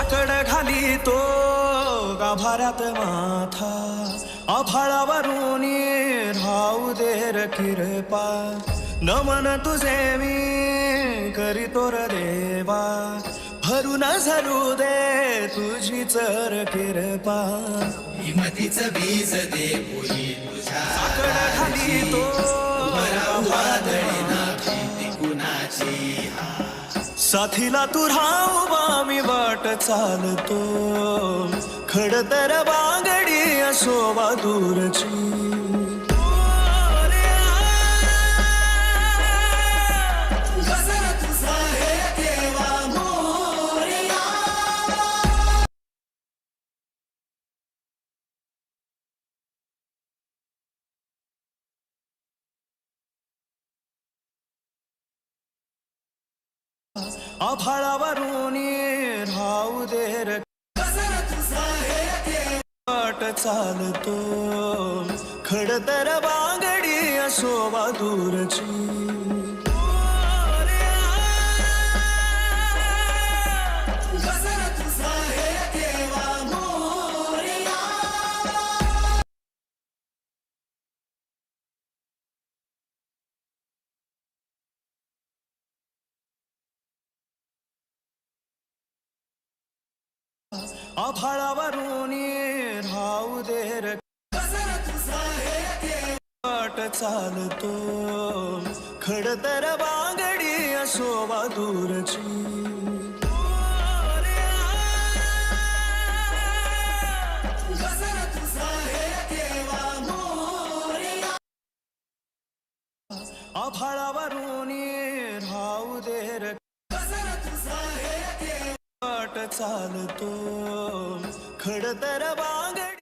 साकड घाली तो गाभाऱ्यात माथा आभाळावरून राहू दे र किरपा नमन तुझे मी करीतो र देवा भरून झरू दे तुझी चर किरपा हिमतीच बीज दे बोली तुझ्या साकड घाली तो वादळी ना भीती कुणाची साथीला तू राहू मी वाट चालतो खडतर बांगडी असोवा दूरची आभाळावरून राहू दे र वाट चालतो खडतर बांगडी असोवा दूरची आभाळावरून राहू दे र वाट चालतो खडतर बांगडी असोवा दूरची आभाळावरून राहू दे र वाट चालतो खडतर बांगडी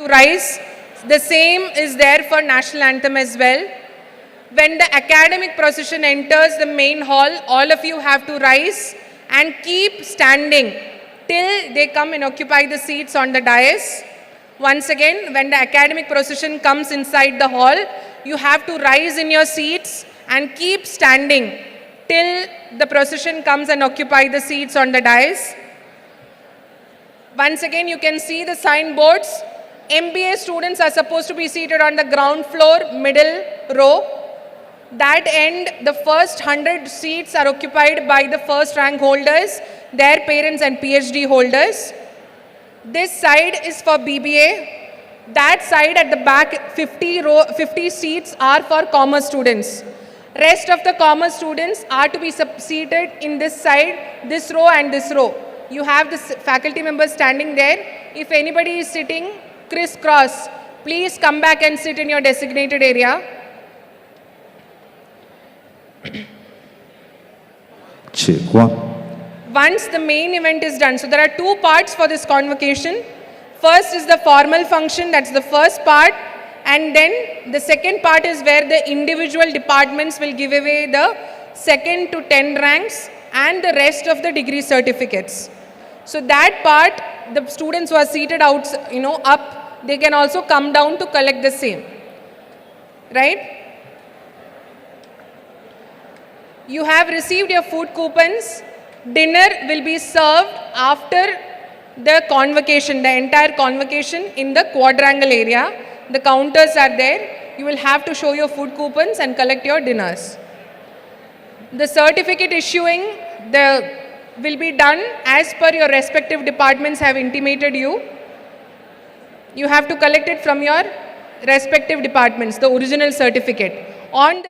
to rise. The same is there for national anthem as well. When the academic procession enters the main hall, all of you have to rise and keep standing till they come and occupy the seats on the dais. Once again, when the academic procession comes inside the hall, you have to rise in your seats and keep standing till the procession comes and occupy the seats on the dais. Once again, you can see the signboards. MBA students are supposed to be seated on the ground floor, middle row. That end, the first 100 seats are occupied by the first rank holders, their parents and PhD holders. This side is for BBA. That side at the back, 50 seats are for commerce students. Rest of the commerce students are to be seated in this side, this row and this row. You have the faculty members standing there. If anybody is sitting crisscross, please come back and sit in your designated area. Once the main event is done, so there are two parts for this convocation. First is the formal function, that's the first part, and then the second part is where the individual departments will give away the 2nd to 10 ranks and the rest of the degree certificates. So that part, the students who are seated out, up, they can also come down to collect the same, right? You have received your food coupons. Dinner will be served after the convocation, the entire convocation in the quadrangle area. The counters are there. You will have to show your food coupons and collect your dinners. The certificate issuing will be done as per your respective departments have intimated you. You have to collect it from your respective departments, the original certificate. On the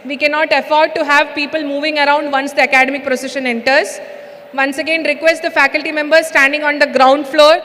we cannot afford to have people moving around once the academic procession enters. Once again, request the faculty members standing on the ground floor.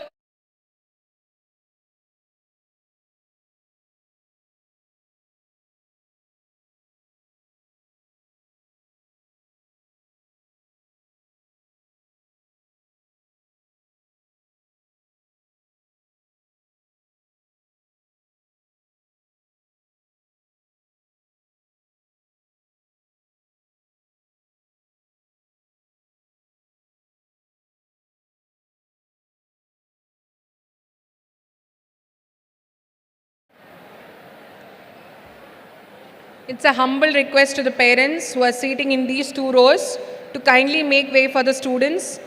It's a humble request to the parents who are sitting in these two rows to kindly make way for the students.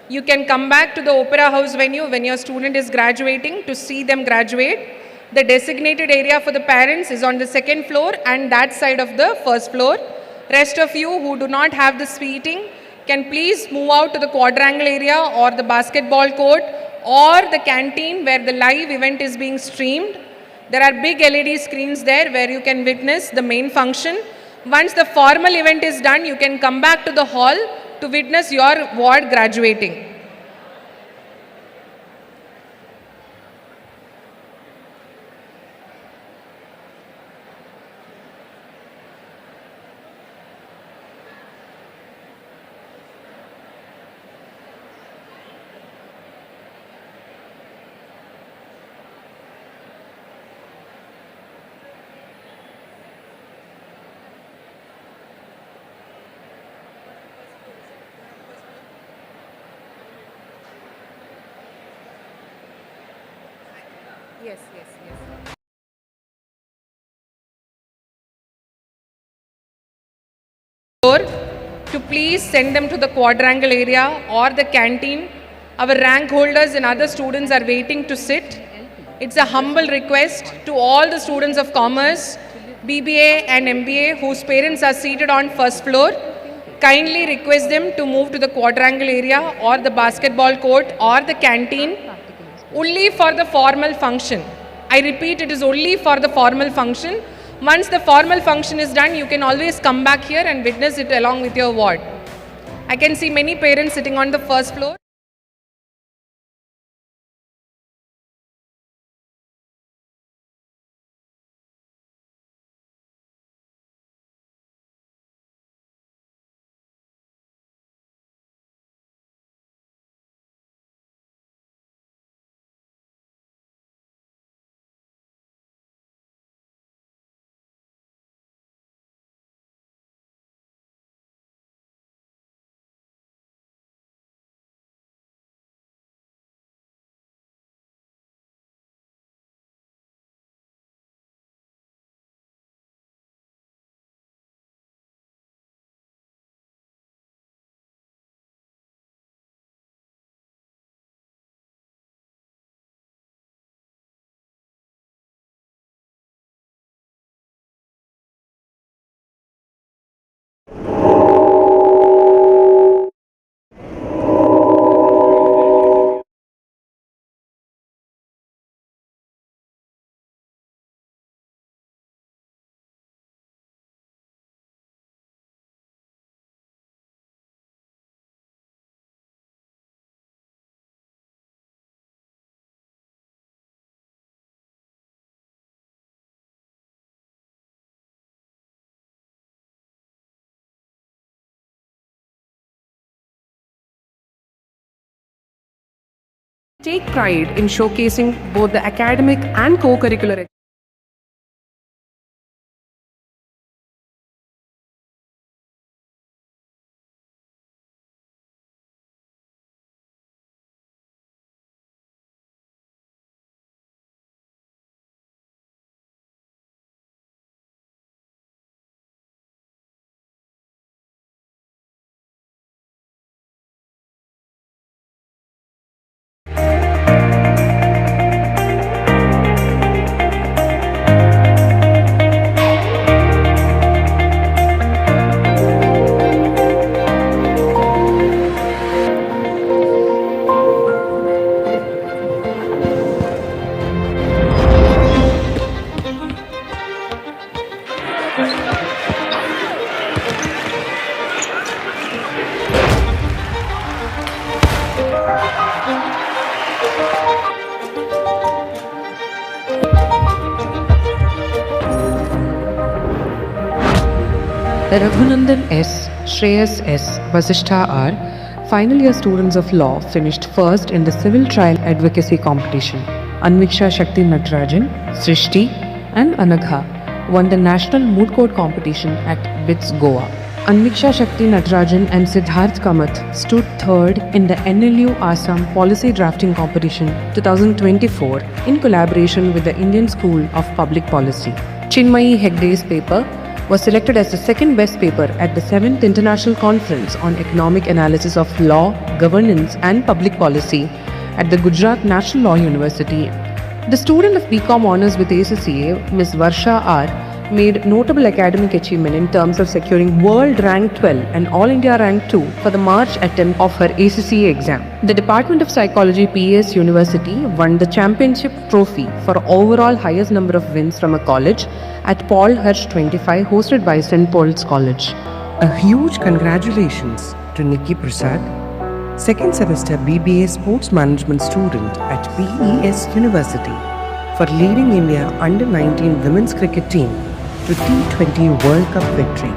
You can come back to the Opera House venue when your student is graduating to see them graduate. The designated area for the parents is on the 2nd floor and that side of the 1st floor. Rest of you who do not have the seating can please move out to the quadrangle area or the basketball court or the canteen where the live event is being streamed. There are big LED screens there where you can witness the main function. Once the formal event is done, you can come back to the hall to witness your ward graduating. Yes. To please send them to the quadrangle area or the canteen. Our rank holders and other students are waiting to sit. It's a humble request to all the students of commerce, BBA and MBA whose parents are seated on 1st floor. Kindly request them to move to the quadrangle area or the basketball court or the canteen only for the formal function. I repeat, it is only for the formal function. Once the formal function is done, you can always come back here and witness it along with your ward. I can see many parents sitting on the first floor. Take pride in showcasing both the academic and co-curricular. Raghunandan S, Shreyas S, Varsha R, final year students of law finished first in the civil trial advocacy competition. Anviksha Shakti Natarajan, Srishti and Anagha won the national moot court competition at BITS Goa. Anviksha Shakti Natarajan and Siddharth Kamath stood third in the NLU Assam Policy Drafting Competition 2024 in collaboration with the Indian School of Public Policy. Chinmayi Hegde's paper was selected as the second best paper at the 7th International Conference on Economic Analysis of Law, Governance and Public Policy at the Gujarat National Law University. The student of BCom Honours with ACCA, Ms. Varsha R, made notable academic achievement in terms of securing World Rank 12 and All India Rank 2 for the March attempt of her ACCA exam. The Department of Psychology PES University won the championship trophy for overall highest number of wins from a college at Paul Hirsch 25 hosted by St. Paul's College. A huge congratulations to Nikki Prasad, second semester BBA Sports Management student at PES University, for leading India under-19 women's cricket team to T20 World Cup victory.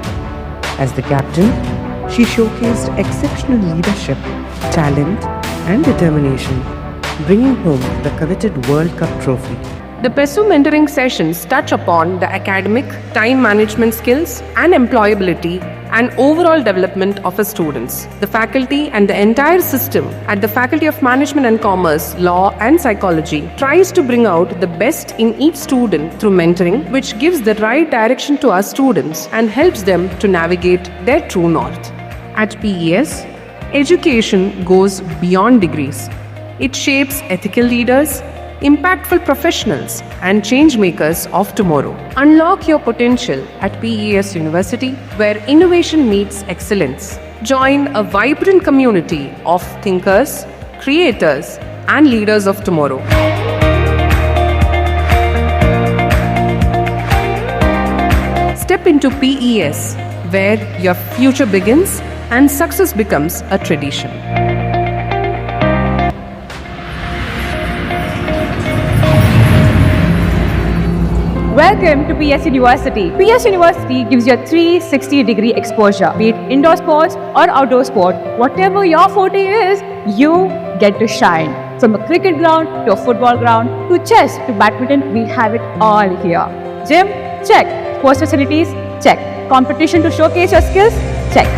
As the captain, she showcased exceptional leadership, talent and determination, bringing home the coveted World Cup trophy. The PESU mentoring sessions touch upon the academic, time management skills and employability and overall development of our students. The faculty and the entire system at the Faculty of Management and Commerce, Law and Psychology tries to bring out the best in each student through mentoring, which gives the right direction to our students and helps them to navigate their true north. At PES, education goes beyond degrees. It shapes ethical leaders, impactful professionals and change makers of tomorrow. Unlock your potential at PES University, where innovation meets excellence. Join a vibrant community of thinkers, creators and leaders of tomorrow. Step into PES, where your future begins and success becomes a tradition. Welcome to PES University. PES University gives you a 360-degree exposure, be it indoor sports or outdoor sport. Whatever your forte is, you get to shine. From a cricket ground to a football ground to chess to badminton, we have it all here. Gym? Check. Sports facilities? Check. Competition to showcase your skills? Check.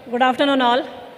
Good afternoon, all.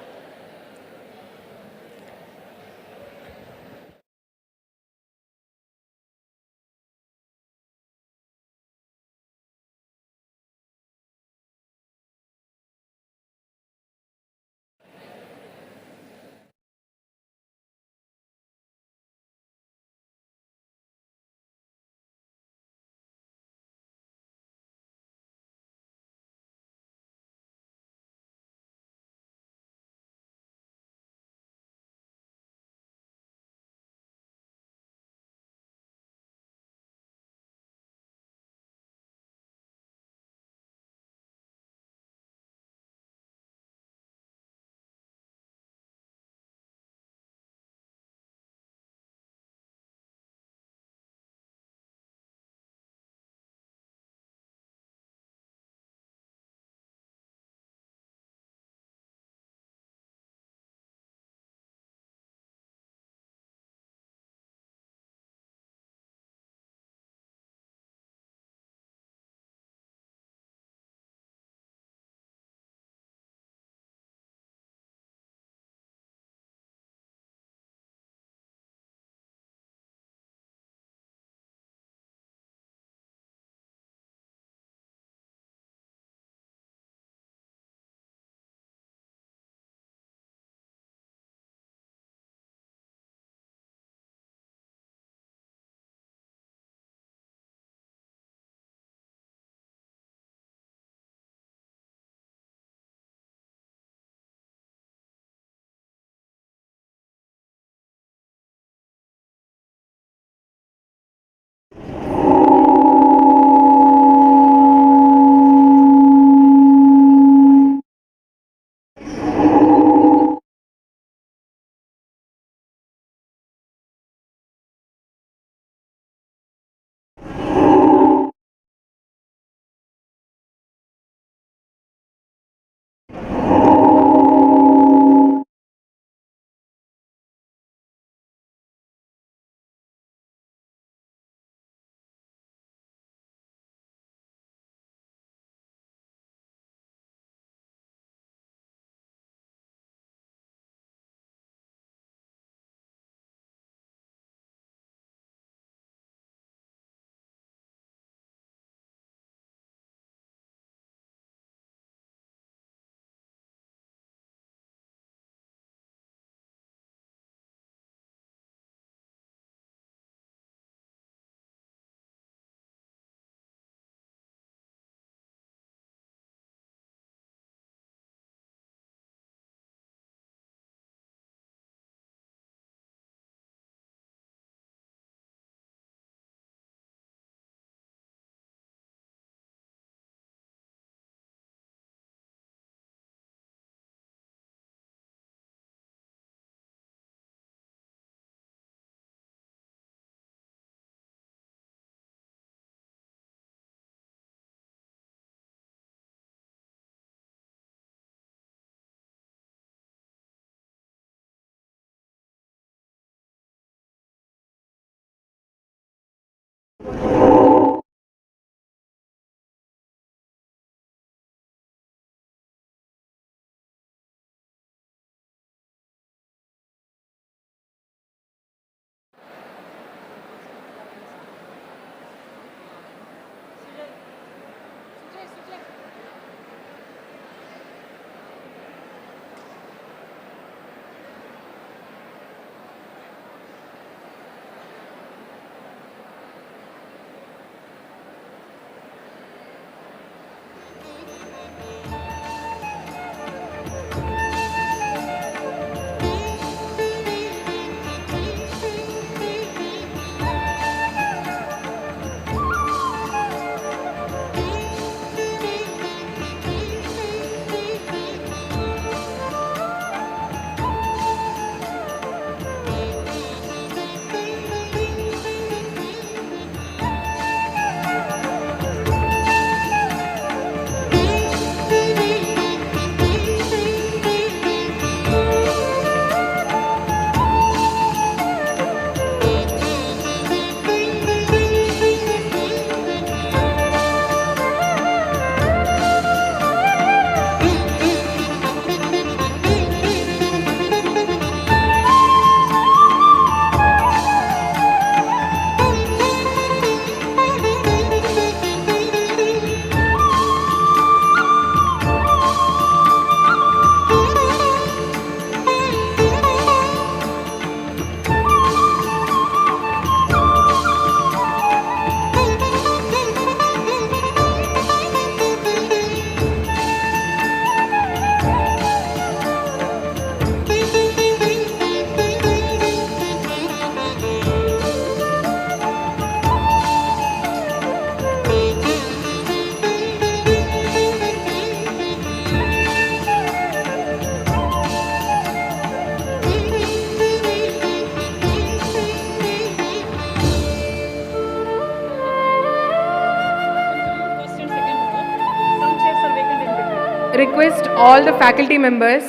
all the faculty members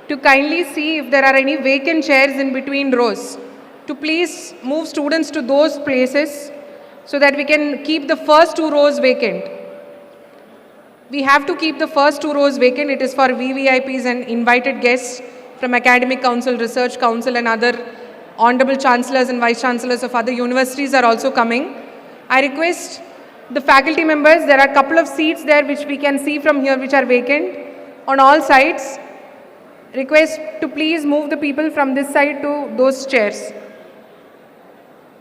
to kindly see if there are any vacant chairs in between rows, to please move students to those places so that we can keep the first 2 rows vacant. We have to keep the first 2 rows vacant. It is for VVIPs and invited guests from Academic Council, Research Council and other Hon'ble Chancellors and Vice Chancellors of other universities are also coming. I request the faculty members, there are a couple of seats there which we can see from here which are vacant on all sides. Request to please move the people from this side to those chairs.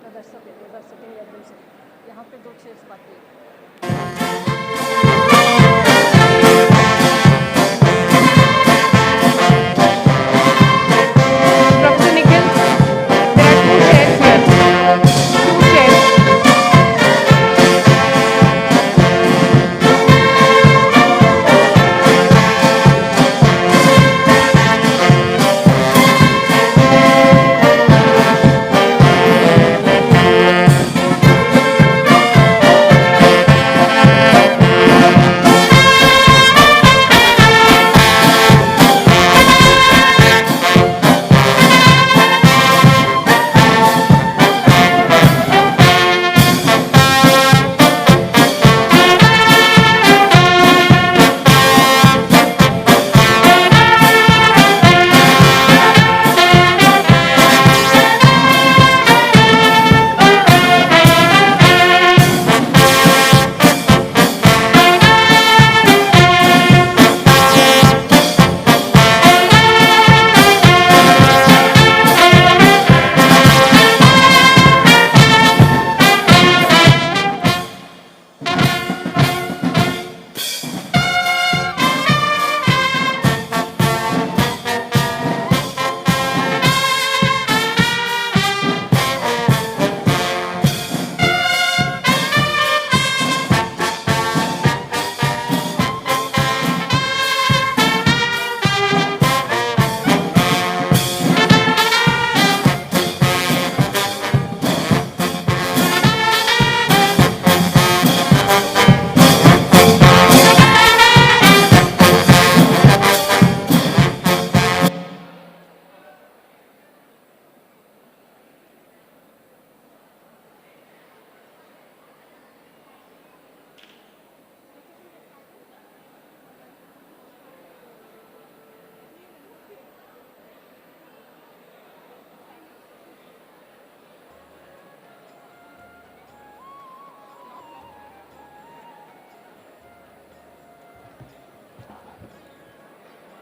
Professor Nikhil, there are 2 chairs here. 2 chairs.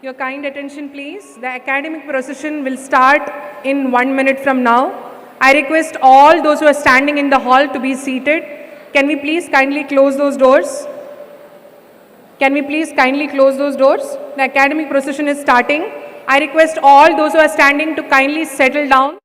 Your kind attention please. The academic procession will start in 1 minute from now. I request all those who are standing in the hall to be seated. Can we please kindly close those doors? Can we please kindly close those doors? The academic procession is starting. I request all those who are standing to kindly settle down.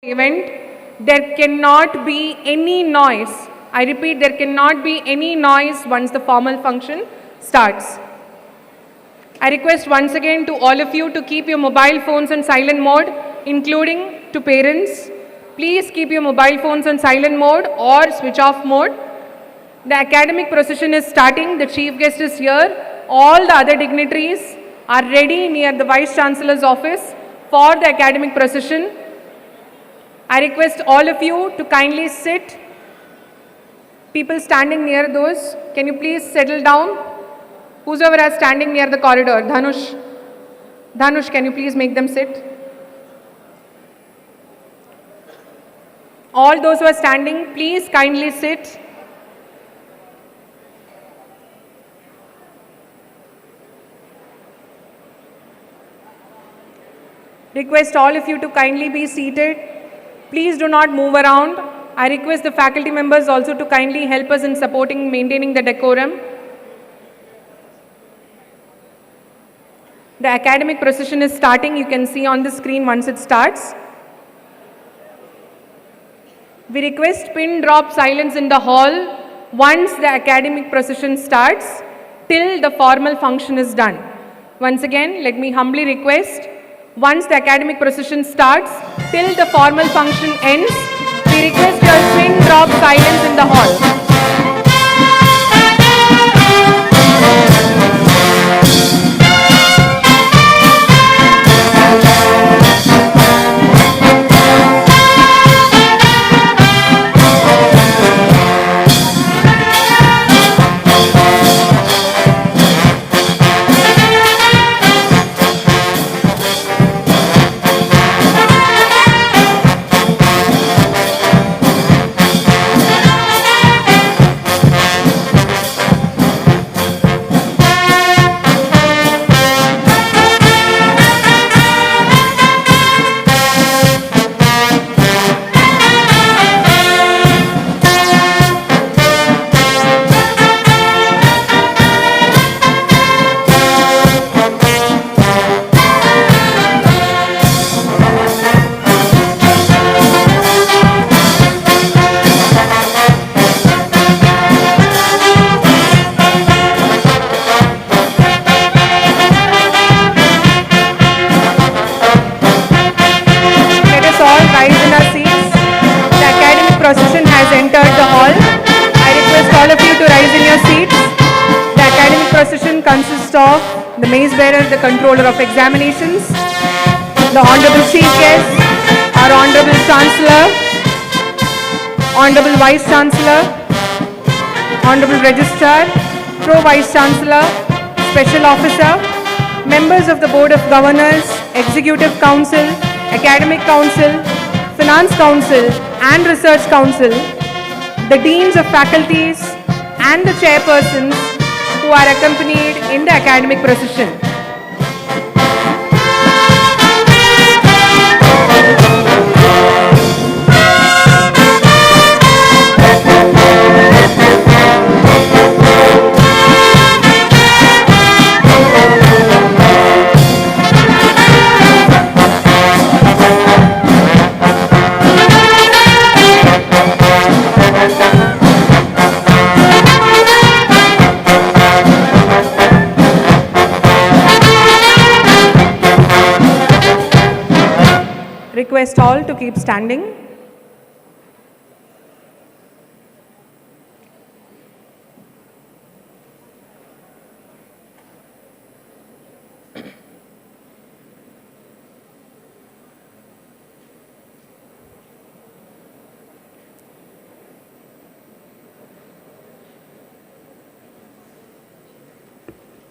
Event, there cannot be any noise. I repeat, there cannot be any noise once the formal function starts. I request once again to all of you to keep your mobile phones on silent mode, including to parents. Please keep your mobile phones on silent mode or switch off mode. The academic procession is starting. The chief guest is here. All the other dignitaries are ready near the Vice Chancellor's office for the academic procession. I request all of you to kindly sit. People standing near those, can you please settle down? Whosoever is standing near the corridor, Dhanush, can you please make them sit? All those who are standing, please kindly sit. Request all of you to kindly be seated. Please do not move around. I request the faculty members also to kindly help us in supporting maintaining the decorum. The academic procession is starting. You can see on the screen once it starts. We request pin drop silence in the hall once the academic procession starts till the formal function is done. Once again, let me humbly request, once the academic procession starts till the formal function ends, we request your pin drop silence in the hall. Procession has entered the hall. I request all of you to rise in your seats. The academic procession consists of the mace bearer, the controller of examinations, the Honorable Chief Guest, our Honorable Chancellor, Honorable Vice Chancellor, Honorable Registrar, Pro Vice Chancellor, Special Officer, members of the Board of Governors, Executive Council, Academic Council, Finance Council and Research Council, the Deans of Faculties and the Chairpersons who are accompanied in the academic procession. Request all to keep standing.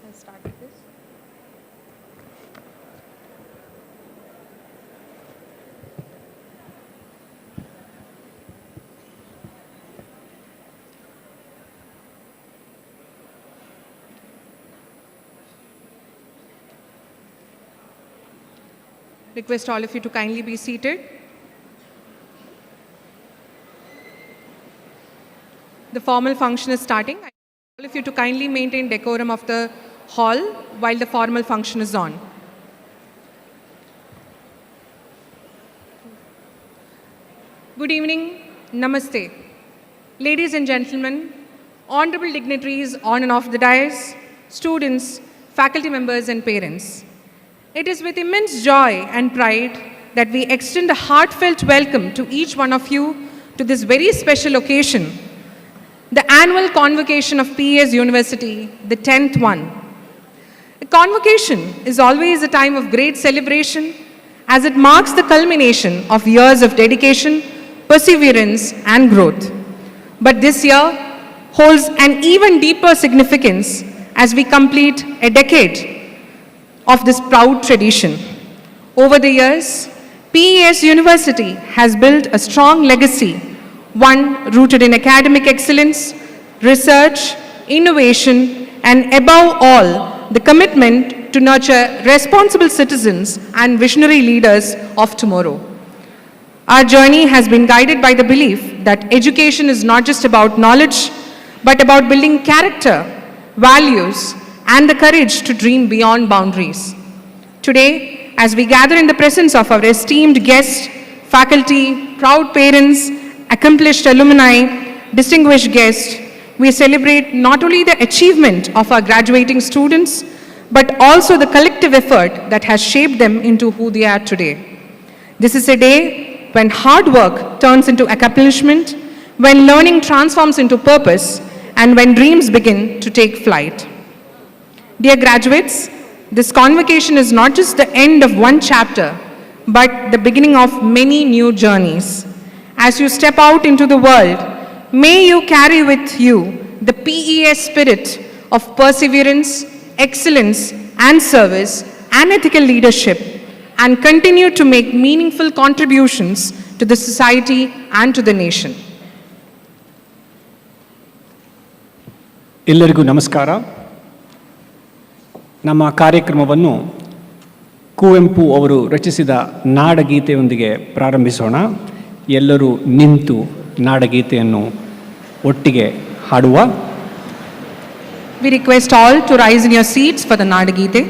Let's start with this. Request all of you to kindly be seated. The formal function is starting. I ask all of you to kindly maintain decorum of the hall while the formal function is on. Good evening, Namaste. Ladies and gentlemen, honorable dignitaries on and off the dais, students, faculty members and parents. It is with immense joy and pride that we extend a heartfelt welcome to each one of you to this very special occasion, the annual convocation of PES University, the 10th one. A convocation is always a time of great celebration as it marks the culmination of years of dedication, perseverance and growth. But this year holds an even deeper significance as we complete a decade of this proud tradition. Over the years, PES University has built a strong legacy, one rooted in academic excellence, research, innovation, and above all, the commitment to nurture responsible citizens and visionary leaders of tomorrow. Our journey has been guided by the belief that education is not just about knowledge, but about building character, values, and the courage to dream beyond boundaries. Today, as we gather in the presence of our esteemed guests, faculty, proud parents, accomplished alumni, distinguished guests, we celebrate not only the achievement of our graduating students, but also the collective effort that has shaped them into who they are today. This is a day when hard work turns into accomplishment, when learning transforms into purpose, and when dreams begin to take flight. Dear graduates, this convocation is not just the end of one chapter, but the beginning of many new journeys. As you step out into the world, may you carry with you the PES spirit of perseverance, excellence, and service, and ethical leadership, and continue to make meaningful contributions to the society and to the nation. ಎಲ್ಲರಿಗೂ ನಮಸ್ಕಾರ. ನಮ್ಮ ಕಾರ್ಯಕ್ರಮವನ್ನು ಕುವೆಂಪು ಅವರು ರಚಿಸಿದ ನಾಡಗೀತೆಯೊಂದಿಗೆ ಪ್ರಾರಂಭಿಸೋಣ. ಎಲ್ಲರೂ ನಿಂತು ನಾಡಗೀತೆಯನ್ನು ಒಟ್ಟಿಗೆ ಹಾಡುವ. We request all to rise in your seats for the Nadagite.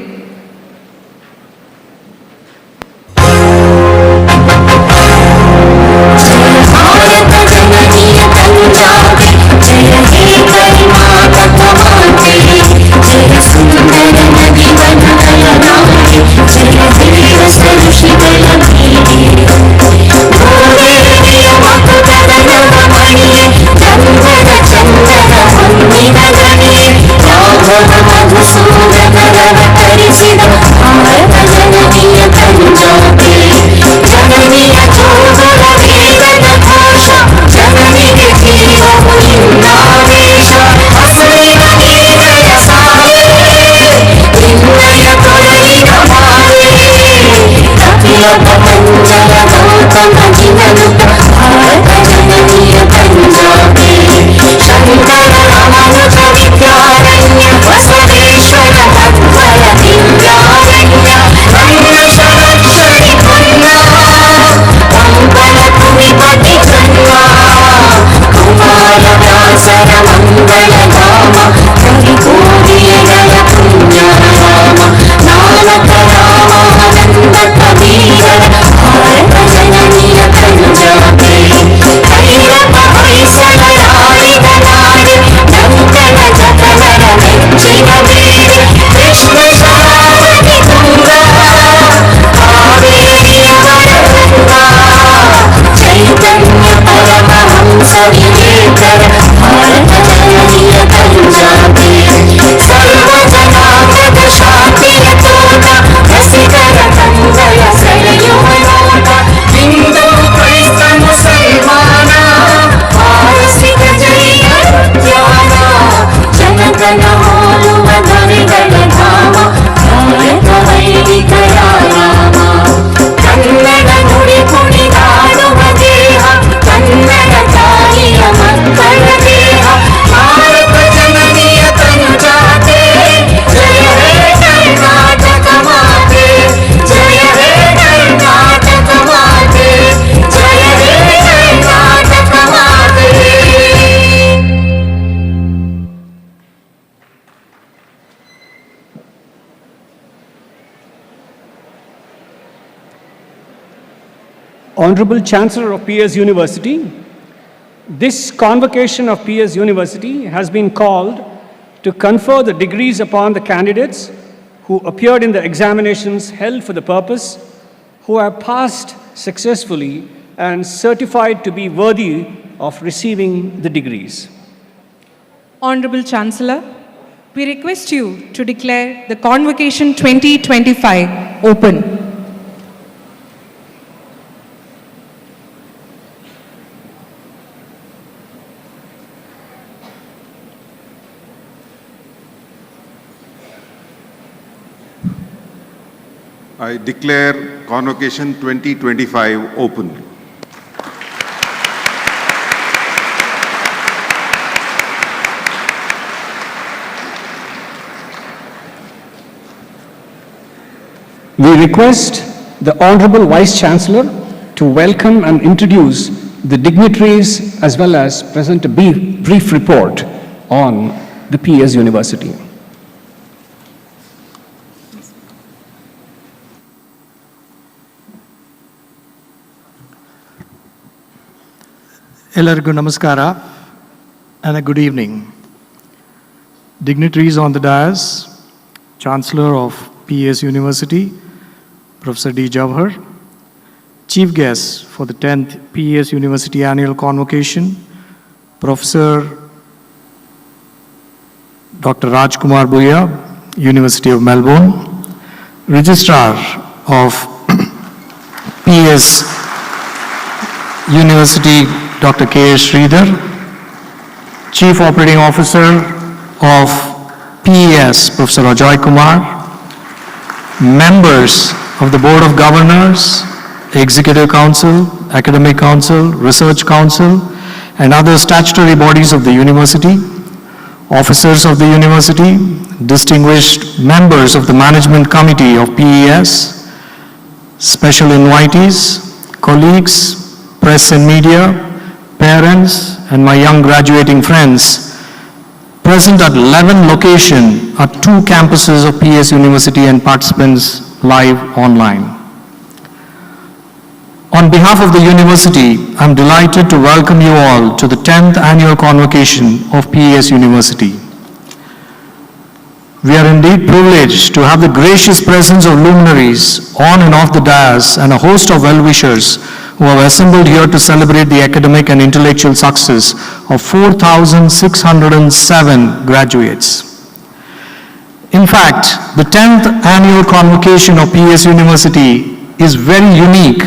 Honorable Chancellor of PES University, this convocation of PES University has been called to confer the degrees upon the candidates who appeared in the examinations held for the purpose, who have passed successfully and certified to be worthy of receiving the degrees. Honorable Chancellor, we request you to declare the Convocation 2025 open. I declare Convocation 2025 open. We request the Honorable Vice Chancellor to welcome and introduce the dignitaries as well as present a brief report on the PES University. Ellargu namaskara and a good evening. Dignitaries on the dais, Chancellor of PES University, Professor D. Jawahar, Chief Guests for the 10th PES University Annual Convocation, Professor Dr. Rajkumar Buyya, University of Melbourne, Registrar of PES University, Dr. K.S. Sridhar, Chief Operating Officer of PES, Professor Rajkumar, members of the Board of Governors, Executive Council, Academic Council, Research Council, and other statutory bodies of the university, officers of the university, distinguished members of the Management Committee of PES, special invitees, colleagues, press and media, parents, and my young graduating friends, present at 11 locations at 2 campuses of PES University and participants live online. On behalf of the university, I'm delighted to welcome you all to the 10th annual convocation of PES University. We are indeed privileged to have the gracious presence of luminaries on and off the dais and a host of well-wishers who have assembled here to celebrate the academic and intellectual success of 4,607 graduates. In fact, the 10th annual convocation of PES University is very unique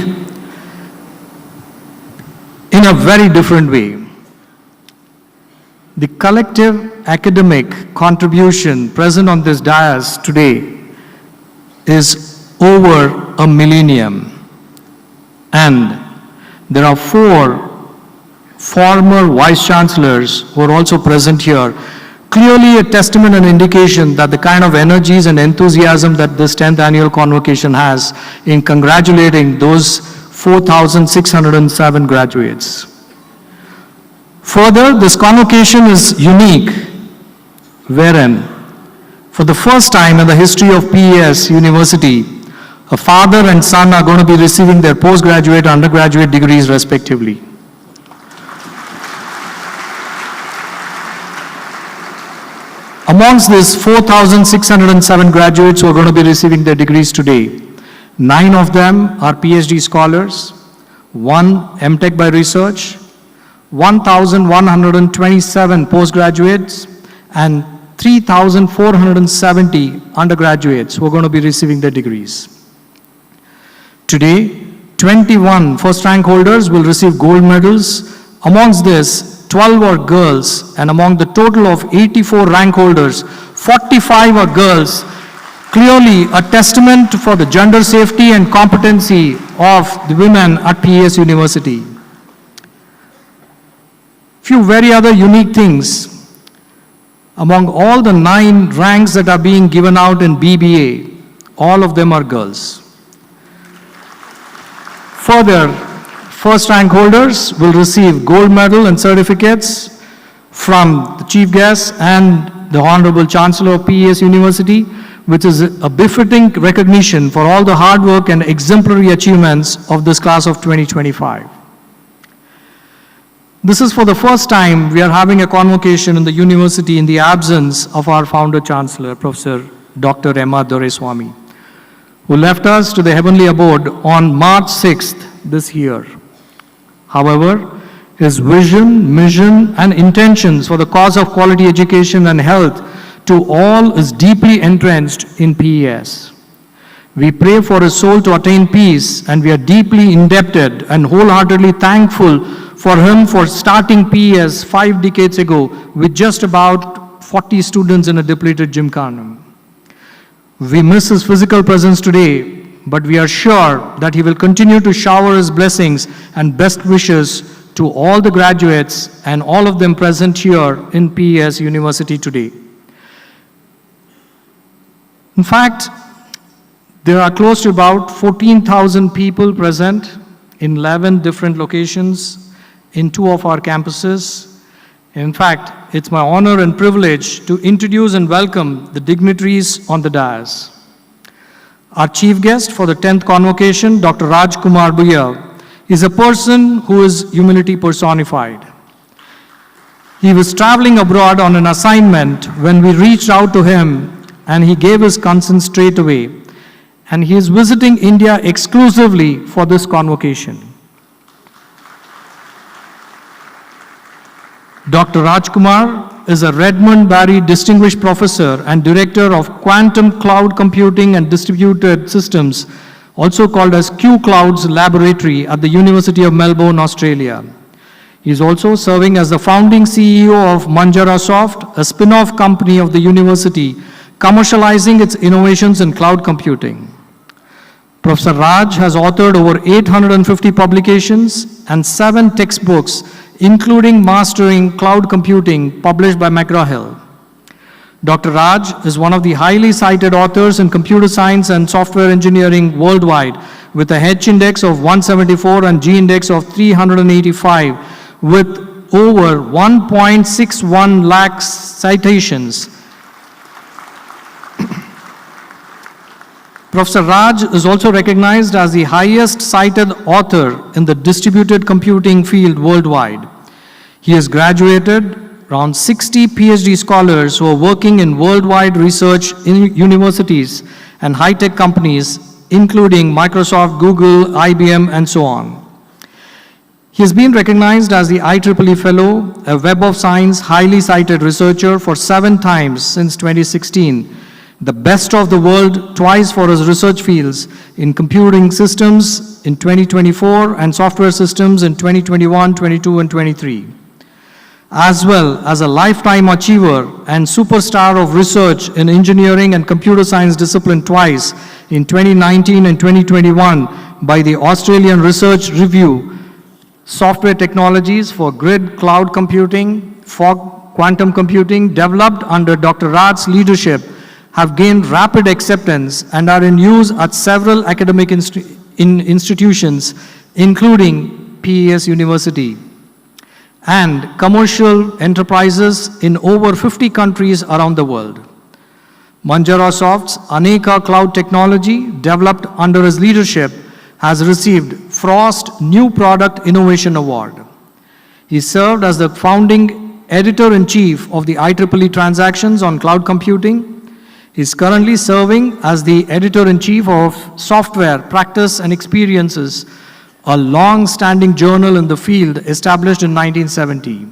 in a very different way. The collective academic contribution present on this dais today is over a millennium. And there are 4 former Vice Chancellors who are also present here, clearly a testament and indication that the kind of energies and enthusiasm that this 10th annual convocation has in congratulating those 4,607 graduates. Further, this convocation is unique, wherein, for the first time in the history of PES University, a father and son are going to be receiving their postgraduate and undergraduate degrees respectively. Amongst these 4,607 graduates who are going to be receiving their degrees today, 9 of them are PhD scholars, 1 MTech by research, 1,127 postgraduates, and 3,470 undergraduates who are going to be receiving their degrees. Today, 21 first rank holders will receive gold medals. Amongst this, 12 are girls, and among the total of 84 rank holders, 45 are girls, clearly a testament for the gender safety and competency of the women at PES University. Few very other unique things. Among all the 9 ranks that are being given out in BBA, all of them are girls. Further, first rank holders will receive gold medal and certificates from the chief guest and the Hon'ble Chancellor of PES University, which is a befitting recognition for all the hard work and exemplary achievements of this class of 2025. This is for the first time we are having a convocation in the university in the absence of our founder chancellor, Professor Dr. Doreswamy, who left us to the heavenly abode on March 6th this year. However, his vision, mission, and intentions for the cause of quality education and health to all is deeply entrenched in PES. We pray for his soul to attain peace, and we are deeply indebted and wholeheartedly thankful for him for starting PES 5 decades ago with just about 40 students in a depleted gymkhana. We miss his physical presence today, but we are sure that he will continue to shower his blessings and best wishes to all the graduates and all of them present here in PES University today. In fact, there are close to about 14,000 people present in 11 different locations in 2 of our campuses. In fact, it's my honor and privilege to introduce and welcome the dignitaries on the dais. Our chief guest for the 10th convocation, Dr. Rajkumar Buyya, is a person who is humility personified. He was traveling abroad on an assignment when we reached out to him, and he gave his consent straight away. And he is visiting India exclusively for this convocation. Dr. Rajkumar is a Redmond Barry Distinguished Professor and Director of Quantum Cloud Computing and Distributed Systems, also called as Q-Clouds Laboratory at the University of Melbourne, Australia. He is also serving as the founding CEO of Manjara Soft, a spin-off company of the university, commercializing its innovations in cloud computing. Professor Raj has authored over 850 publications and 7 textbooks, including Mastering Cloud Computing, published by McGraw-Hill. Dr. Raj is one of the highly cited authors in computer science and software engineering worldwide, with a H index of 174 and G index of 385, with over 1.61 lakh citations. Professor Raj is also recognized as the highest cited author in the distributed computing field worldwide. He has graduated around 60 PhD scholars who are working in worldwide research in universities and high-tech companies, including Microsoft, Google, IBM, and so on. He has been recognized as the IEEE Fellow, a Web of Science highly cited researcher for 7 times since 2016, the best of the world twice for his research fields in computing systems in 2024 and software systems in 2021, 22, and 23. As well as a lifetime achiever and superstar of research in engineering and computer science discipline twice in 2019 and 2021 by the Australian Research Review, software technologies for grid cloud computing, fog quantum computing developed under Dr. Raj's leadership have gained rapid acceptance and are in use at several academic institutions, including PES University, and commercial enterprises in over 50 countries around the world. Manjara Soft's Aneka cloud technology, developed under his leadership, has received Frost New Product Innovation Award. He served as the founding editor-in-chief of the IEEE Transactions on Cloud Computing. He is currently serving as the editor-in-chief of Software, Practice and Experiences, a long-standing journal in the field established in 1970.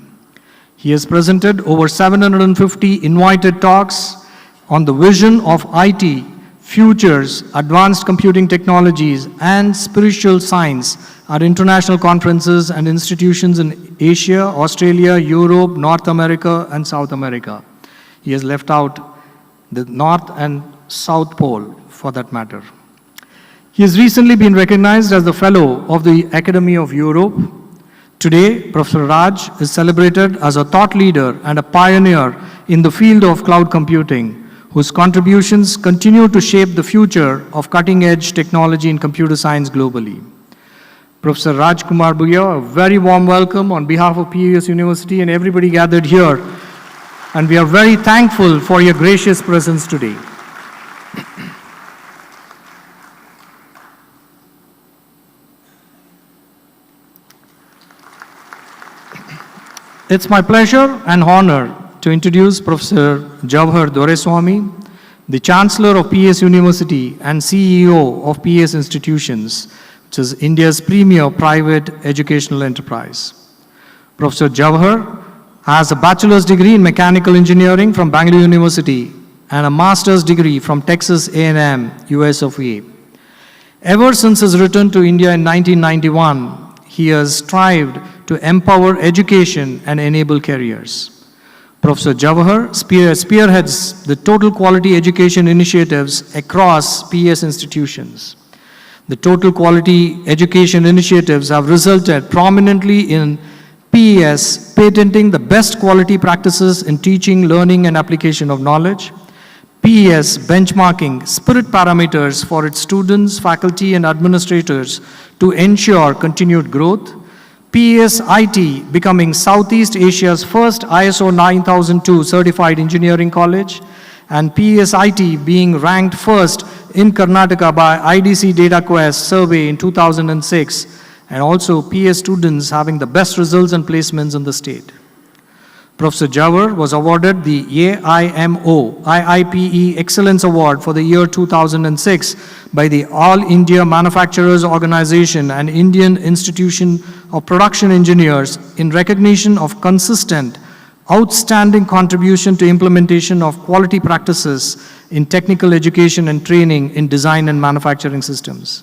He has presented over 750 invited talks on the vision of IT, futures, advanced computing technologies, and spiritual science at international conferences and institutions in Asia, Australia, Europe, North America, and South America. He has left out the North and South Pole, for that matter. He has recently been recognized as the Fellow of the Academy of Europe. Today, Professor Raj is celebrated as a thought leader and a pioneer in the field of cloud computing, whose contributions continue to shape the future of cutting-edge technology in computer science globally. Professor Rajkumar Buyya, a very warm welcome on behalf of PES University and everybody gathered here. And we are very thankful for your gracious presence today. It's my pleasure and honor to introduce Professor Jawahar Doreswamy, the Chancellor of PES University and CEO of PES Institutions, which is India's premier private educational enterprise. Professor Jawahar has a bachelor's degree in mechanical engineering from Bangalore University and a master's degree from Texas A&M, US of A. Ever since his return to India in 1991, he has strived to empower education and enable careers. Professor Jawahar spearheads the total quality education initiatives across PES institutions. The total quality education initiatives have resulted prominently in PES patenting the best quality practices in teaching, learning, and application of knowledge. PES benchmarking spirit parameters for its students, faculty, and administrators to ensure continued growth. PES IT becoming Southeast Asia's first ISO 9002 certified engineering college, and PES IT being ranked first in Karnataka by IDC DataQuest survey in 2006, and also PES students having the best results and placements in the state. Professor Jawahar was awarded the AIMO IIPE Excellence Award for the year 2006 by the All India Manufacturers Organization and Indian Institution of Production Engineers in recognition of consistent, outstanding contribution to implementation of quality practices in technical education and training in design and manufacturing systems.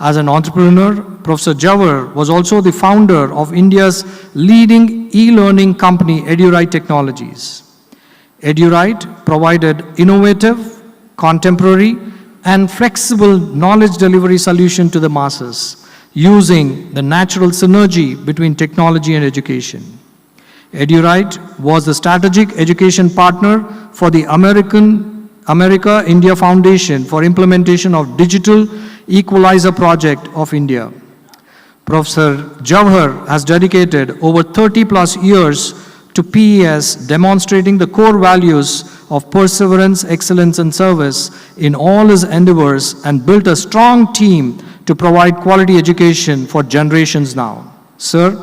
As an entrepreneur, Professor Jawahar was also the founder of India's leading e-learning company, EduRite Technologies. EduRite provided innovative, contemporary, and flexible knowledge delivery solution to the masses, using the natural synergy between technology and education. EduRite was the strategic education partner for the America-India Foundation for implementation of Digital Equalizer Project of India. Professor Jawahar has dedicated over 30 plus years to PES, demonstrating the core values of perseverance, excellence, and service in all his endeavors, and built a strong team to provide quality education for generations now. Sir,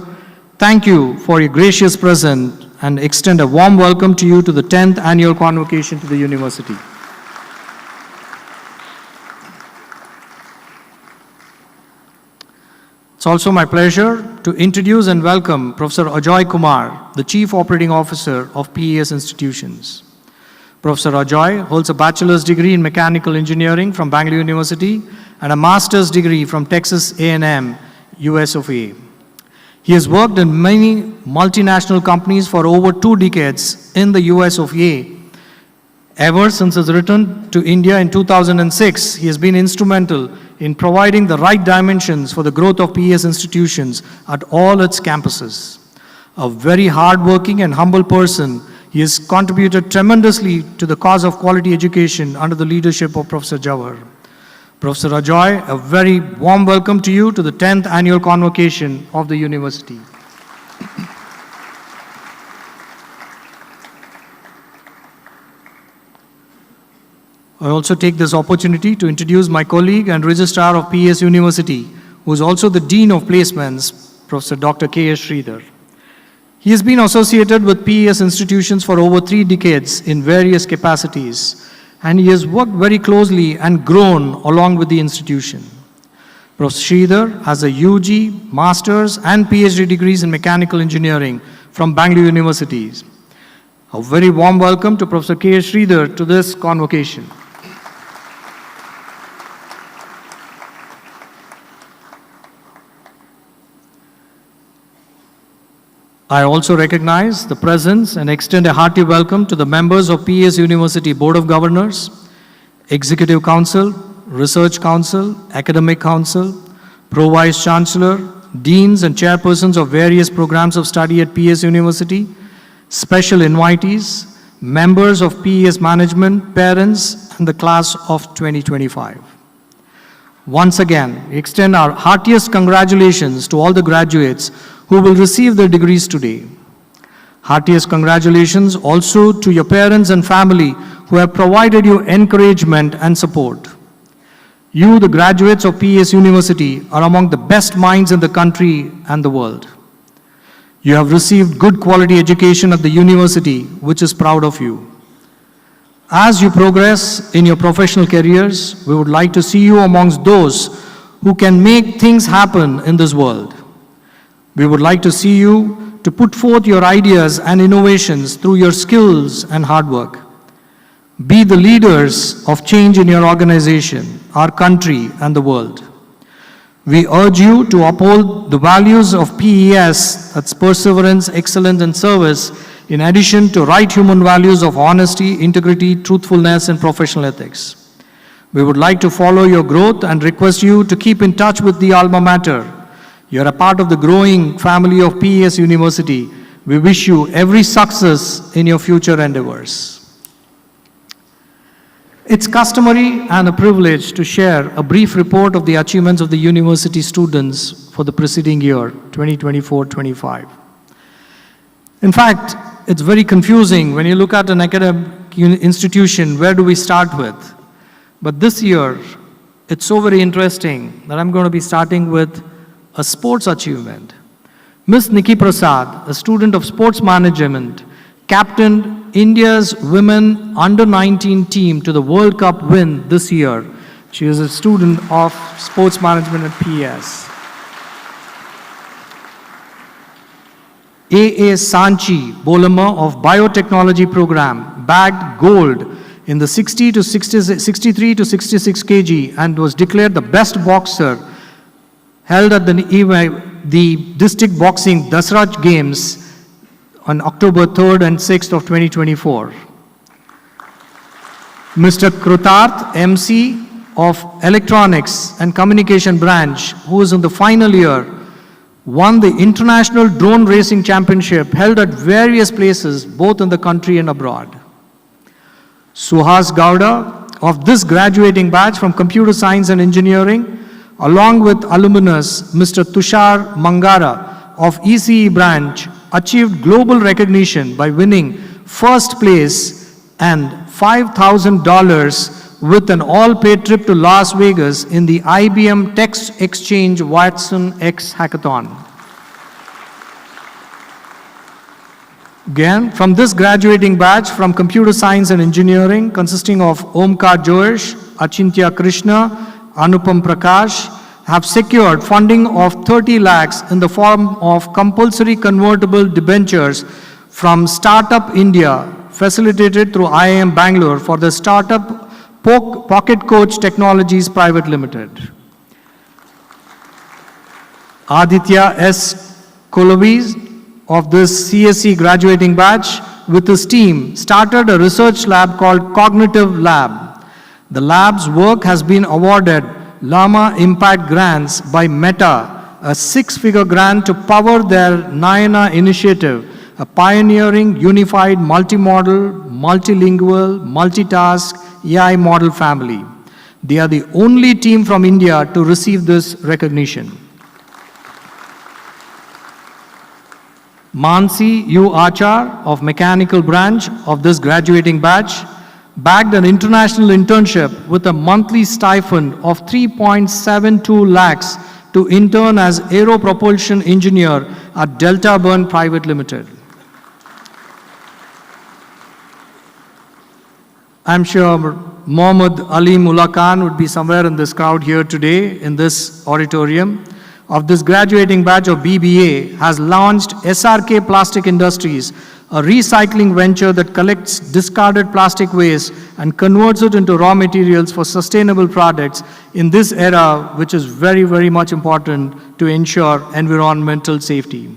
thank you for your gracious presence and extend a warm welcome to you to the 10th annual convocation to the university. It's also my pleasure to introduce and welcome Professor Ajoy Kumar, the Chief Operating Officer of PES Institutions. Professor Ajoy holds a bachelor's degree in mechanical engineering from Bangalore University and a master's degree from Texas A&M, US of A. He has worked in many multinational companies for over 2 decades in the US of A. Ever since his return to India in 2006, he has been instrumental in providing the right dimensions for the growth of PES institutions at all its campuses. A very hardworking and humble person, he has contributed tremendously to the cause of quality education under the leadership of Professor Jawahar. Professor Ajoy, a very warm welcome to you to the 10th annual convocation of the university. I also take this opportunity to introduce my colleague and Registrar of PES University, who is also the Dean of Placements, Professor Dr. K.S. Sridhar. He has been associated with PES institutions for over 3 decades in various capacities, and he has worked very closely and grown along with the institution. Professor Sridhar has a UG, Master's, and PhD degrees in mechanical engineering from Bangalore University. A very warm welcome to Professor K.S. Sridhar to this convocation. I also recognize the presence and extend a hearty welcome to the members of PES University Board of Governors, Executive Council, Research Council, Academic Council, Pro-Vice Chancellor, Deans and Chairpersons of various programs of study at PES University, special invitees, members of PES management, parents, and the class of 2025. Once again, we extend our heartiest congratulations to all the graduates who will receive their degrees today. Heartiest congratulations also to your parents and family who have provided you encouragement and support. You, the graduates of PES University, are among the best minds in the country and the world. You have received good quality education at the university, which is proud of you. As you progress in your professional careers, we would like to see you amongst those who can make things happen in this world. We would like to see you to put forth your ideas and innovations through your skills and hard work. Be the leaders of change in your organization, our country, and the world. We urge you to uphold the values of PES, that's perseverance, excellence, and service, in addition to right human values of honesty, integrity, truthfulness, and professional ethics. We would like to follow your growth and request you to keep in touch with the alma mater. You're a part of the growing family of PES University. We wish you every success in your future endeavors. It's customary and a privilege to share a brief report of the achievements of the university students for the preceding year, 2024-25. In fact, it's very confusing when you look at an academic institution, where do we start with? But this year, it's so very interesting that I'm going to be starting with a sports achievement. Ms. Nikki Prasad, a student of sports management, captained India's women under-19 team to the World Cup win this year. She is a student of sports management at PES. A.A. Sanchi Bolama of Biotechnology program bagged gold in the 63 to 66 kg and was declared the best boxer held at the district boxing Dasraj Games on October 3rd and 6th of 2024. Mr. Krutarth MC of Electronics and Communication branch, who is in the final year, won the International Drone Racing Championship held at various places both in the country and abroad. Suhas Gowda of this graduating batch from Computer Science and Engineering, along with alumnus Mr. Tushar Mangara of ECE branch, achieved global recognition by winning first place and $5,000 with an all-paid trip to Las Vegas in the IBM Text Exchange Watson X Hackathon. Again, from this graduating batch from Computer Science and Engineering, consisting of Omkar Joesh, Achintya Krishna, Anupam Prakash, have secured funding of 30 lakhs in the form of compulsory convertible debentures from Startup India, facilitated through IIM Bangalore for the startup Pocket Coach Technologies Private Limited. Aditya S. Kolovis of this CSE graduating batch with his team started a research lab called Cognitive Lab. The lab's work has been awarded Lama Impact Grants by Meta, a 6-figure grant to power their Nayana initiative, a pioneering unified multimodal, multilingual, multitask AI model family. They are the only team from India to receive this recognition. Mansi U. Achar of Mechanical Branch of this graduating batch bagged an international internship with a monthly stipend of 3.72 lakhs to intern as aero propulsion engineer at Delta Burn Private Limited. I'm sure Mohammad Ali Mullah Khan would be somewhere in this crowd here today in this auditorium. Of this graduating batch of BBA has launched SRK Plastic Industries, a recycling venture that collects discarded plastic waste and converts it into raw materials for sustainable products in this era, which is very, very much important to ensure environmental safety.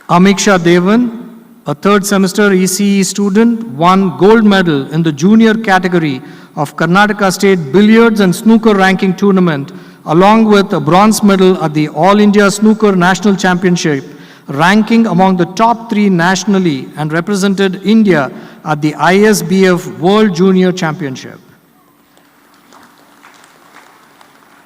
Amiksha Devan, a third semester ECE student, won gold medal in the junior category of Karnataka State Billiards and Snooker Ranking Tournament, along with a bronze medal at the All India Snooker National Championship, ranking among the top 3 nationally, and represented India at the ISBF World Junior Championship.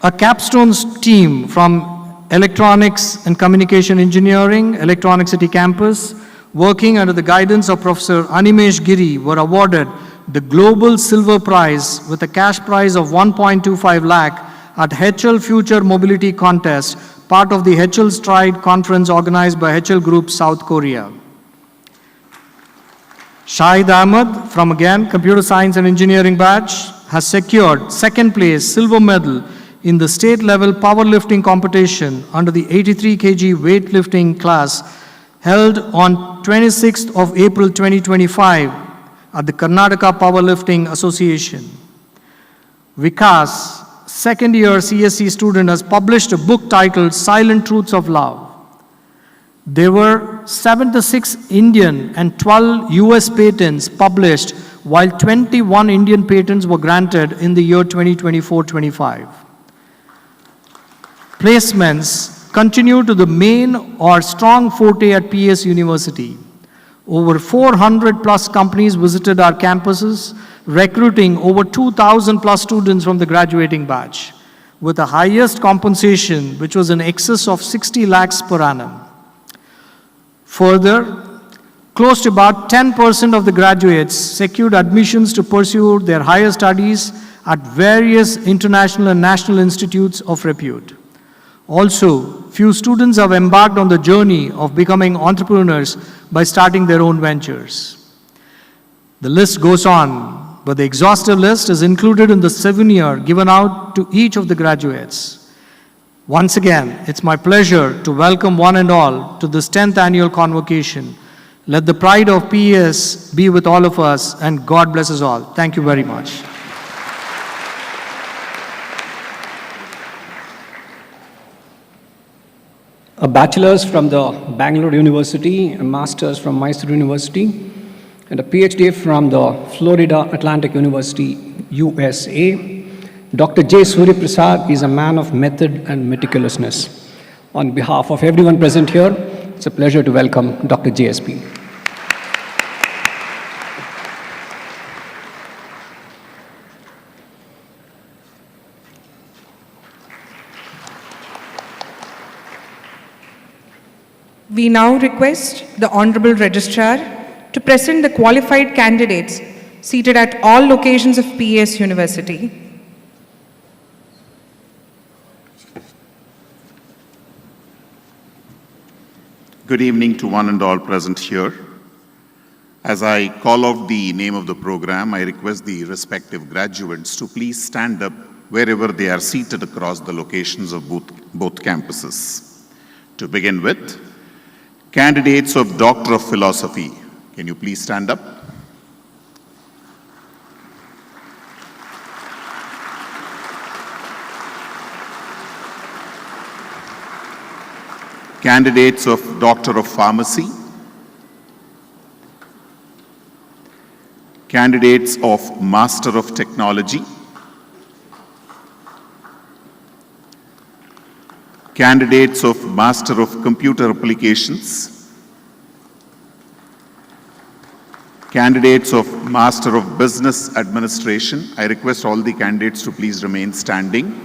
A capstone team from Electronics and Communication Engineering, Electronic City Campus, working under the guidance of Professor Animesh Giri, were awarded the Global Silver Prize with a cash prize of 1.25 lakh at HL Future Mobility Contest, part of the HL Stride conference organized by HL Group South Korea. Shahid Ahmed from again Computer Science and Engineering batch has secured second place silver medal in the state level powerlifting competition under the 83 kg weightlifting class held on 26th of April 2025 at the Karnataka Powerlifting Association. Vikas, second year CSE student, has published a book titled Silent Truths of Love. There were 76 Indian and 12 US patents published, while 21 Indian patents were granted in the year 2024-25. Placements continue to the main or strong forte at PES University. Over 400 plus companies visited our campuses, recruiting over 2,000 plus students from the graduating batch, with the highest compensation, which was in excess of 60 lakhs per annum. Further, close to about 10% of the graduates secured admissions to pursue their higher studies at various international and national institutes of repute. Also, few students have embarked on the journey of becoming entrepreneurs by starting their own ventures. The list goes on, but the exhaustive list is included in the souvenir given out to each of the graduates. Once again, it's my pleasure to welcome one and all to this 10th annual convocation. Let the pride of PES be with all of us, and God bless us all. Thank you very much. A bachelor's from the Bangalore University, a master's from Mysore University, and a PhD from the Florida Atlantic University, USA. Dr. J. Suryaprasad is a man of method and meticulousness. On behalf of everyone present here, it's a pleasure to welcome Dr. JSP. We now request the Honorable Registrar to present the qualified candidates seated at all locations of PES University. Good evening to one and all present here. As I call out the name of the program, I request the respective graduates to please stand up wherever they are seated across the locations of both campuses. To begin with, candidates of Doctor of Philosophy, can you please stand up? Candidates of Doctor of Pharmacy, candidates of Master of Technology, candidates of Master of Computer Applications, candidates of Master of Business Administration. I request all the candidates to please remain standing.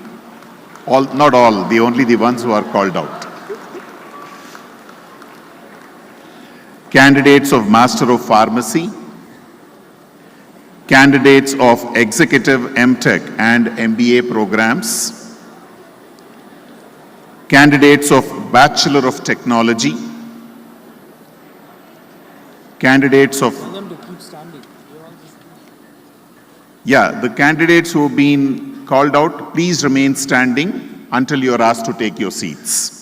Not all, only the ones who are called out. Candidates of Master of Pharmacy, candidates of Executive MTech and MBA programs, candidates of Bachelor of Technology, candidates of... the candidates who have been called out, please remain standing until you are asked to take your seats.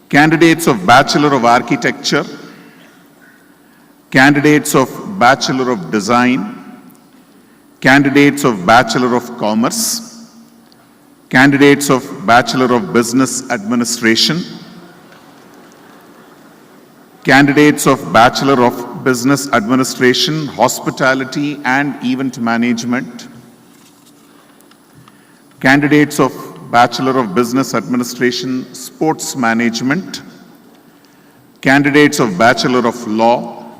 Candidates of Bachelor of Architecture, candidates of Bachelor of Design, candidates of Bachelor of Commerce, candidates of Bachelor of Business Administration, candidates of Bachelor of Business Administration, Hospitality and Event Management, candidates of Bachelor of Business Administration, Sports Management, candidates of Bachelor of Law,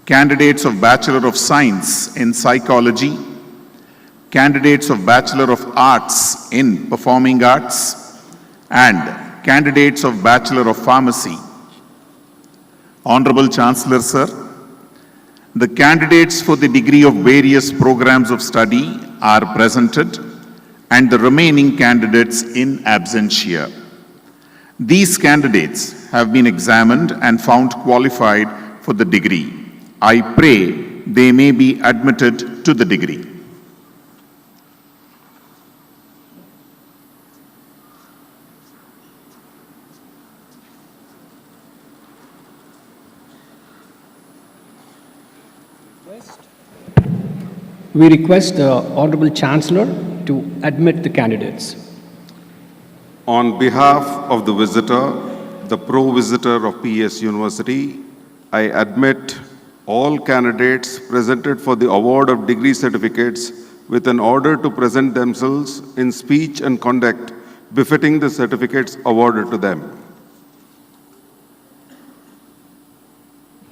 candidates of Bachelor of Science in Psychology, candidates of Bachelor of Arts in Performing Arts, and candidates of Bachelor of Pharmacy. Honorable Chancellor, Sir, the candidates for the degree of various programs of study are presented, and the remaining candidates in absentia. These candidates have been examined and found qualified for the degree. I pray they may be admitted to the degree. We request the Honorable Chancellor to admit the candidates. On behalf of the visitor, the pro-visitor of PES University, I admit all candidates presented for the award of degree certificates with an order to present themselves in speech and conduct befitting the certificates awarded to them.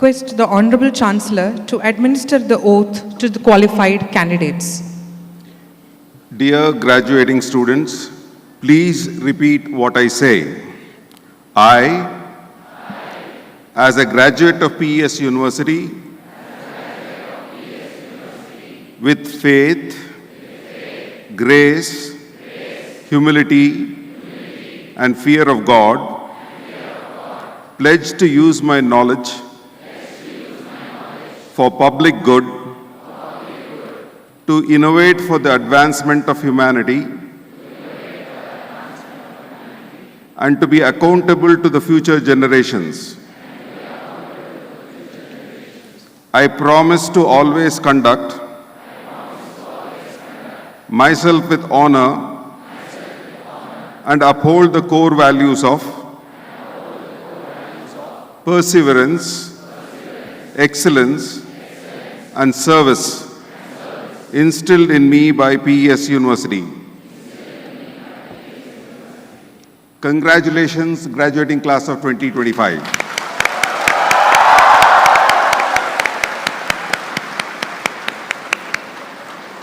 Request the Honorable Chancellor to administer the oath to the qualified candidates. Dear graduating students, please repeat what I say. I, as a graduate of PES University, with faith, grace, humility, and fear of God, pledge to use my knowledge for public good, to innovate for the advancement of humanity, and to be accountable to the future generations. I promise to always conduct myself with honor and uphold the core values of perseverance, excellence, and service instilled in me by PES University. Congratulations, graduating class of 2025.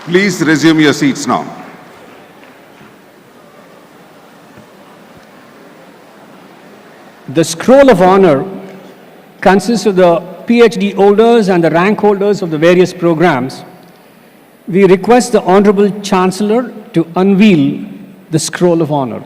Please resume your seats now. The scroll of honor consists of the PhD holders and the rank holders of the various programs. We request the Honorable Chancellor to unveil the scroll of honor.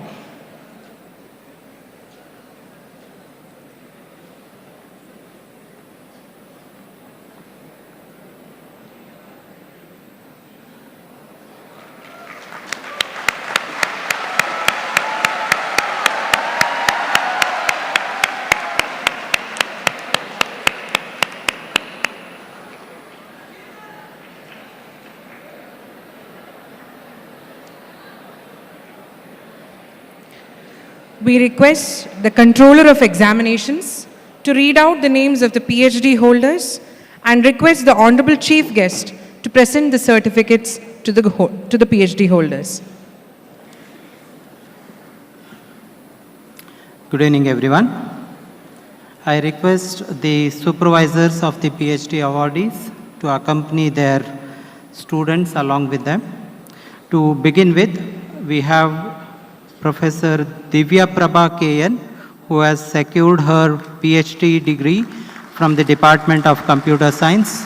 We request the Controller of Examinations to read out the names of the PhD holders and request the Honorable Chief Guest to present the certificates to the PhD holders. Good evening, everyone. I request the supervisors of the PhD awardees to accompany their students along with them. To begin with, we have Professor Divya Prabha KN, who has secured her PhD degree from the Department of Computer Science.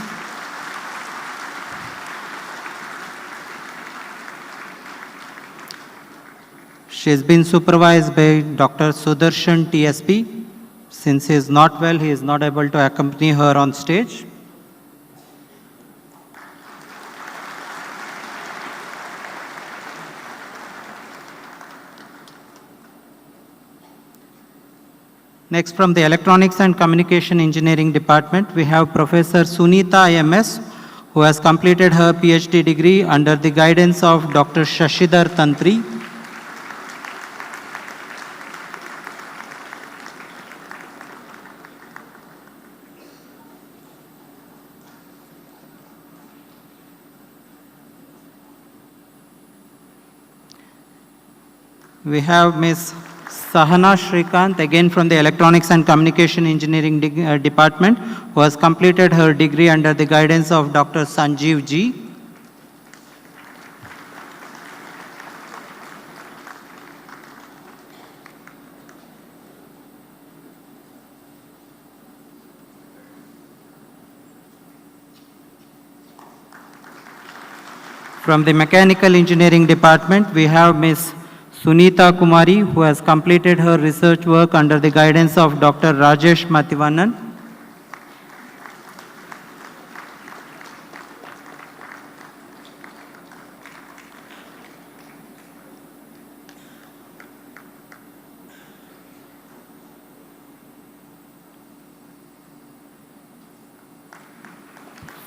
She has been supervised by Dr. Sudarshan TSP. Since he is not well, he is not able to accompany her on stage. Next, from the Electronics and Communication Engineering Department, we have Professor Sunita IMS, who has completed her PhD degree under the guidance of Dr. Shashidhar Tantri. We have Ms. Sahana Shrikant, again from the Electronics and Communication Engineering Department, who has completed her degree under the guidance of Dr. Sanjeev G. From the Mechanical Engineering Department, we have Ms. Sunita Kumari, who has completed her research work under the guidance of Dr. Rajesh Mathivanan.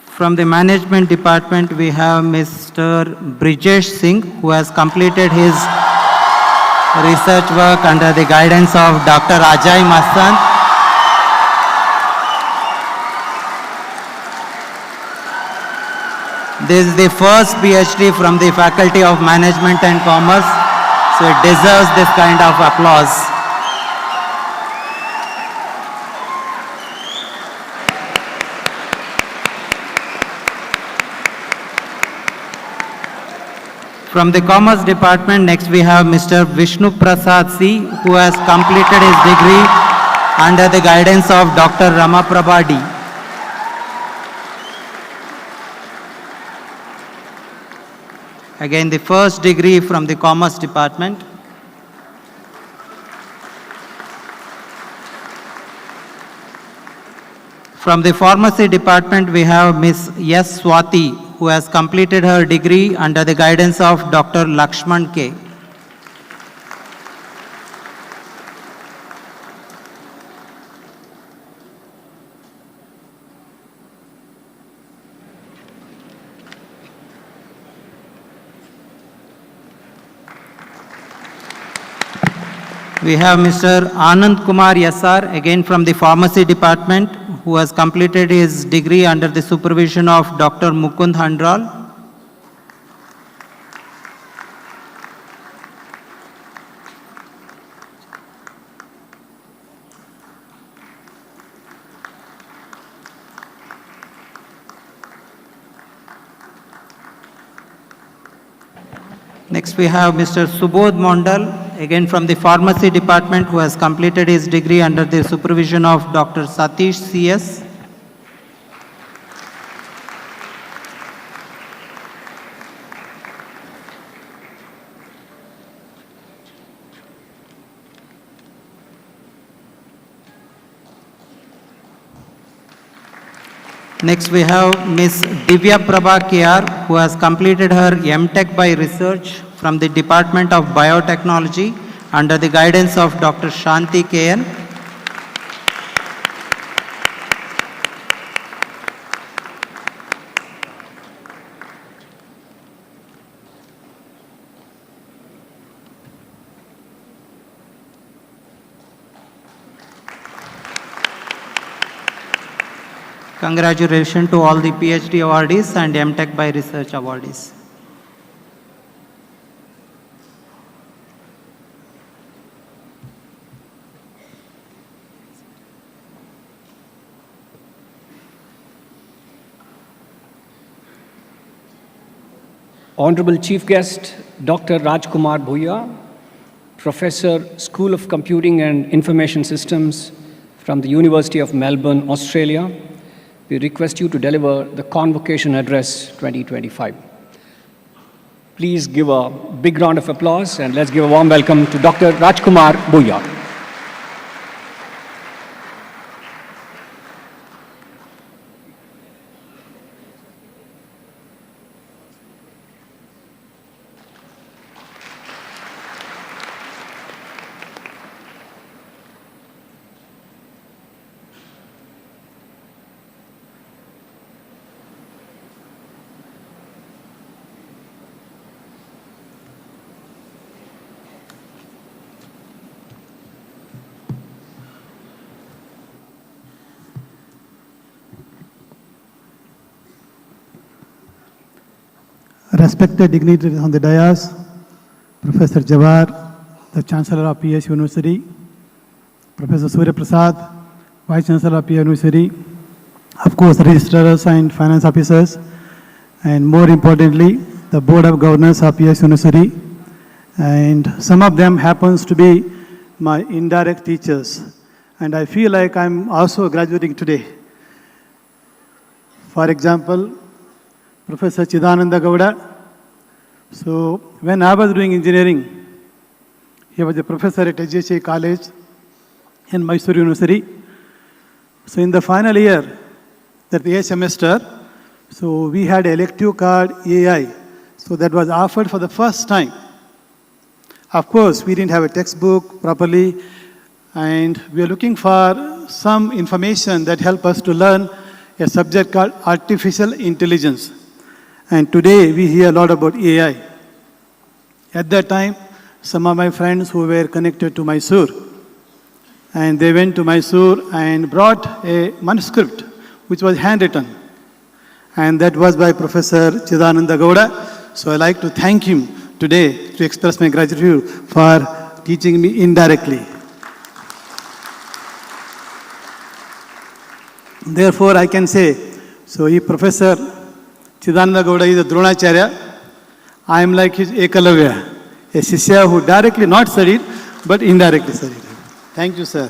From the Management Department, we have Mr. Brijesh Singh, who has completed his research work under the guidance of Dr. Ajay Massan. This is the first PhD from the Faculty of Management and Commerce, so it deserves this kind of applause. From the Commerce Department, next we have Mr. Vishnu Prasad C, who has completed his degree under the guidance of Dr. Rama Prabha D. again the first degree from the Commerce Department. From the Pharmacy Department, we have Ms. S. Swati, who has completed her degree under the guidance of Dr. Lakshman K. We have Mr. Anand Kumar Yasar, again from the Pharmacy Department, who has completed his degree under the supervision of Dr. Mukund Handral. Next we have Mr. Subodh Mondal, again from the Pharmacy Department, who has completed his degree under the supervision of Dr. Satish C.S. Next we have Ms. Divya Prabha KR, who has completed her M.Tech by Research from the Department of Biotechnology under the guidance of Dr. Shanti KN. Congratulations to all the PhD awardees and M.Tech by Research awardees. Honorable Chief Guest, Dr. Rajkumar Buyya, Professor, School of Computing and Information Systems from the University of Melbourne, Australia, we request you to deliver the Convocation Address 2025. Please give a big round of applause and let's give a warm welcome to Dr. Rajkumar Buyya. Respected dignitaries on the dais, Professor Jawahar, the Chancellor of PES University, Professor Suryaprasad, Vice Chancellor of PES University, of course, registrars and finance officers, and more importantly, the Board of Governors of PES University, and some of them happens to be my indirect teachers, and I feel like I'm also graduating today. For example, Professor Chidananda Gowda. So when I was doing engineering, he was a professor at HJC College in Mysore University. So in the final year, that the semester, so we had elective called AI. So that was offered for the first time. Of course, we didn't have a textbook properly, and we are looking for some information that help us to learn a subject called artificial intelligence. And today we hear a lot about AI. At that time, some of my friends who were connected to Mysore, and they went to Mysore and brought a manuscript which was handwritten. And that was by Professor Chidananda Gowda. So I like to thank him today to express my gratitude for teaching me indirectly. Therefore, I can say, so if Professor Chidananda Gowda is a Dronacharya, I am like his Ekalavya, a Shishya who directly not studied, but indirectly studied. Thank you, sir.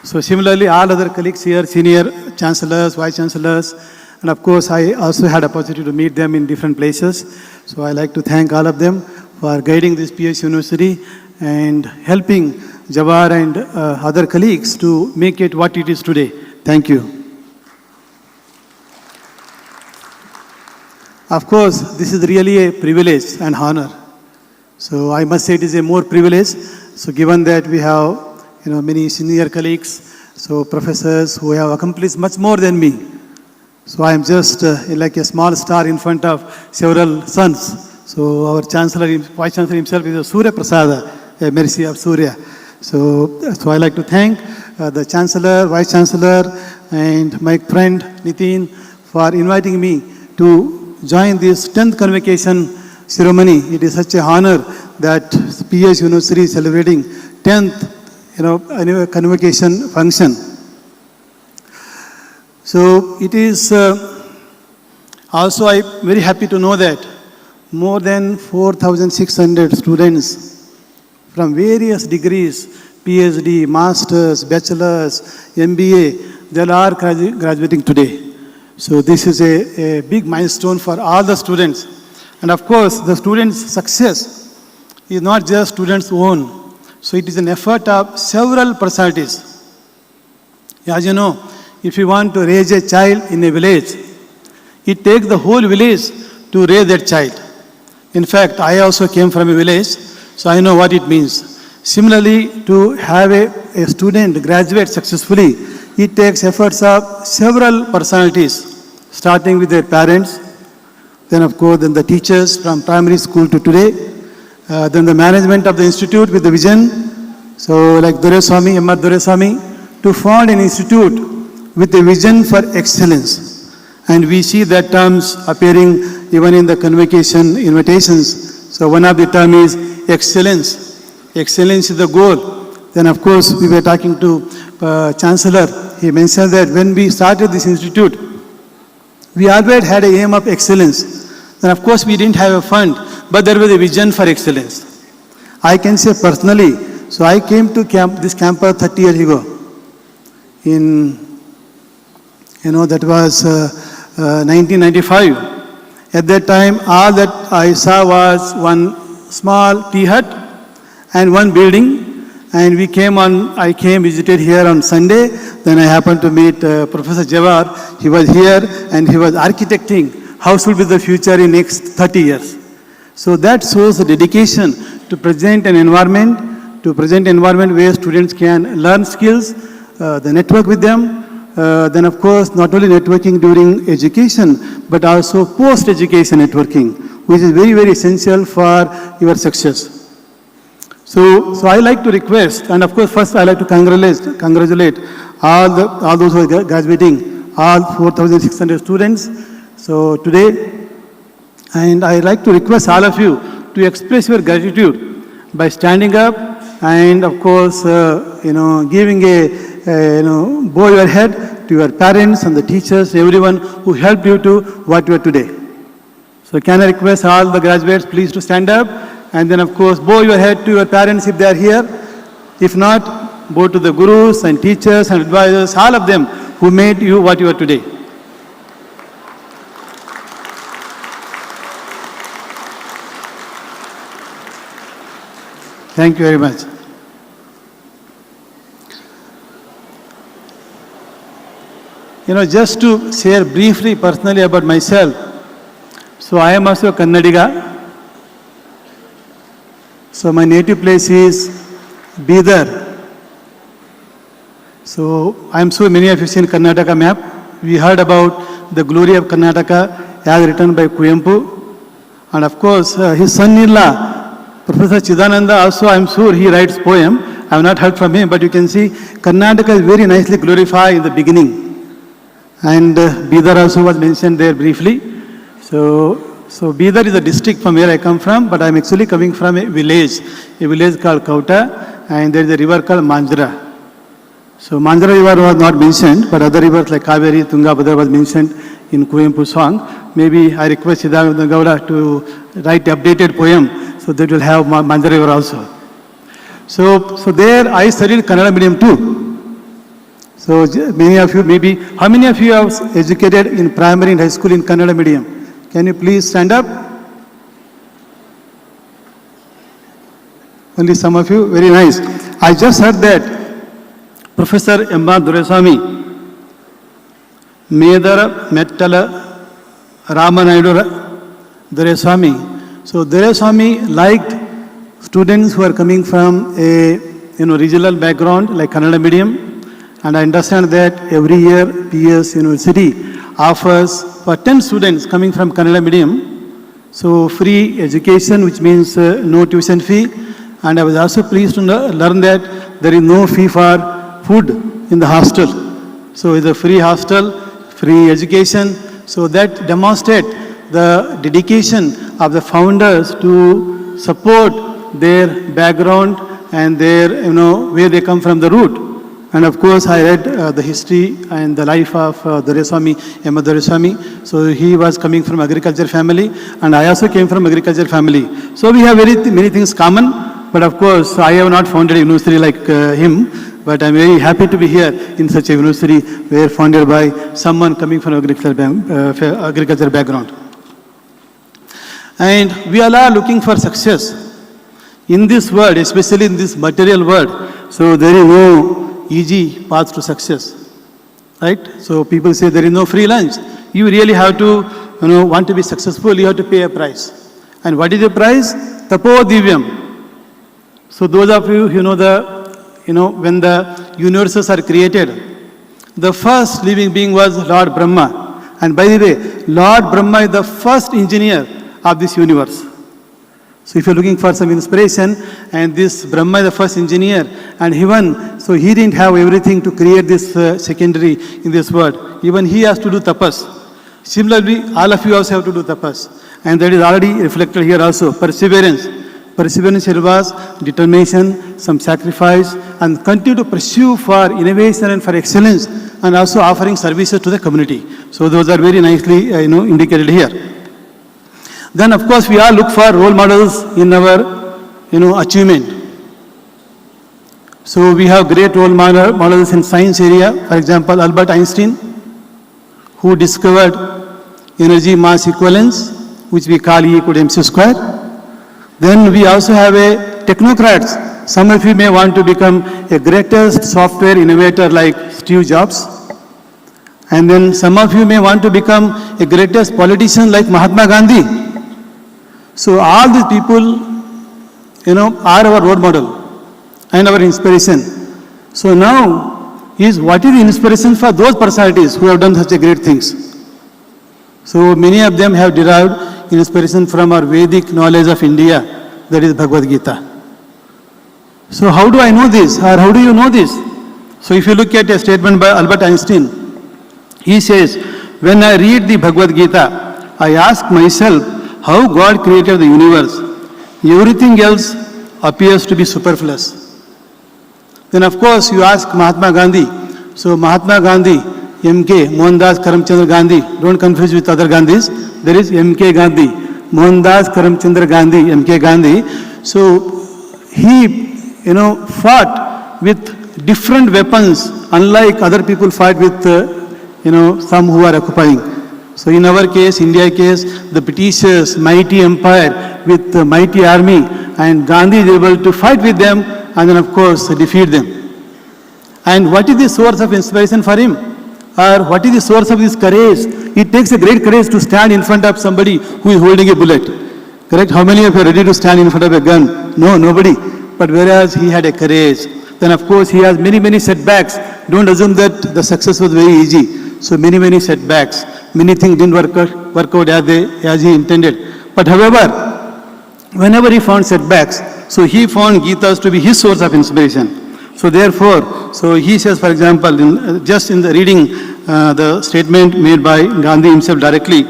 So similarly, all other colleagues here, senior chancellors, vice chancellors, And of course, I also had opportunity to meet them in different places. So I like to thank all of them for guiding this PES University and helping Jawahar and other colleagues to make it what it is today. Thank you. Of course, this is really a privilege and honor. So I must say it is a more privilege. So given that we have many senior colleagues, so professors who have accomplished much more than me. So I am just like a small star in front of several suns. So our Chancellor, Vice Chancellor himself is a Suryaprasad, a mercy of Surya. So I like to thank the Chancellor, Vice Chancellor, and my friend Nitin for inviting me to join this 10th convocation ceremony. It is such a honor that PES University is celebrating 10th convocation function. So it is also I'm very happy to know that more than 4,600 students from various degrees, PhD, Masters, Bachelors, MBA, they are graduating today. So this is a big milestone for all the students. And of course, the students' success is not just students' own. So it is an effort of several personalities. As you know, if you want to raise a child in a village, it takes the whole village to raise that child. In fact, I also came from a village, so I know what it means. Similarly, to have a student graduate successfully, it takes efforts of several personalities, starting with their parents, then of course, then the teachers from primary school to today, then the management of the institute with the vision. So like Doreswamy, Doreswamy, to found an institute with a vision for excellence. And we see that terms appearing even in the convocation invitations. So one of the terms is excellence. Excellence is the goal. Then of course, we were talking to Chancellor. He mentioned that when we started this institute, we always had an aim of excellence. Then of course, we didn't have a fund, but there was a vision for excellence. I can say personally, so I came to this campus 30 years ago. That was 1995. At that time, all that I saw was one small tea hut and one building. And I came, visited here on Sunday. Then I happened to meet Professor Jawahar. He was here and he was architecting how should be the future in next 30 years. So that shows the dedication to present an environment, where students can learn skills, the network with them. Then of course, not only networking during education, but also post-education networking, which is very, very essential for your success. So I like to request, and of course, first I like to congratulate all those who are graduating, all 4,600 students. So today, and I like to request all of you to express your gratitude by standing up and of course, giving bow your head to your parents and the teachers, everyone who helped you to what you are today. So can I request all the graduates please to stand up and then of course bow your head to your parents if they are here. If not, bow to the gurus and teachers and advisors, all of them who made you what you are today. Thank you very much. Just to share briefly personally about myself. So I am also a Kannadiga. So my native place is Bidar. So I am sure many of you seen Karnataka map. We heard about the glory of Karnataka as written by Kuyempu. And of course, his son-in-law, Professor Chidananda, also I am sure he writes poem. I have not heard from him, but you can see Karnataka is very nicely glorified in the beginning. And Bidar also was mentioned there briefly. So Bidar is a district from where I come from, but I am actually coming from a village called Kauta, and there is a river called Manjra. So Manjra river was not mentioned, but other rivers like Kaveri, Tungabhadra was mentioned in Kuyempu song. Maybe I request Chidananda Gowda to write the updated poem, so that will have Manjra river also. So there I studied Kannada medium too. So many of you, maybe, how many of you have educated in primary and high school in Kannada medium? Can you please stand up? Only some of you, very nice. I just heard that Professor M.R. Doreswamy, Medara Mettala Ramanaidu Doreswamy. So Doreswamy liked students who are coming from a regional background like Kannada medium. And I understand that every year PES University offers for 10 students coming from Kannada medium, so free education, which means no tuition fee. And I was also pleased to learn that there is no fee for food in the hostel. So it's a free hostel, free education. So that demonstrates the dedication of the founders to support their background and their, where they come from, the root. And of course, I read the history and the life of Doreswamy, M. Doreswamy. So he was coming from agriculture family, and I also came from agriculture family. So we have many things common, but of course, I have not founded a university like him, but I'm very happy to be here in such a university where founded by someone coming from agriculture background. And we all are looking for success in this world, especially in this material world. So there is no easy path to success, right? So people say there is no free lunch. You really have to, want to be successful, you have to pay a price. And what is the price? Tapo Divyam. So those of you who know when the universes are created, the first living being was Lord Brahma. And by the way, Lord Brahma is the first engineer of this universe. So if you're looking for some inspiration, and this Brahma is the first engineer, and even, so he didn't have everything to create this secondary in this world. Even he has to do tapas. Similarly, all of you also have to do tapas. And that is already reflected here also, perseverance. Perseverance was determination, some sacrifice, and continue to pursue for innovation and for excellence, and also offering services to the community. So those are very nicely, indicated here. Then of course we all look for role models in our, achievement. So we have great role models in science area. For example, Albert Einstein, who discovered energy mass equivalence, which we call E equal to mc square. Then we also have a technocrats. Some of you may want to become a greatest software innovator like Steve Jobs. And then some of you may want to become a greatest politician like Mahatma Gandhi. So all these people, are our role model and our inspiration. So now, what is the inspiration for those personalities who have done such a great things? So many of them have derived inspiration from our Vedic knowledge of India, that is Bhagavad Gita. So how do I know this, or how do you know this? So if you look at a statement by Albert Einstein, he says, when I read the Bhagavad Gita, I ask myself, how God created the universe. Everything else appears to be superfluous. Then of course you ask Mahatma Gandhi. So Mahatma Gandhi, MK, Mohandas Karamchandra Gandhi, don't confuse with other Gandhis. There is MK Gandhi, Mohandas Karamchandra Gandhi, MK Gandhi. So he, fought with different weapons, unlike other people fight with, some who are occupying. So in our case, India case, the Britishers, mighty empire with the mighty army, and Gandhi is able to fight with them and then of course defeat them. And what is the source of inspiration for him? Or what is the source of his courage? It takes a great courage to stand in front of somebody who is holding a bullet. Correct? How many of you are ready to stand in front of a gun? No, nobody. But whereas he had a courage, then of course he has many setbacks. Don't assume that the success was very easy. So many setbacks. Many things didn't work out as he intended. But however, whenever he found setbacks, so he found Gitas to be his source of inspiration. So therefore, so he says, for example, just in the reading the statement made by Gandhi himself directly.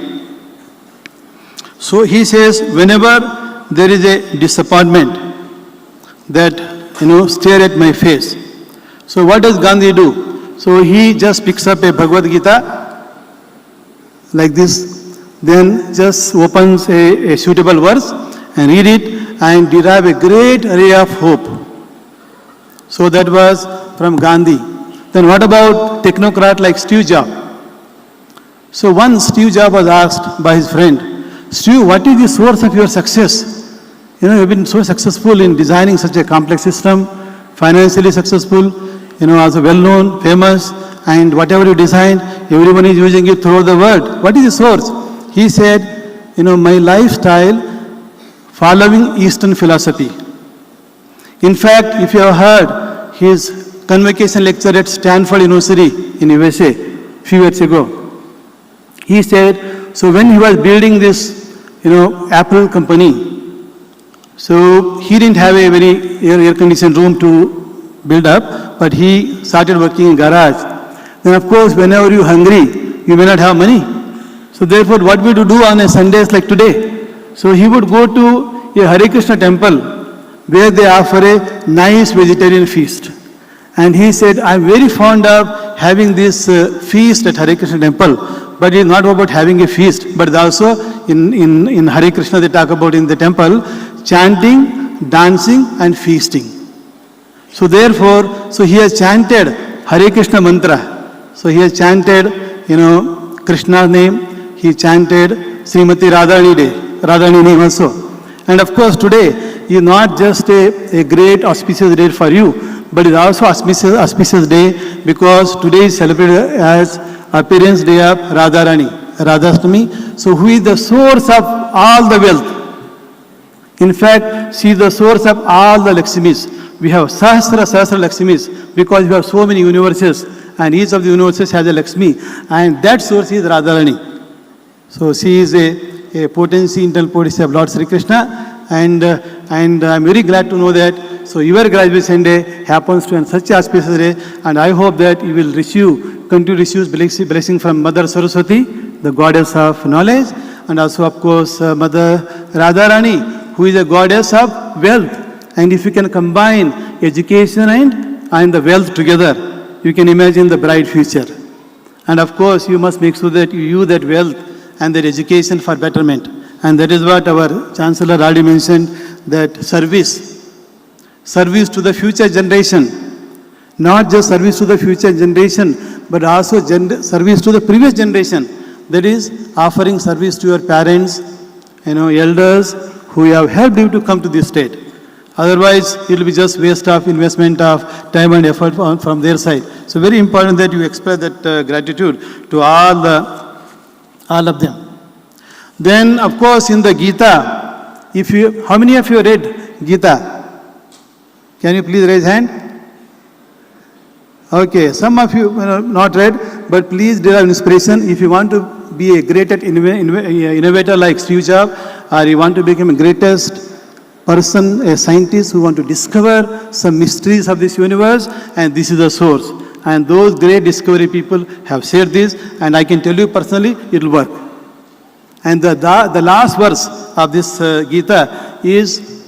So he says, whenever there is a disappointment that, stare at my face. So what does Gandhi do? So he just picks up a Bhagavad Gita like this, then just opens a suitable verse and read it and derive a great array of hope. So that was from Gandhi. Then what about technocrat like Steve Jobs? So once Steve Jobs was asked by his friend, Steve, what is the source of your success? You've been so successful in designing such a complex system, financially successful, also well-known, famous, and whatever you designed, everyone is using it throughout the world. What is the source? He said, my lifestyle following Eastern philosophy. In fact, if you have heard his Convocation lecture at Stanford University in USA a few years ago, he said, so when he was building this, Apple company, so he didn't have a very air-conditioned room to build up, but he started working in garage. Then of course, whenever you're hungry, you may not have money. So therefore, what we do on a Sundays like today? So he would go to a Hare Krishna temple where they offer a nice vegetarian feast. And he said, I'm very fond of having this feast at Hare Krishna temple, but it's not about having a feast, but also in Hare Krishna they talk about in the temple, chanting, dancing and feasting. So therefore, so he has chanted Hare Krishna mantra. So he has chanted, Krishna's name, he chanted Srimati Radharani name also. And of course today is not just a great auspicious day for you, but it's also auspicious day because today is celebrated as appearance day of Radhastami. So who is the source of all the wealth? In fact, she is the source of all the Laksmis. We have Sahasra Laksmis because we have so many universes and each of the universes has a Lakshmi and that source is Radharani. So she is a potency, internal potency of Lord Sri Krishna and I'm very glad to know that. So your graduation day happens to be such a auspicious day and I hope that you will continue to receive blessing from Mother Saraswati, the goddess of knowledge, and also of course Mother Radharani, who is a goddess of wealth. And if you can combine education and the wealth together, you can imagine the bright future. And of course you must make sure that you use that wealth and that education for betterment. And that is what our Chancellor already mentioned, that service to the future generation. Not just service to the future generation, but also service to the previous generation. That is, offering service to your parents, elders who have helped you to come to this state. Otherwise, it will be just waste of investment of time and effort from their side. So very important that you express that gratitude to all of them. Then, of course, in the Gita, how many of you read Gita? Can you please raise hand? Okay, some of you not read, but please derive inspiration. If you want to be a great innovator like Steve Jobs, or you want to become a greatest person, a scientist who want to discover some mysteries of this universe, and this is the source. And those great discovery people have shared this, and I can tell you personally, it will work. And the last verse of this Gita is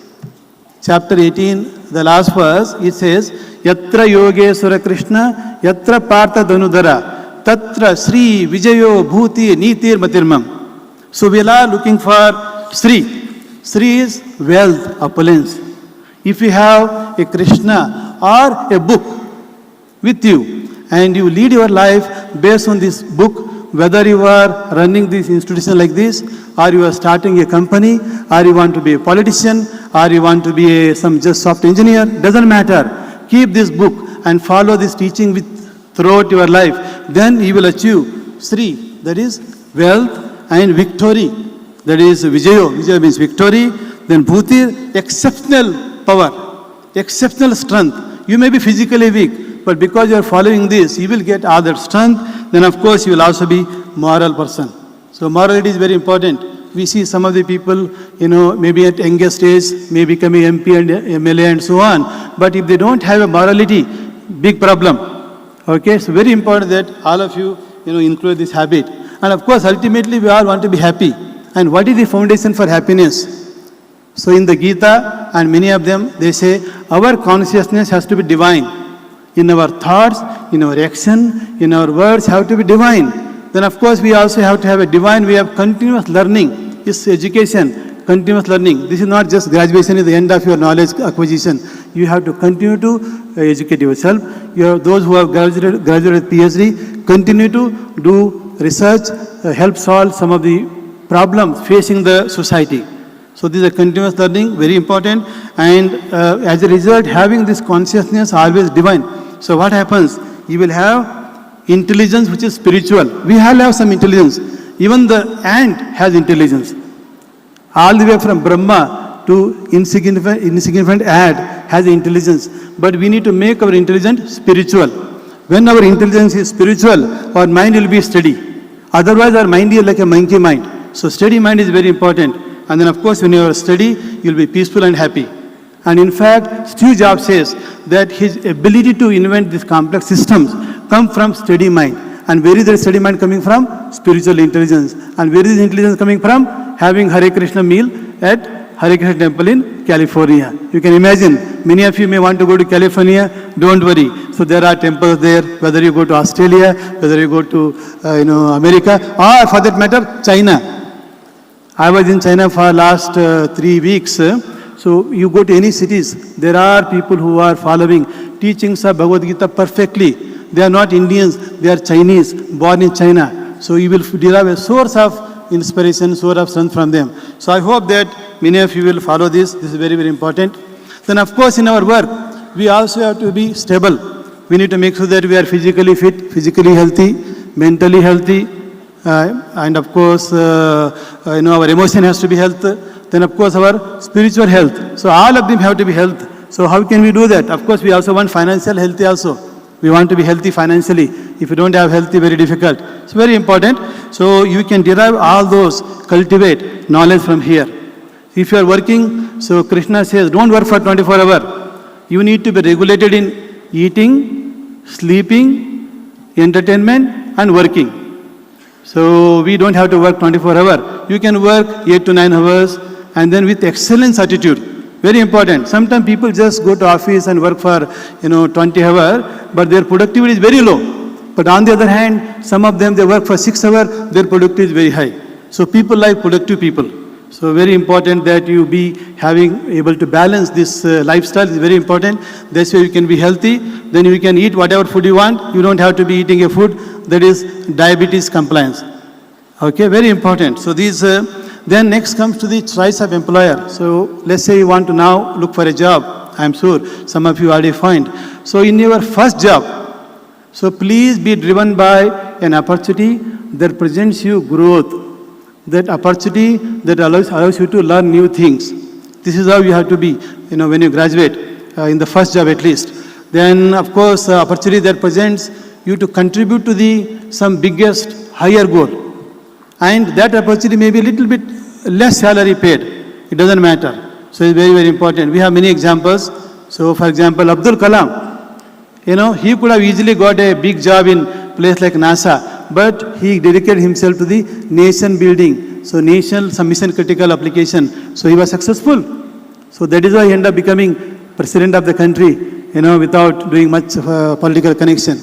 chapter 18, the last verse. It says, Yatra Yogeswara Krishna, Yatra Partha Dhanudhara, Tatra Sri Vijayo Bhuti Nitir Matirmam. So we are looking for Sri. Sri is wealth, opulence. If you have a Krishna or a book with you and you lead your life based on this book, whether you are running this institution like this, or you are starting a company, or you want to be a politician, or you want to be some just soft engineer, doesn't matter. Keep this book and follow this teaching throughout your life. Then you will achieve Sri, that is wealth, and victory, that is Vijayo. Vijayo means victory. Then Bhuti, exceptional power, exceptional strength. You may be physically weak, but because you are following this, you will get all that strength. Then of course you will also be moral person. So morality is very important. We see some of the people, maybe at youngest age, may become a MP and MLA and so on. But if they don't have a morality, big problem. Okay, so very important that all of you, include this habit. And of course, ultimately we all want to be happy. And what is the foundation for happiness? So in the Gita and many of them, they say, our consciousness has to be divine. In our thoughts, in our action, in our words, have to be divine. Then of course we also have to have a divine way of continuous learning. It's education, continuous learning. This is not just graduation is the end of your knowledge acquisition. You have to continue to educate yourself. You have those who have graduated PhD, continue to do research, help solve some of the problems facing the society. So this is a continuous learning, very important. And as a result, having this consciousness always divine. So what happens? You will have intelligence which is spiritual. We all have some intelligence. Even the ant has intelligence. All the way from Brahma to insignificant ant has intelligence. But we need to make our intelligence spiritual. When our intelligence is spiritual, our mind will be steady. Otherwise, our mind is like a monkey mind. So steady mind is very important. And then of course, when you are steady, you will be peaceful and happy. And in fact, Steve Jobs says that his ability to invent these complex systems come from steady mind. And where is the steady mind coming from? Spiritual intelligence. And where is intelligence coming from? Having Hare Krishna meal at Hare Krishna temple in California. You can imagine, many of you may want to go to California, don't worry. So there are temples there, whether you go to Australia, whether you go to America, or for that matter, China. I was in China for last 3 weeks. So you go to any cities, there are people who are following teachings of Bhagavad Gita perfectly. They are not Indians, they are Chinese, born in China. So you will derive a source of inspiration, source of strength from them. So I hope that many of you will follow this. This is very, very important. Then of course in our work, we also have to be stable. We need to make sure that we are physically fit, physically healthy, mentally healthy. And of course, our emotion has to be health. Then of course our spiritual health. So all of them have to be health. So how can we do that? Of course we also want financial healthy also. We want to be healthy financially. If you don't have healthy, very difficult. It's very important. So you can derive all those, cultivate knowledge from here. If you are working, so Krishna says, don't work for 24 hours. You need to be regulated in eating, sleeping, entertainment and working. So we don't have to work 24 hours. You can work 8 to 9 hours and then with excellence attitude. Very important. Sometimes people just go to office and work for 20 hours, but their productivity is very low. But on the other hand, some of them they work for 6 hours, their productivity is very high. So people like productive people. So very important that you be able to balance this lifestyle is very important. That's why you can be healthy. Then you can eat whatever food you want. You don't have to be eating a food that is diabetes compliance. Okay, very important. So these, then next comes to the choice of employer. So let's say you want to now look for a job. I'm sure some of you already find. So in your first job, so please be driven by an opportunity that presents you growth. That opportunity that allows you to learn new things. This is how you have to be, when you graduate, in the first job at least. Then, of course, opportunity that presents you to contribute to some biggest, higher goal. And that opportunity may be a little bit less salary paid. It doesn't matter. So it's very, very important. We have many examples. So, for example, Abdul Kalam, he could have easily got a big job in place like NASA. But he dedicated himself to the nation building. So some mission critical application. So he was successful. So that is why he ended up becoming president of the country, without doing much political connection.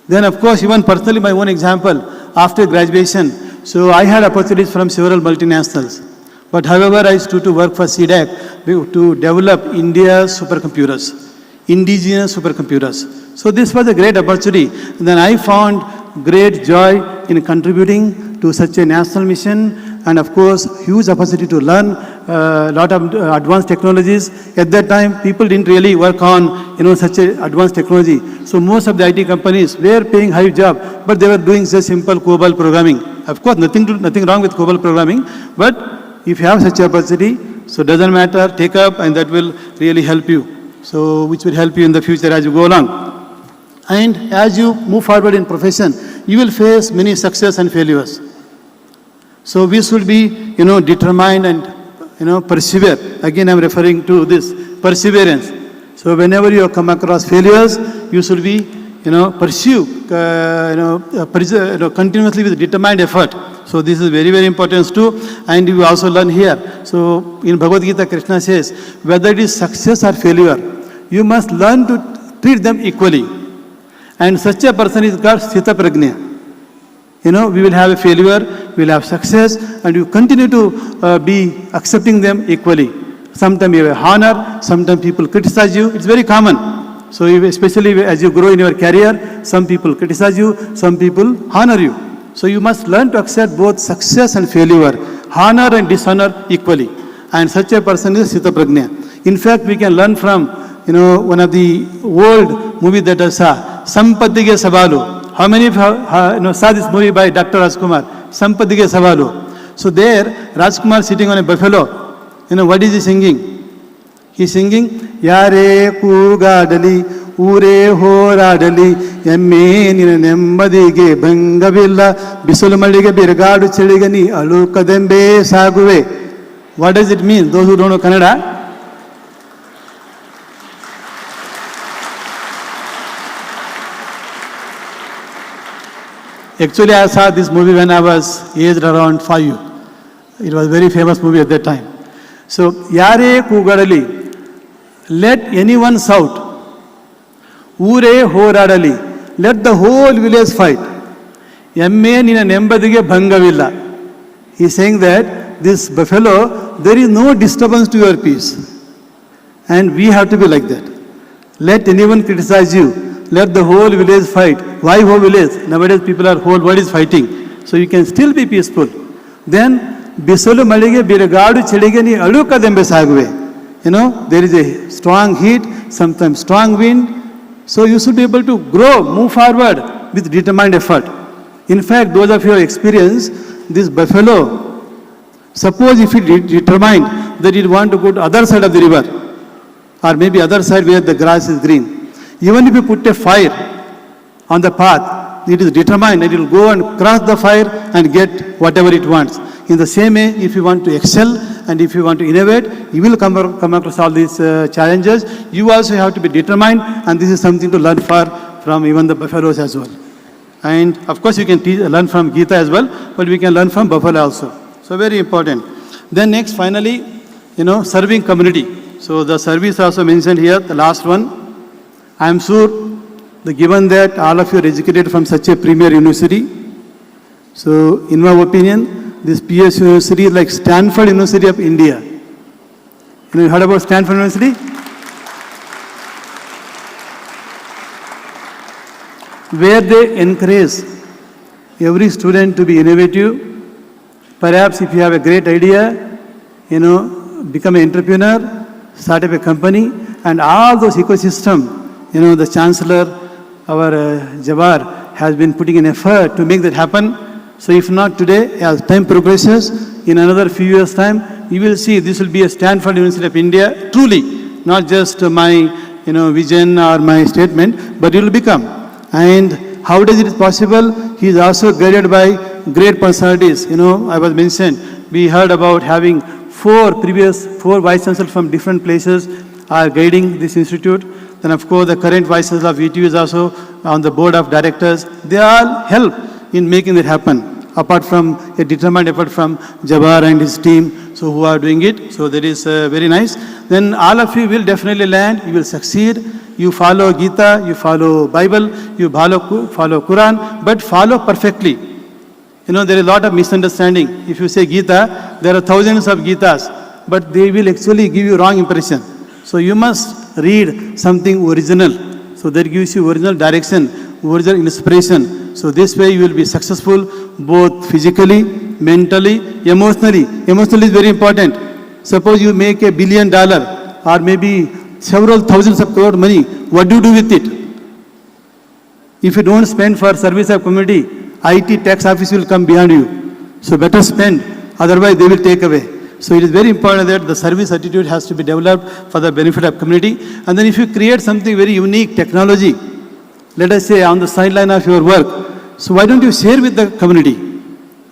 Then of course, even personally, my own example, after graduation, so I had opportunities from several multinationals. But however, I stood to work for CDAC to develop India's supercomputers, indigenous supercomputers. So this was a great opportunity. And then I found great joy in contributing to such a national mission and of course huge opportunity to learn a lot of advanced technologies. At that time people didn't really work on such a advanced technology. So most of the IT companies were paying high job but they were doing just simple COBOL programming. Of course nothing wrong with COBOL programming, but if you have such opportunity, so doesn't matter, take up and that will really help you. So which will help you in the future as you go along. And as you move forward in profession, you will face many success and failures. So we should be, determined and, persevere. Again, I'm referring to this perseverance. So whenever you come across failures, you should be, pursue, continuously with determined effort. So this is very, very important too. And you also learn here. So in Bhagavad Gita, Krishna says, whether it is success or failure, you must learn to treat them equally. And such a person is called Sthita Prajna. We will have a failure, we will have success, and you continue to be accepting them equally. Sometimes you have honor, sometimes people criticize you. It's very common. So especially as you grow in your career, some people criticize you, some people honor you. So you must learn to accept both success and failure, honor and dishonor equally. And such a person is Sita Prajna. In fact, we can learn from, one of the old movie that I saw, Sampadige Savalu. How many of you saw this movie by Dr. Rajkumar? Sampadige Savalu. So there, Rajkumar sitting on a buffalo. What is he singing? He's singing, Yare Kugadali, Ure Horadali, Yemme Nina Nembadige, Bangavilla, Bisulmalige Birgadu Cheligani, Alukadembe Saguve. What does it mean? Those who don't know Kannada? Actually, I saw this movie when I was aged around 5. It was a very famous movie at that time. So, Yare Kugadali, let anyone shout. Ure Horadali, let the whole village fight. Yemme Nina Nembadige Bangavilla. He is saying that this buffalo, there is no disturbance to your peace. And we have to be like that. Let anyone criticize you. Let the whole village fight. Why whole village? Nowadays people are whole world is fighting. So you can still be peaceful. Then, Bisolu Malige Biragadu Cheligani Aluka Dembe Sagwe. There is a strong heat, sometimes strong wind. So you should be able to grow, move forward with determined effort. In fact, those of your experience, this buffalo, suppose if it determined that it want to go to other side of the river, or maybe other side where the grass is green, even if you put a fire on the path, it is determined that it will go and cross the fire and get whatever it wants. In the same way, if you want to excel and if you want to innovate, you will come across all these challenges. You also have to be determined, and this is something to learn from even the buffaloes as well. And of course, you can learn from Gita as well, but we can learn from buffalo also. So very important. Then next, finally, serving community. So the service also mentioned here, the last one. I am sure that given that all of you are educated from such a premier university, so in my opinion, this PES University is like Stanford University of India. You heard about Stanford University? Where they encourage every student to be innovative. Perhaps if you have a great idea, become an entrepreneur, start up a company, and all those ecosystem. The Chancellor, our Jawahar, has been putting an effort to make that happen. So if not today, as time progresses, in another few years' time, you will see this will be a Stanford University of India, truly, not just my vision or my statement, but it will become. And how does it is possible? He is also guided by great personalities. I was mentioned, we heard about having four vice chancellors from different places are guiding this institute. Then of course the current vice chancellor of VTU is also on the board of directors. They all help in making it happen, apart from a determined effort from Jawahar and his team, so who are doing it. So that is very nice. Then all of you will definitely land, you will succeed. You follow Gita, you follow Bible, you follow Quran, but follow perfectly. There is a lot of misunderstanding. If you say Gita, there are thousands of Gitas, but they will actually give you wrong impression. So you must read something original. So that gives you original direction, original inspiration. So this way you will be successful both physically, mentally, emotionally. Emotionally is very important. Suppose you make $1 billion or maybe several thousands of crore money. What do you do with it? If you don't spend for service of community, IT tax office will come behind you. So better spend, otherwise they will take away. So it is very important that the service attitude has to be developed for the benefit of community. And then if you create something very unique, technology, let us say on the sideline of your work, so why don't you share with the community?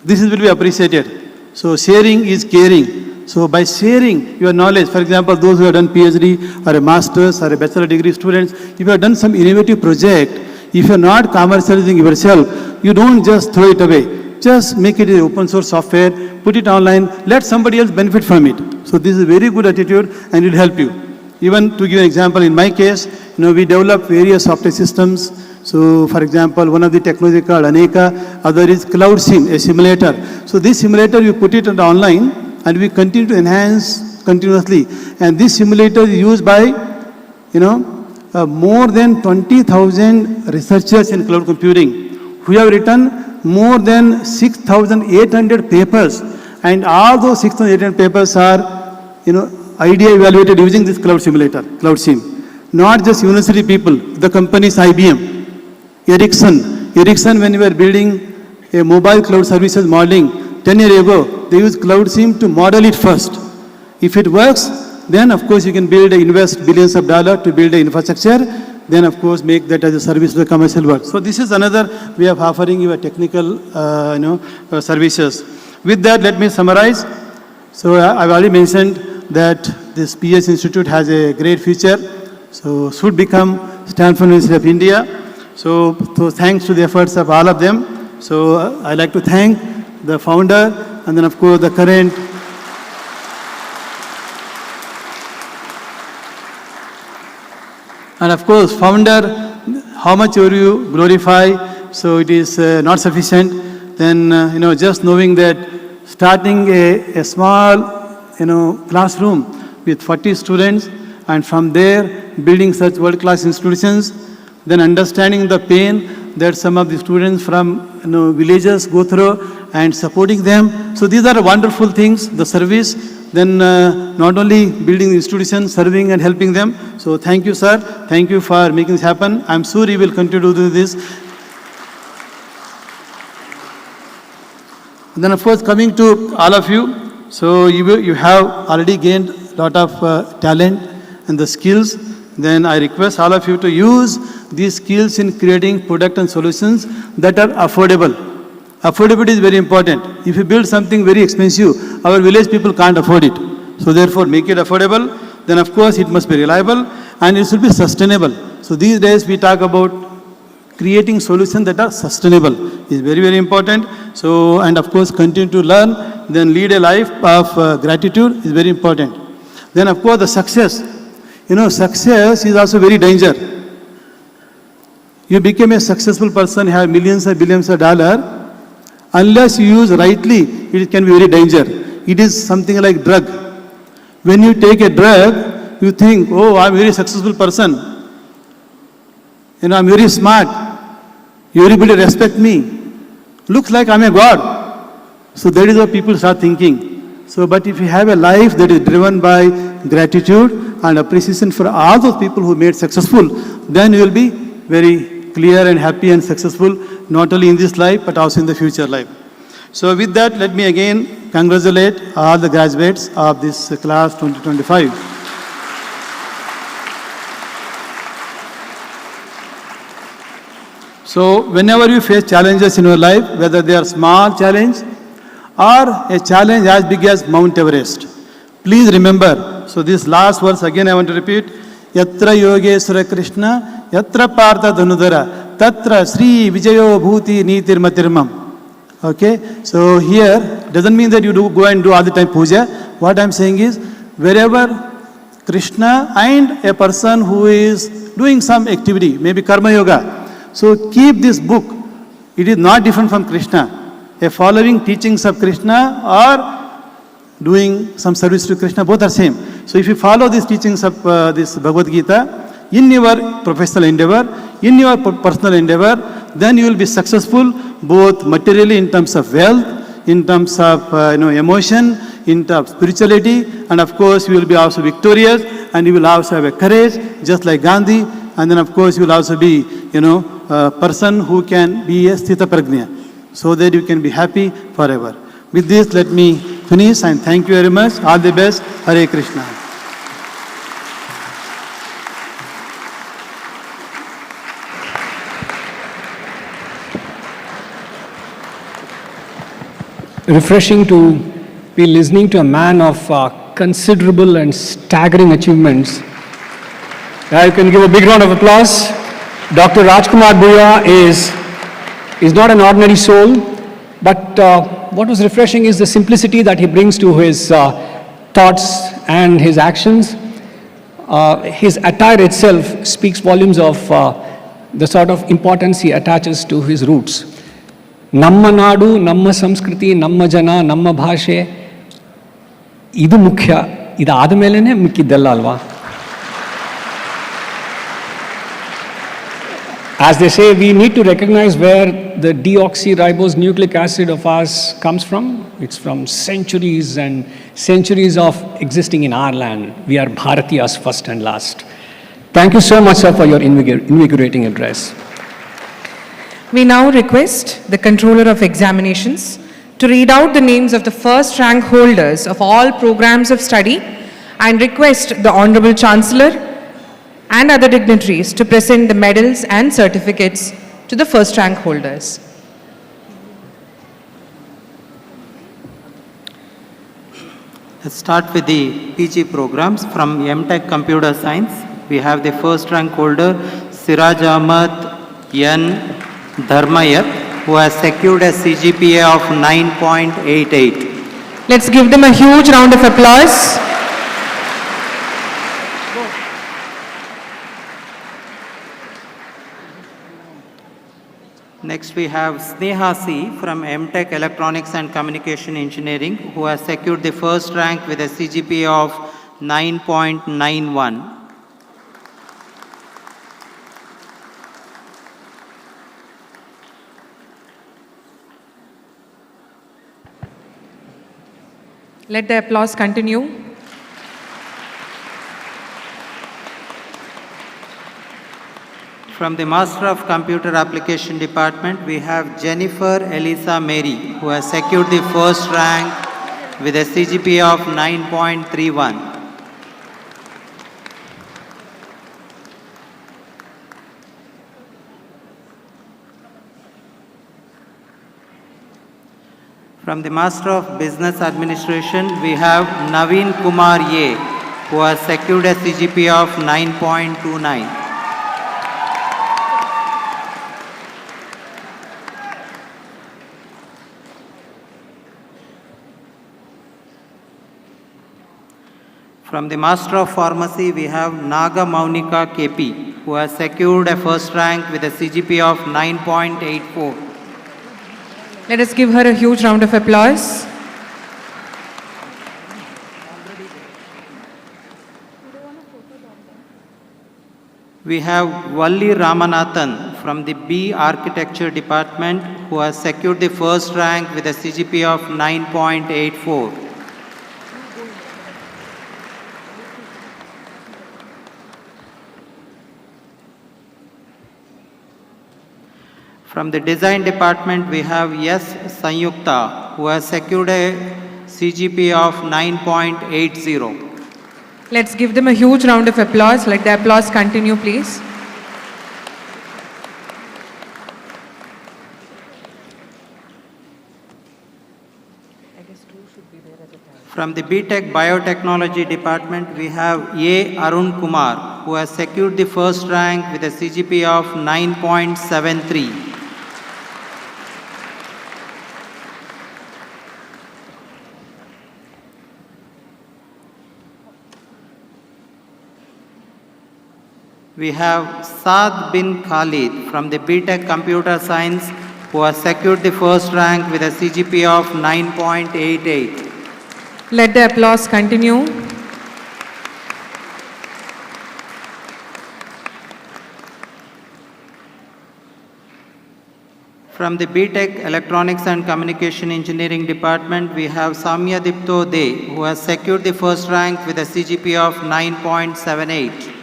This will be appreciated. So sharing is caring. So by sharing your knowledge, for example, those who have done PhD or a master's or a bachelor degree students, if you have done some innovative project, if you are not commercializing yourself, you don't just throw it away. Just make it an open source software, put it online, let somebody else benefit from it. So this is a very good attitude and it will help you. Even to give an example, in my case, we develop various software systems. So for example, one of the technology called Aneka, other is Cloud Sim, a simulator. So this simulator, you put it online and we continue to enhance continuously. And this simulator is used by, more than 20,000 researchers in cloud computing who have written more than 6,800 papers. And all those 6,800 papers are, idea evaluated using this cloud simulator, Cloud Sim. Not just university people, the companies IBM, Ericsson, when we were building a mobile cloud services modeling 10 years ago, they used Cloud Sim to model it first. If it works, then of course you can invest billions of dollars to build the infrastructure, then of course make that as a service to the commercial world. So this is another way of offering you a technical services. With that, let me summarize. So I've already mentioned that this PES Institute has a great future. So should become Stanford University of India. So thanks to the efforts of all of them. So I'd like to thank the founder and then of course the current and of course founder, how much you glorify, so it is not sufficient. Then just knowing that starting a small classroom with 40 students and from there building such world-class institutions, then understanding the pain that some of the students from villages go through and supporting them. So these are wonderful things, the service, then not only building the institutions, serving and helping them. So thank you, sir. Thank you for making this happen. I'm sure you will continue to do this. And then of course coming to all of you, so you have already gained a lot of talent and the skills. Then I request all of you to use these skills in creating product and solutions that are affordable. Affordability is very important. If you build something very expensive, our village people can't afford it. So therefore make it affordable. Then of course it must be reliable and it should be sustainable. So these days we talk about creating solutions that are sustainable. Is very, very important. So, and of course continue to learn, then lead a life of gratitude is very important. Then of course the success. Success is also very danger. You become a successful person, have millions or billions of dollars. Unless you use rightly, it can be very danger. It is something like drug. When you take a drug, you think, oh, I'm a very successful person. I'm very smart. Everybody respect me. Looks like I'm a god. So that is what people start thinking. So, but if you have a life that is driven by gratitude and appreciation for all those people who made successful, then you will be very clear and happy and successful, not only in this life, but also in the future life. So with that, let me again congratulate all the graduates of this class 2025. So whenever you face challenges in your life, whether they are small challenge or a challenge as big as Mount Everest, please remember, so this last verse again I want to repeat, Yatra Yogeswara Krishna, Yatra Partha Dhanudhara, Tatra Sri Vijayo Bhuti Nitirmatirmam. Okay, so here doesn't mean that you go and do all the time puja. What I'm saying is, wherever Krishna and a person who is doing some activity, maybe karma yoga, so keep this book. It is not different from Krishna. A following teachings of Krishna or doing some service to Krishna, both are same. So if you follow these teachings of this Bhagavad Gita in your professional endeavor, in your personal endeavor, then you will be successful both materially in terms of wealth, in terms of emotion, in terms of spirituality, and of course you will be also victorious and you will also have a courage just like Gandhi, and then of course you will also be a person who can be a sthita prajna, so that you can be happy forever. With this, let me finish and thank you very much. All the best. Hare Krishna. Refreshing to be listening to a man of considerable and staggering achievements. You can give a big round of applause. Dr. Rajkumar Buyya is not an ordinary soul, but what was refreshing is the simplicity that he brings to his thoughts and his actions. His attire itself speaks volumes of the sort of importance he attaches to his roots. Namma nadu, namma samskriti, namma jana, namma bhashe, idu mukhya, idu aadmelene mikkidella alva. As they say, we need to recognize where the deoxyribose nucleic acid of ours comes from. It's from centuries and centuries of existing in our land. We are Bharatiyas first and last. Thank you so much, sir, for your invigorating address. We now request the Controller of Examinations to read out the names of the first rank holders of all programs of study and request the Hon'ble Chancellor and other dignitaries to present the medals and certificates to the first rank holders. Let's start with the PG programs. From M.Tech Computer Science, we have the first rank holder, Siraj Ahmad N. Dharmayat, who has secured a CGPA of 9.88. Let's give them a huge round of applause. Next we have Sneha C. from M.Tech Electronics and Communication Engineering, who has secured the first rank with a CGPA of 9.91. Let the applause continue. From the Master of Computer Application Department, we have Jennifer Elisa Mary, who has secured the first rank with a CGPA of 9.31. From the Master of Business Administration, we have Naveen Kumar Ye, who has secured a CGPA of 9.29. From the Master of Pharmacy, we have Naga Maunika KP, who has secured a first rank with a CGPA of 9.84. Let us give her a huge round of applause. We have Valli Ramanathan from the B Architecture Department, who has secured the first rank with a CGPA of 9.84. From the Design Department, we have S. Sanyukta, who has secured a CGPA of 9.80. Let's give them a huge round of applause. Let the applause continue, please. From the B.Tech Biotechnology Department, we have A. Arun Kumar, who has secured the first rank with a CGPA of 9.73. We have Saad bin Khalid from the B.Tech Computer Science, who has secured the first rank with a CGPA of 9.88. Let the applause continue. From the B.Tech Electronics and Communication Engineering Department, we have Samya Dipto De, who has secured the first rank with a CGPA of 9.78.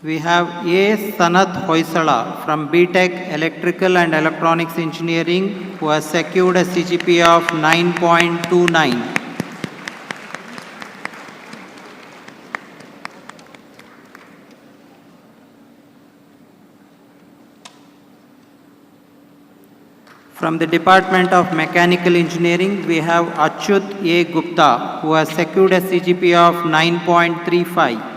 We have A. Sanath Hoysala from B.Tech Electrical and Electronics Engineering, who has secured a CGPA of 9.29. From the Department of Mechanical Engineering, we have Achyut A. Gupta, who has secured a CGPA of 9.35.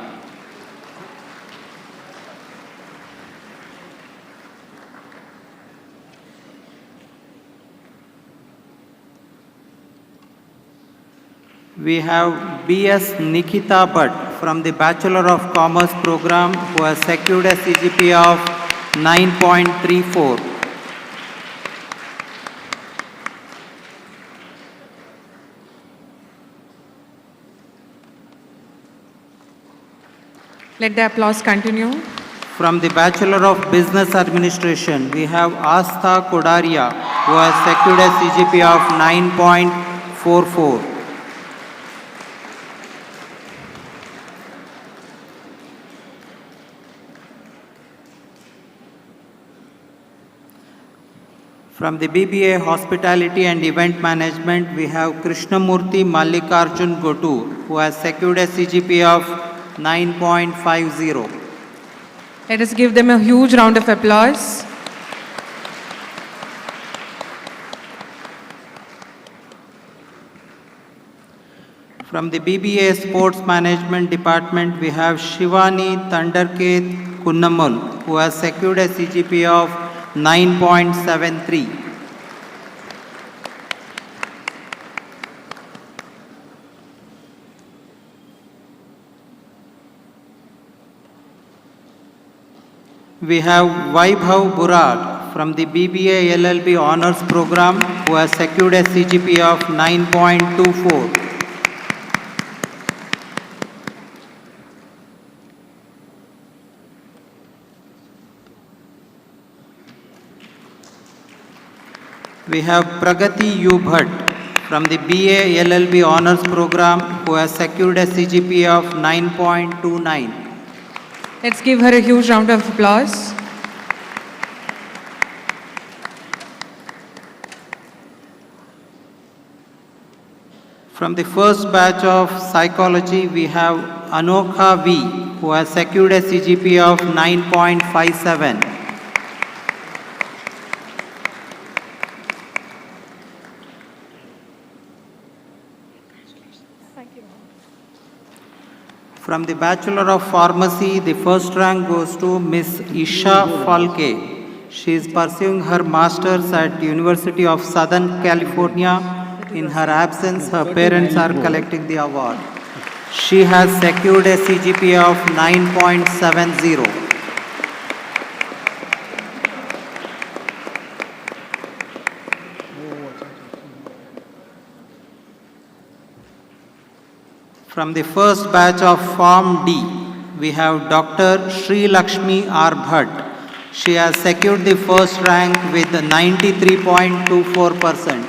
We have B.S. Nikita Bhatt from the Bachelor of Commerce program who has secured a CGPA of 9.34. Let the applause continue. From the Bachelor of Business Administration, we have Astha Kodaria who has secured a CGPA of 9.44. From the BBA Hospitality and Event Management, we have Krishnamurthy Mallikarjun Gotur, who has secured a CGPA of 9.50. Let us give them a huge round of applause. From the BBA Sports Management Department, we have Shivani Thandarket Kunnamal, who has secured a CGPA of 9.73. We have Vaibhav Burad from the BBA LLB Honours Program who has secured a CGPA of 9.24. We have Pragati U. Bhatt from the BA LLB Honours Program who has secured a CGPA of 9.29. Let's give her a huge round of applause. From the first batch of Psychology, we have Anokha V, who has secured a CGPA of 9.57. From the Bachelor of Pharmacy, the first rank goes to Miss Isha Falke. She is pursuing her Masters at University of Southern California. In her absence, her parents are collecting the award. She has secured a CGPA of 9.70. From the first batch of Form D, we have Dr. Sri Lakshmi R. Bhatt. She has secured the first rank with 93.24%.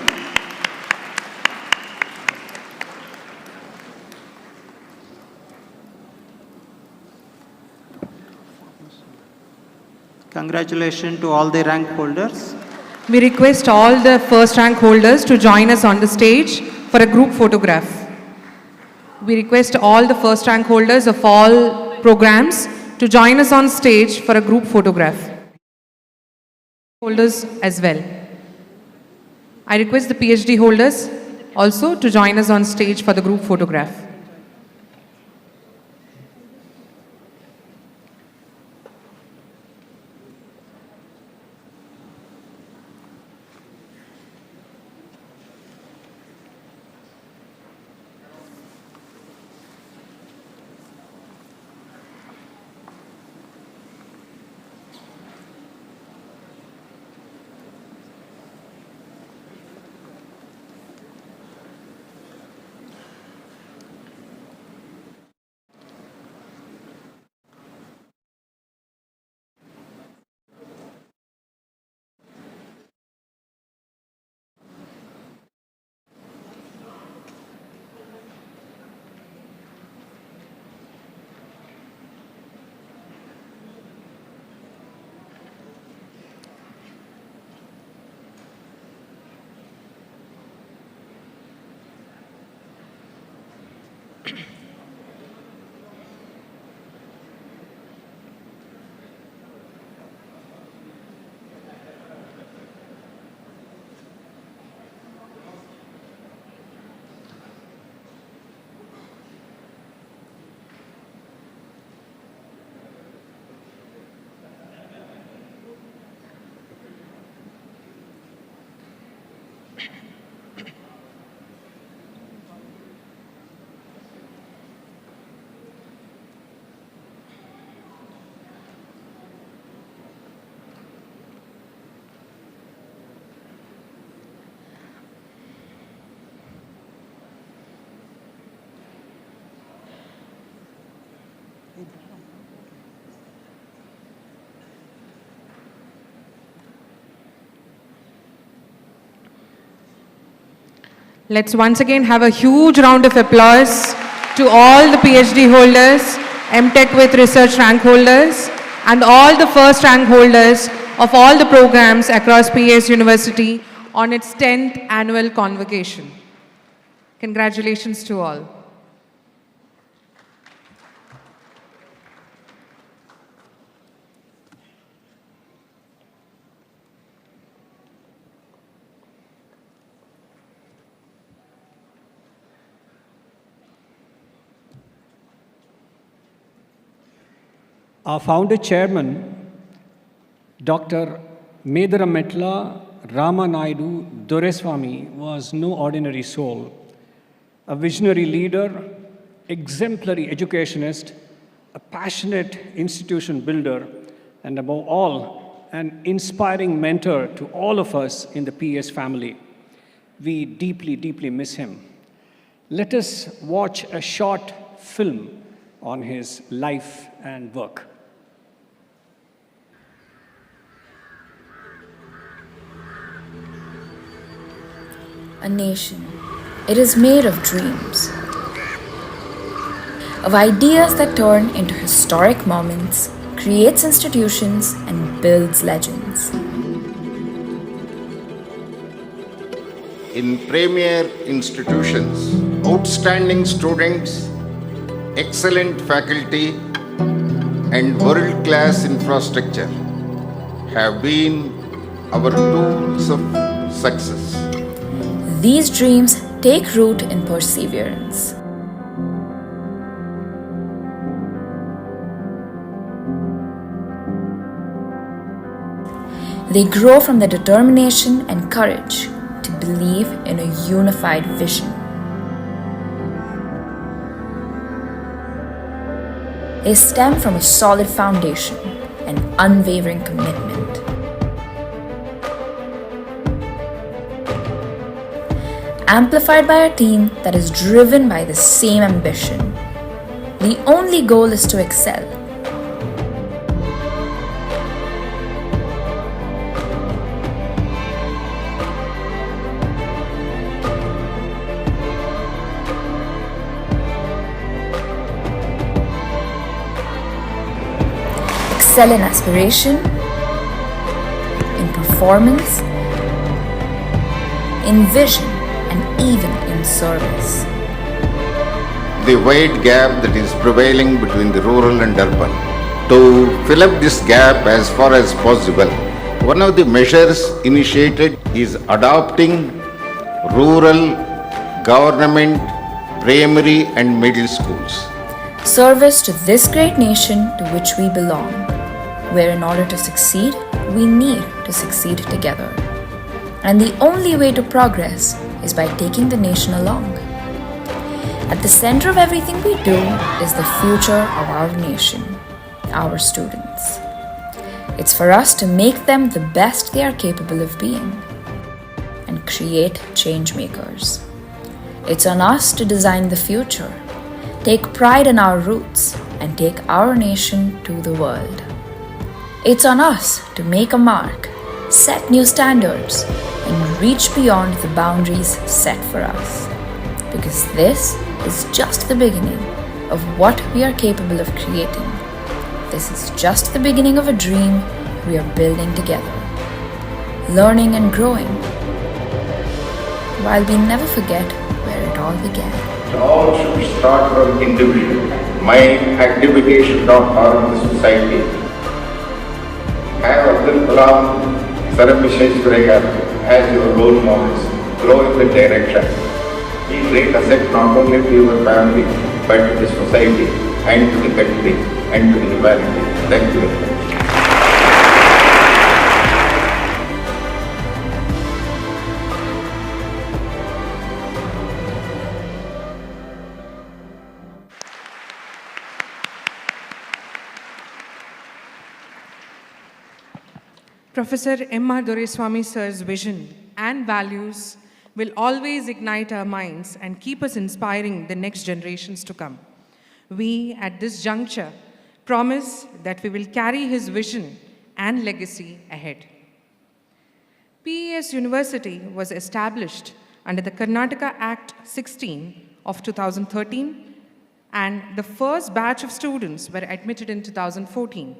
Congratulations to all the rank holders. We request all the first rank holders to join us on the stage for a group photograph. We request all the first rank holders of all programs to join us on stage for a group photograph. Holders as well. I request the PhD holders also to join us on stage for the group photograph. Let's once again have a huge round of applause to all the PhD holders, MTech with research rank holders, and all the first rank holders of all the programs across PES University on its 10th annual convocation. Congratulations to all. Our founder chairman, Dr. Medarametla Ramanaidu Doreswamy, was no ordinary soul. A visionary leader, exemplary educationist, a passionate institution builder, and above all, an inspiring mentor to all of us in the PES family. We deeply, deeply miss him. Let us watch a short film on his life and work. A nation. It is made of dreams, of ideas that turn into historic moments, creates institutions, and builds legends. In premier institutions, outstanding students, excellent faculty, and world-class infrastructure have been our tools of success. These dreams take root in perseverance. They grow from the determination and courage to believe in a unified vision. They stem from a solid foundation and unwavering commitment. Amplified by a team that is driven by the same ambition. The only goal is to excel. Excel in aspiration, in performance, in vision, and even in service. The wide gap that is prevailing between the rural and urban. To fill up this gap as far as possible, one of the measures initiated is adopting rural government primary and middle schools. Service to this great nation to which we belong, where in order to succeed, we need to succeed together. And the only way to progress is by taking the nation along. At the center of everything we do is the future of our nation, our students. It's for us to make them the best they are capable of being and create change makers. It's on us to design the future, take pride in our roots, and take our nation to the world. It's on us to make a mark, set new standards, and reach beyond the boundaries set for us. Because this is just the beginning of what we are capable of creating. This is just the beginning of a dream we are building together, learning and growing, while we never forget where it all began. It all should start from individual. Mind activity should not harm the society. Have Abdul Kalam, Sir Visheshwaraya as your role models. Grow in the direction. Be great asset not only to your family, but to the society and to the country and to humanity. Thank you very much. Professor M.R. Doreswamy sir's vision and values will always ignite our minds and keep us inspiring the next generations to come. We, at this juncture, promise that we will carry his vision and legacy ahead. PES University was established under the Karnataka Act 16 of 2013, and the first batch of students were admitted in 2014.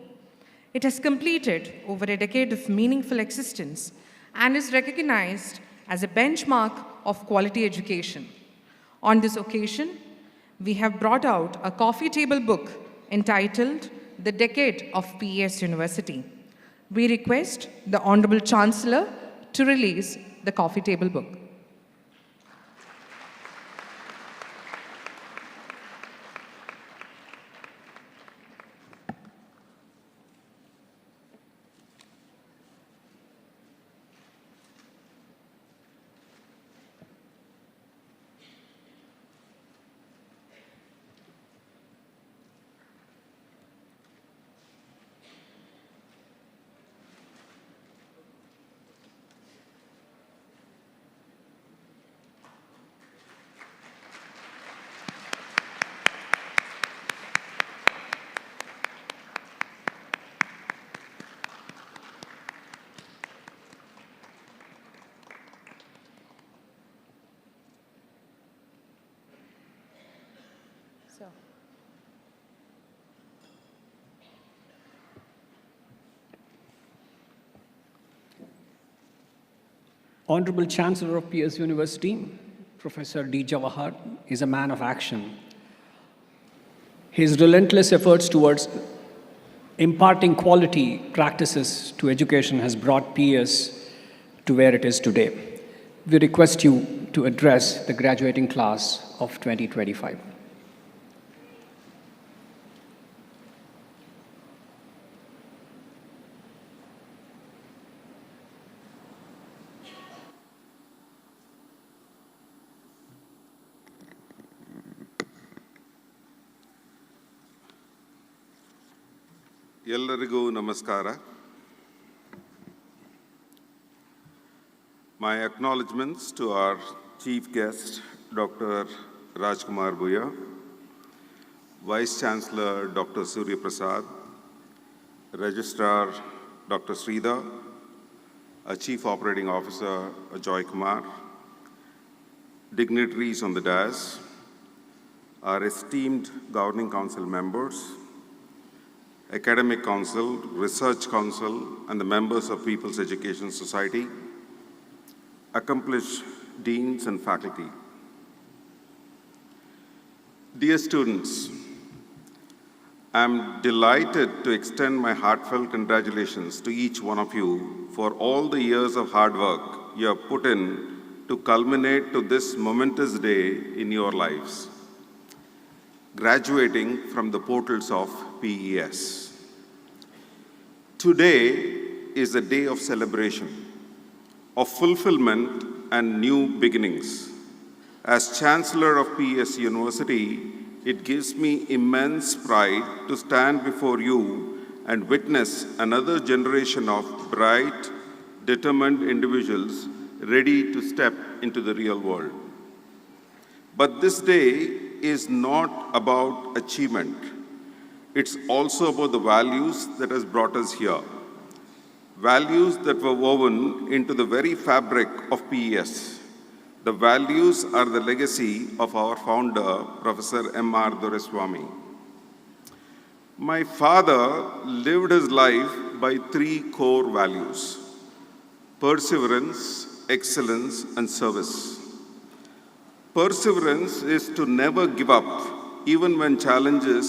It has completed over a decade of meaningful existence and is recognized as a benchmark of quality education. On this occasion, we have brought out a coffee table book entitled The Decade of PES University. We request the Hon'ble Chancellor to release the coffee table book. Honorable Chancellor of PES University, Professor D. Jawahar, is a man of action. His relentless efforts towards imparting quality practices to education has brought PES to where it is today. We request you to address the graduating class of 2025. ಎಲ್ಲರಿಗೂ ನಮಸ್ಕಾರ. My acknowledgements to our chief guest, Dr. Rajkumar Buyya, Vice Chancellor Dr. Suryaprasad, Registrar Dr. Sridhar, our Chief Operating Officer Jawahar, dignitaries on the dais, our esteemed Governing Council members, Academic Council, Research Council, and the members of People's Education Society, accomplished deans and faculty. Dear students, I am delighted to extend my heartfelt congratulations to each one of you for all the years of hard work you have put in to culminate to this momentous day in your lives, graduating from the portals of PES. Today is a day of celebration, of fulfillment and new beginnings. As Chancellor of PES University, it gives me immense pride to stand before you and witness another generation of bright, determined individuals ready to step into the real world. But this day is not about achievement. It's also about the values that has brought us here. Values that were woven into the very fabric of PES. The values are the legacy of our founder, Professor M.R. Doreswamy. My father lived his life by three core values: perseverance, excellence, and service. Perseverance is to never give up, even when challenges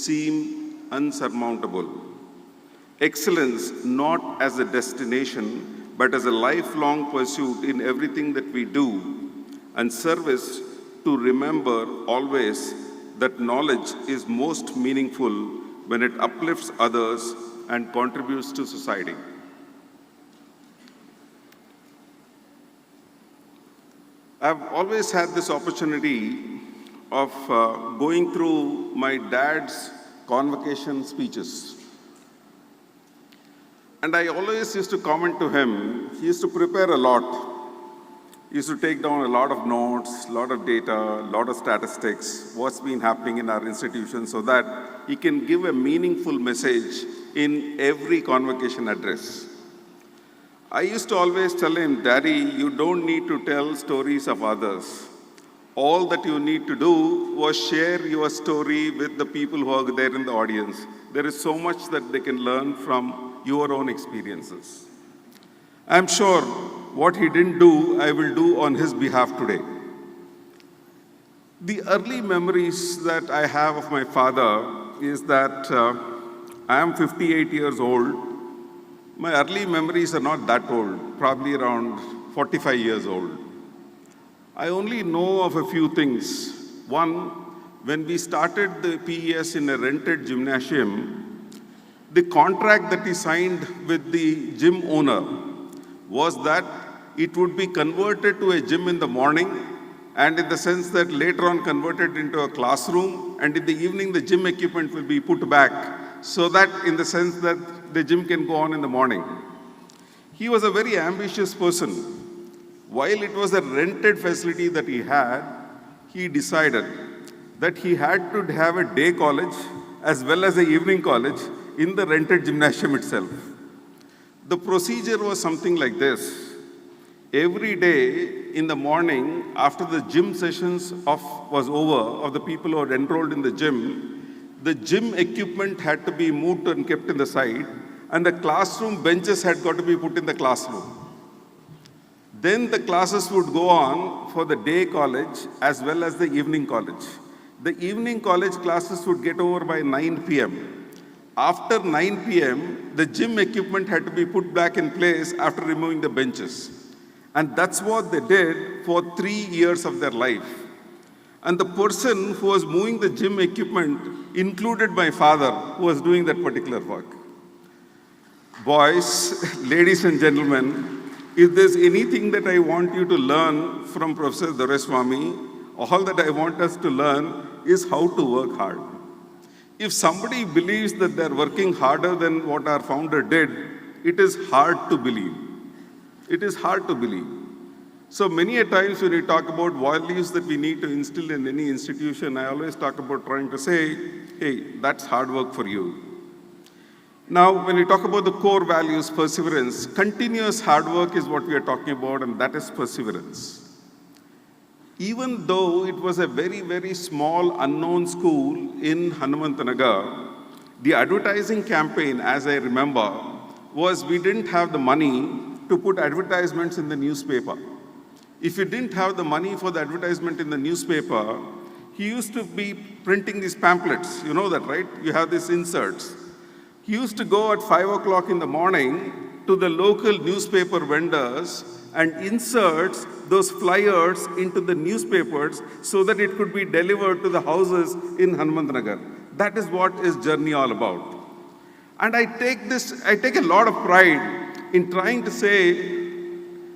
seem unsurmountable. Excellence not as a destination, but as a lifelong pursuit in everything that we do. And service to remember always that knowledge is most meaningful when it uplifts others and contributes to society. I've always had this opportunity of going through my dad's convocation speeches. And I always used to comment to him, he used to prepare a lot. Used to take down a lot of notes, a lot of data, a lot of statistics, what's been happening in our institution so that he can give a meaningful message in every convocation address. I used to always tell him, Daddy, you don't need to tell stories of others. All that you need to do was share your story with the people who are there in the audience. There is so much that they can learn from your own experiences. I'm sure what he didn't do, I will do on his behalf today. The early memories that I have of my father is that I am 58 years old. My early memories are not that old, probably around 45 years old. I only know of a few things. One, when we started the PES in a rented gymnasium, the contract that he signed with the gym owner was that it would be converted to a gym in the morning, and in the sense that later on converted into a classroom, and in the evening the gym equipment will be put back, so that in the sense that the gym can go on in the morning. He was a very ambitious person. While it was a rented facility that he decided that he had to have a day college as well as an evening college in the rented gymnasium itself. The procedure was something like this. Every day in the morning, after the gym sessions was over, of the people who had enrolled in the gym equipment had to be moved and kept in the side, and the classroom benches had got to be put in the classroom. Then the classes would go on for the day college as well as the evening college. The evening college classes would get over by 9 p.m. After 9 p.m., the gym equipment had to be put back in place after removing the benches. And that's what they did for 3 years of their life. And the person who was moving the gym equipment included my father, who was doing that particular work. Boys, ladies and gentlemen, if there's anything that I want you to learn from Professor Doreswamy, all that I want us to learn is how to work hard. If somebody believes that they're working harder than what our founder did, it is hard to believe. It is hard to believe. So many a times when we talk about values that we need to instill in any institution, I always talk about trying to say, hey, that's hard work for you. Now, when we talk about the core values, perseverance, continuous hard work is what we are talking about, and that is perseverance. Even though it was a very, very small, unknown school in Hanumantanagar, the advertising campaign, as I remember, was we didn't have the money to put advertisements in the newspaper. If you didn't have the money for the advertisement in the newspaper, he used to be printing these pamphlets. You know that, right? You have these inserts. He used to go at 5 o'clock in the morning to the local newspaper vendors and insert those flyers into the newspapers so that it could be delivered to the houses in Hanumantanagar. That is what his journey all about. And I take a lot of pride in trying to say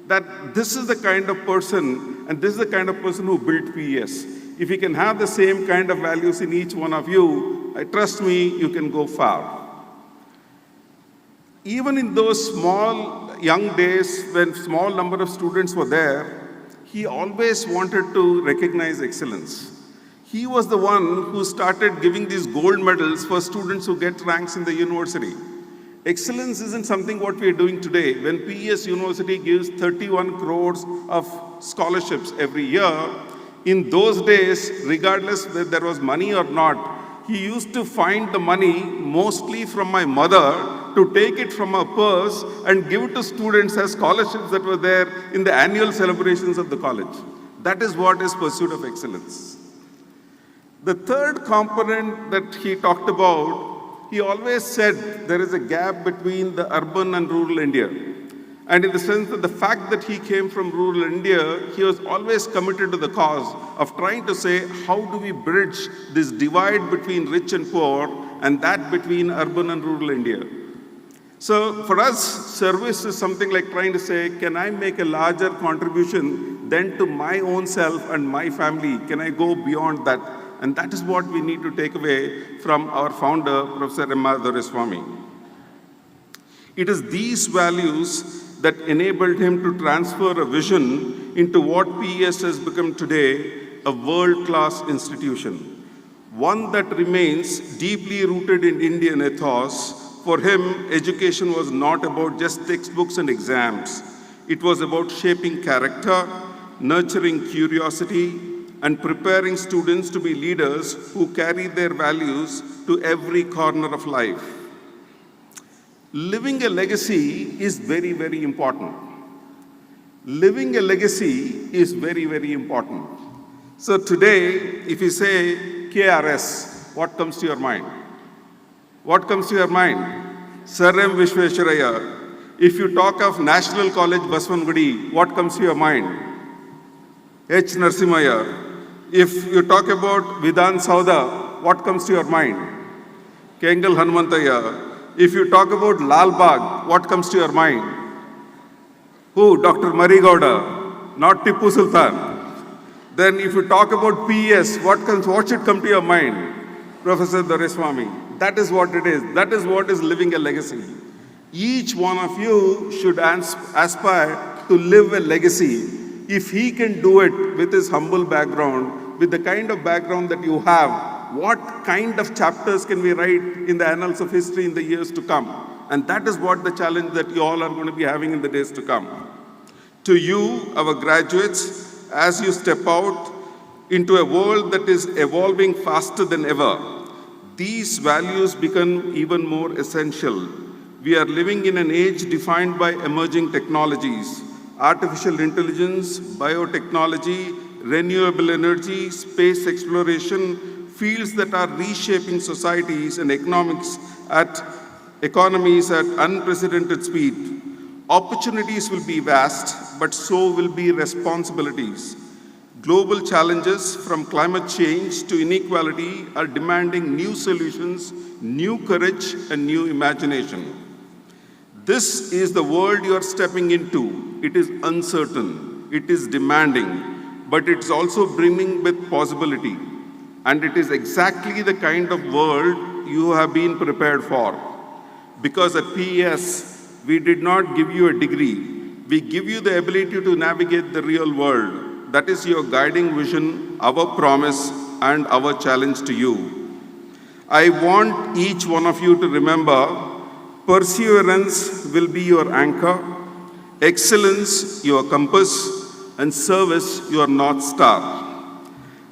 that this is the kind of person, and this is the kind of person who built PES. If you can have the same kind of values in each one of you, trust me, you can go far. Even in those small, young days, when small number of students were there, he always wanted to recognize excellence. He was the one who started giving these gold medals for students who get ranks in the university. Excellence isn't something what we are doing today. When PES University gives 31 crores of scholarships every year, in those days, regardless whether there was money or not, he used to find the money mostly from my mother to take it from her purse and give it to students as scholarships that were there in the annual celebrations of the college. That is what is pursuit of excellence. The third component that he talked about, he always said there is a gap between the urban and rural India. And in the sense that the fact that he came from rural India, he was always committed to the cause of trying to say, how do we bridge this divide between rich and poor, and that between urban and rural India? So for us, service is something like trying to say, can I make a larger contribution than to my own self and my family? Can I go beyond that? And that is what we need to take away from our founder, Professor M.R. Doreswamy. It is these values that enabled him to transfer a vision into what PES has become today, a world-class institution. One that remains deeply rooted in Indian ethos. For him, education was not about just textbooks and exams. It was about shaping character, nurturing curiosity, and preparing students to be leaders who carry their values to every corner of life. Living a legacy is very, very important. Living a legacy is very, very important. So today, if you say KRS, what comes to your mind? What comes to your mind? Sir M. Vishwesharaya. If you talk of National College Baswangudi, what comes to your mind? H. Narsimaya. If you talk about Vidhan Sauda, what comes to your mind? Kengal Hanmantaya. If you talk about Lal Bagh, what comes to your mind? Who? Dr. Marigowda, not Tipu Sultan. Then if you talk about PES, what should come to your mind? Professor Doreswamy. That is what it is. That is what is living a legacy. Each one of you should aspire to live a legacy. If he can do it with his humble background, with the kind of background that you have, what kind of chapters can we write in the annals of history in the years to come? And that is what the challenge that you all are going to be having in the days to come. To you, our graduates, as you step out into a world that is evolving faster than ever, these values become even more essential. We are living in an age defined by emerging technologies, artificial intelligence, biotechnology, renewable energy, space exploration, fields that are reshaping societies and economies at unprecedented speed. Opportunities will be vast, but so will be responsibilities. Global challenges from climate change to inequality are demanding new solutions, new courage, and new imagination. This is the world you are stepping into. It is uncertain, it is demanding, but it's also brimming with possibility. And it is exactly the kind of world you have been prepared for. Because at PES, we did not give you a degree. We give you the ability to navigate the real world. That is your guiding vision, our promise, and our challenge to you. I want each one of you to remember, perseverance will be your anchor, excellence your compass, and service your North Star.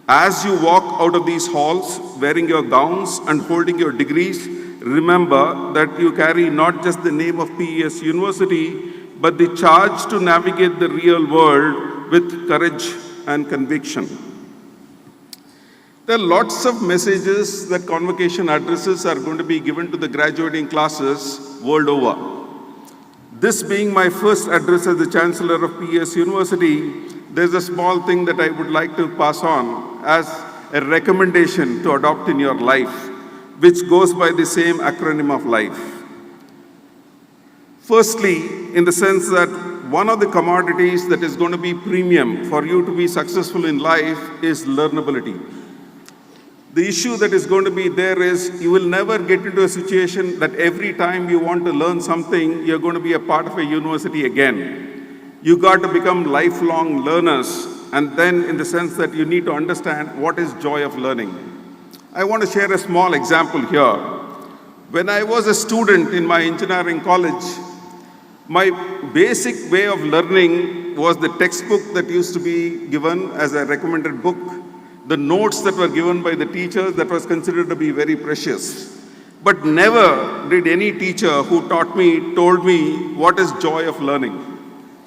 As you walk out of these halls, wearing your gowns and holding your degrees, remember that you carry not just the name of PES University, but the charge to navigate the real world with courage and conviction. There are lots of messages that Convocation addresses are going to be given to the graduating classes world over. This being my first address as the Chancellor of PES University, there's a small thing that I would like to pass on as a recommendation to adopt in your life, which goes by the same acronym of life. Firstly, in the sense that one of the commodities that is going to be premium for you to be successful in life is learnability. The issue that is going to be there is you will never get into a situation that every time you want to learn something, you're going to be a part of a university again. You got to become lifelong learners, and then in the sense that you need to understand what is joy of learning. I want to share a small example here. When I was a student in my engineering college, my basic way of learning was the textbook that used to be given as a recommended book, the notes that were given by the teachers that was considered to be very precious. But never did any teacher who told me what is joy of learning.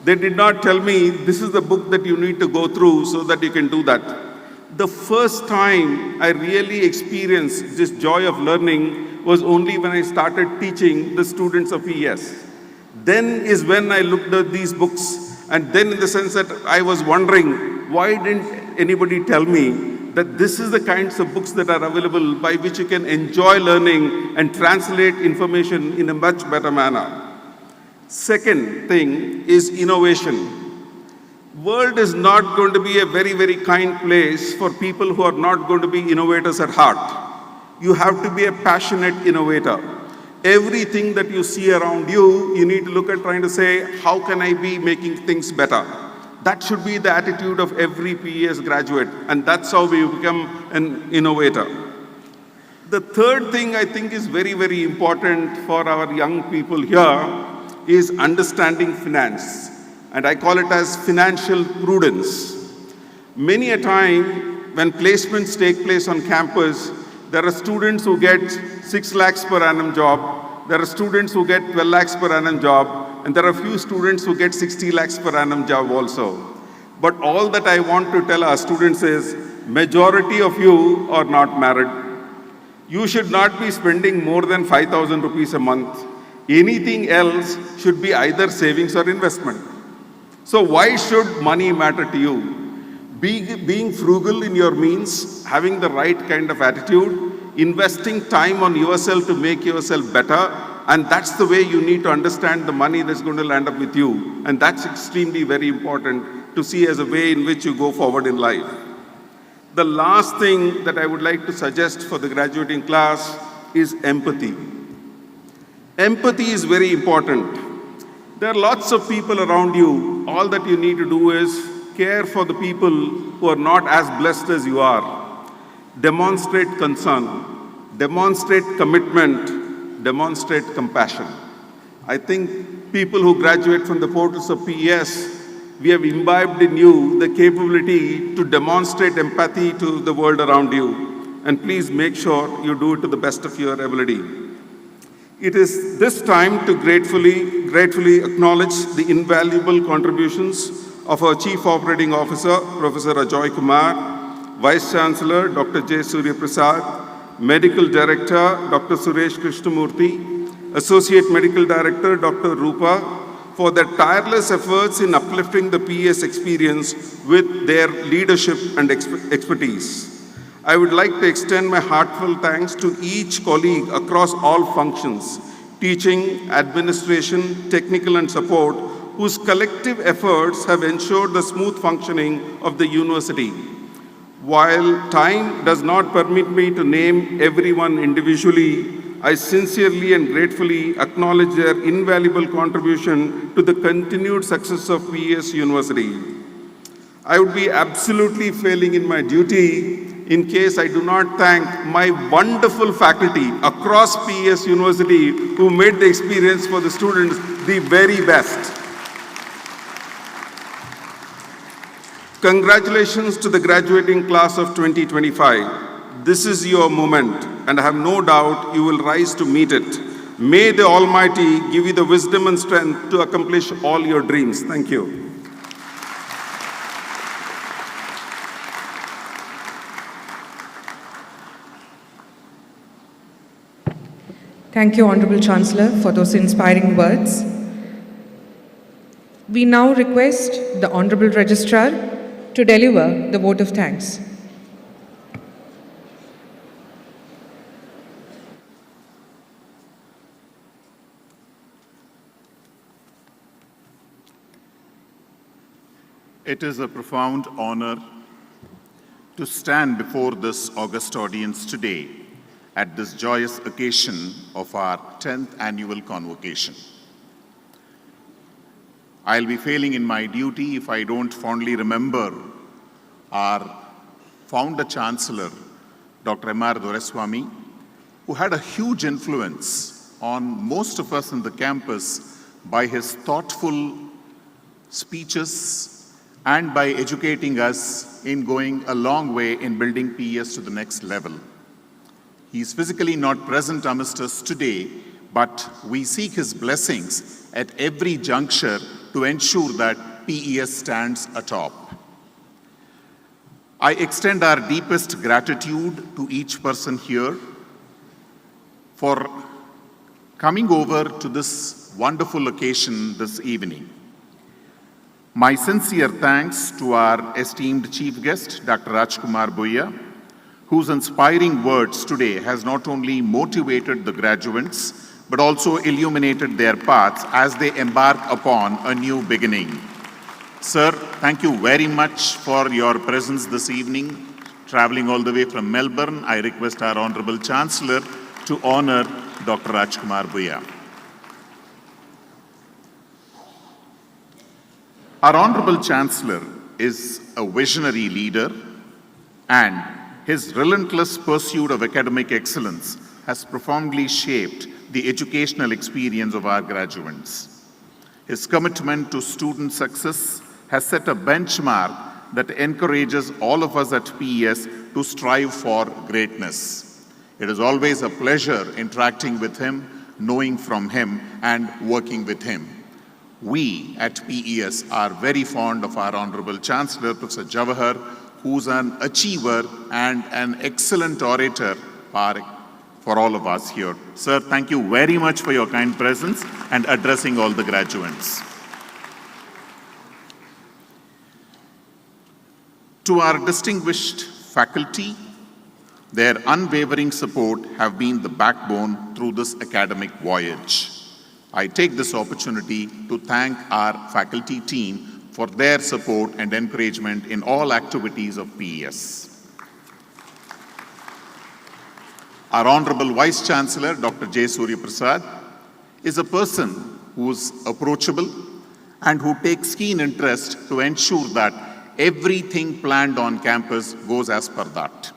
They did not tell me this is the book that you need to go through so that you can do that. The first time I really experienced this joy of learning was only when I started teaching the students of PES. Then is when I looked at these books, and then in the sense that I was wondering, why didn't anybody tell me that this is the kinds of books that are available by which you can enjoy learning and translate information in a much better manner. Second thing is innovation. World is not going to be a very, very kind place for people who are not going to be innovators at heart. You have to be a passionate innovator. Everything that you see around you, you need to look at trying to say, how can I be making things better? That should be the attitude of every PES graduate, and that's how we become an innovator. The third thing I think is very, very important for our young people here is understanding finance. And I call it as financial prudence. Many a time when placements take place on campus, there are students who get 6 lakhs per annum job, there are students who get 12 lakhs per annum job, and there are a few students who get 60 lakhs per annum job also. But all that I want to tell our students is, majority of you are not married. You should not be spending more than 5,000 rupees a month. Anything else should be either savings or investment. So why should money matter to you? Being frugal in your means, having the right kind of attitude, investing time on yourself to make yourself better, and that's the way you need to understand the money that's going to land up with you. And that's extremely very important to see as a way in which you go forward in life. The last thing that I would like to suggest for the graduating class is empathy. Empathy is very important. There are lots of people around you. All that you need to do is care for the people who are not as blessed as you are. Demonstrate concern, demonstrate commitment, demonstrate compassion. I think people who graduate from the portals of PES, we have imbibed in you the capability to demonstrate empathy to the world around you. And please make sure you do it to the best of your ability. It is this time to gratefully acknowledge the invaluable contributions of our Chief Operating Officer, Professor Rajkumar, Vice Chancellor, Dr. J. Suryaprasad, Medical Director, Dr. Suresh Krishnamurthy, Associate Medical Director, Dr. Rupa, for their tireless efforts in uplifting the PES experience with their leadership and expertise. I would like to extend my heartfelt thanks to each colleague across all functions, teaching, administration, technical and support, whose collective efforts have ensured the smooth functioning of the university. While time does not permit me to name everyone individually, I sincerely and gratefully acknowledge their invaluable contribution to the continued success of PES University. I would be absolutely failing in my duty in case I do not thank my wonderful faculty across PES University who made the experience for the students the very best. Congratulations to the graduating class of 2025. This is your moment, and I have no doubt you will rise to meet it. May the Almighty give you the wisdom and strength to accomplish all your dreams. Thank you. Thank you, Honorable Chancellor, for those inspiring words. We now request the Honorable Registrar to deliver the vote of thanks. It is a profound honor to stand before this august audience today at this joyous occasion of our 10th annual convocation. I'll be failing in my duty if I don't fondly remember our founder chancellor, Dr. M.R. Doreswamy, who had a huge influence on most of us in the campus by his thoughtful speeches and by educating us in going a long way in building PES to the next level. He is physically not present amidst us today, but we seek his blessings at every juncture to ensure that PES stands atop. I extend our deepest gratitude to each person here for coming over to this wonderful occasion this evening. My sincere thanks to our esteemed chief guest, Dr. Rajkumar Buyya, whose inspiring words today has not only motivated the graduates, but also illuminated their paths as they embark upon a new beginning. Sir, thank you very much for your presence this evening. Traveling all the way from Melbourne, I request our Honorable Chancellor to honor Dr. Rajkumar Buyya. Our Honorable Chancellor is a visionary leader, and his relentless pursuit of academic excellence has profoundly shaped the educational experience of our graduates. His commitment to student success has set a benchmark that encourages all of us at PES to strive for greatness. It is always a pleasure interacting with him, knowing from him, and working with him. We at PES are very fond of our Honorable Chancellor, Professor Jawahar, who's an achiever and an excellent orator for all of us here. Sir, thank you very much for your kind presence and addressing all the graduates. To our distinguished faculty, their unwavering support have been the backbone through this academic voyage. I take this opportunity to thank our faculty team for their support and encouragement in all activities of PES. Our Honorable Vice Chancellor, Dr. J. Suryaprasad, is a person who is approachable and who takes keen interest to ensure that everything planned on campus goes as per that.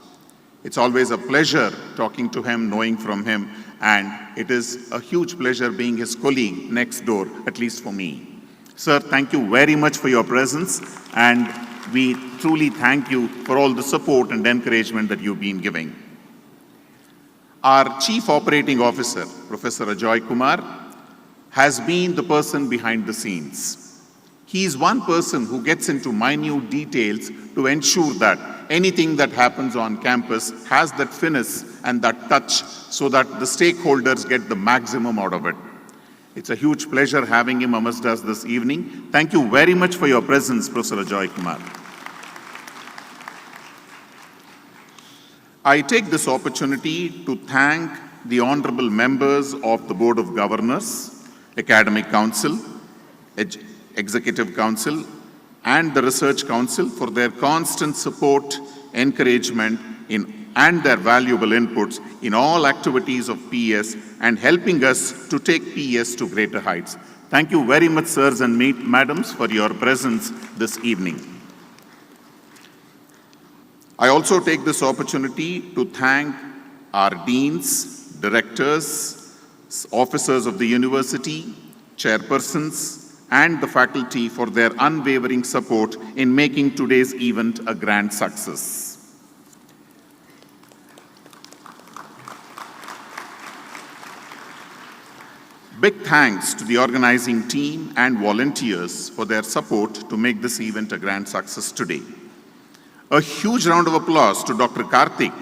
It's always a pleasure talking to him, knowing from him, and it is a huge pleasure being his colleague next door, at least for me. Sir, thank you very much for your presence, and we truly thank you for all the support and encouragement that you've been giving. Our Chief Operating Officer, Professor Rajkumar, has been the person behind the scenes. He is one person who gets into minute details to ensure that anything that happens on campus has that finesse and that touch so that the stakeholders get the maximum out of it. It's a huge pleasure having him amongst us this evening. Thank you very much for your presence, Professor Rajkumar. I take this opportunity to thank the honorable members of the Board of Governors, Academic Council, Executive Council, and the Research Council for their constant support, encouragement, and their valuable inputs in all activities of PES and helping us to take PES to greater heights. Thank you very much, sirs and madams, for your presence this evening. I also take this opportunity to thank our deans, directors, officers of the university, chairpersons, and the faculty for their unwavering support in making today's event a grand success. Big thanks to the organizing team and volunteers for their support to make this event a grand success today. A huge round of applause to Dr. Karthik,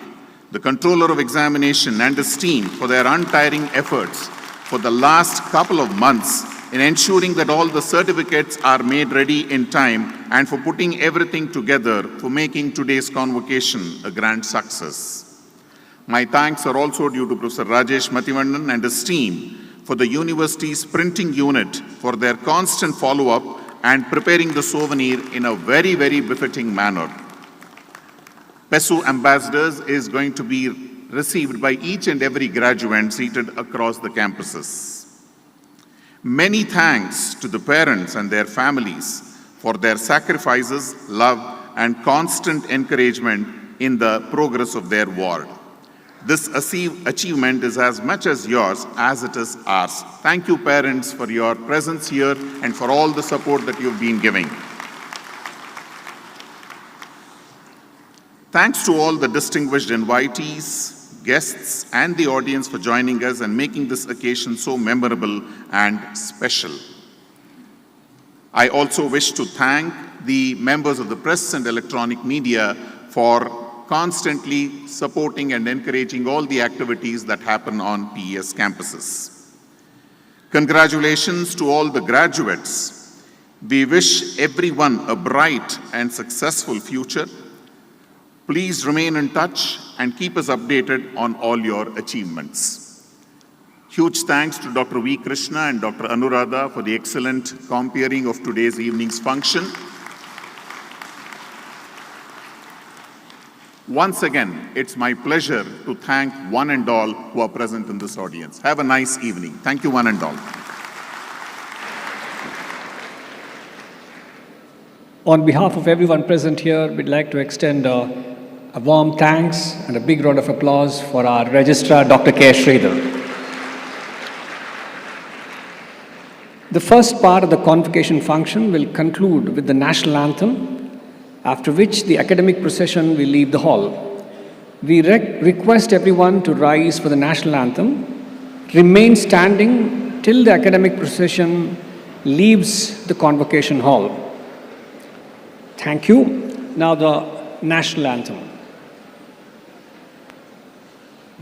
the Controller of Examination, and his team for their untiring efforts for the last couple of months in ensuring that all the certificates are made ready in time and for putting everything together for making today's convocation a grand success. My thanks are also due to Professor Rajesh Mathivannan and his team for the university's printing unit for their constant follow-up and preparing the souvenir in a very, very befitting manner. PESU ambassadors is going to be received by each and every graduate seated across the campuses. Many thanks to the parents and their families for their sacrifices, love, and constant encouragement in the progress of their ward. This achievement is as much as yours as it is ours. Thank you, parents, for your presence here and for all the support that you've been giving. Thanks to all the distinguished invitees, guests, and the audience for joining us and making this occasion so memorable and special. I also wish to thank the members of the press and electronic media for constantly supporting and encouraging all the activities that happen on PES campuses. Congratulations to all the graduates. We wish everyone a bright and successful future. Please remain in touch and keep us updated on all your achievements. Huge thanks to Dr. V. Krishna and Dr. Anuradha for the excellent comparing of today's evening's function. Once again, it's my pleasure to thank one and all who are present in this audience. Have a nice evening. Thank you, one and all. On behalf of everyone present here, we'd like to extend a warm thanks and a big round of applause for our Registrar, Dr. K. Sridhar. The first part of the convocation function will conclude with the national anthem, after which the academic procession will leave the hall. We request everyone to rise for the national anthem, remain standing till the academic procession leaves the convocation hall. Thank you. Now the national anthem.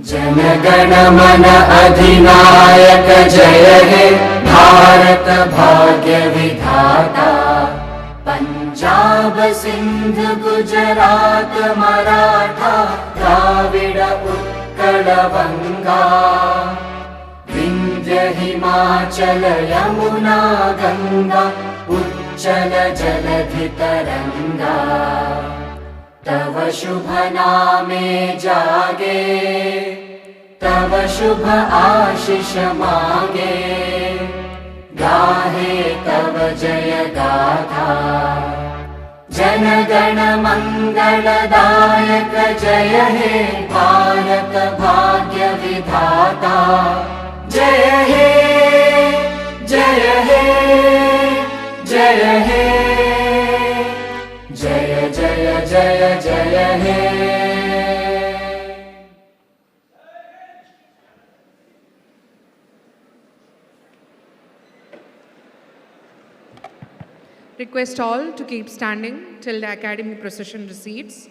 जनगण मन अधिनायक जय हे भारत भाग्य विधाता पंजाब सिंध गुजरात मराठा द्राविड उत्कल बंगा विंध्य हिमाचल यमुना गंगा उच्चल जलधि तरंगा तव शुभ नामे जागे तव शुभ आशीष मांगे गाहे तव जय गाथा जन गण मंगलदायक जय हे भारत भाग्य विधाता जय हे जय हे जय हे जय जय जय जय हे Request all to keep standing till the academic procession recedes.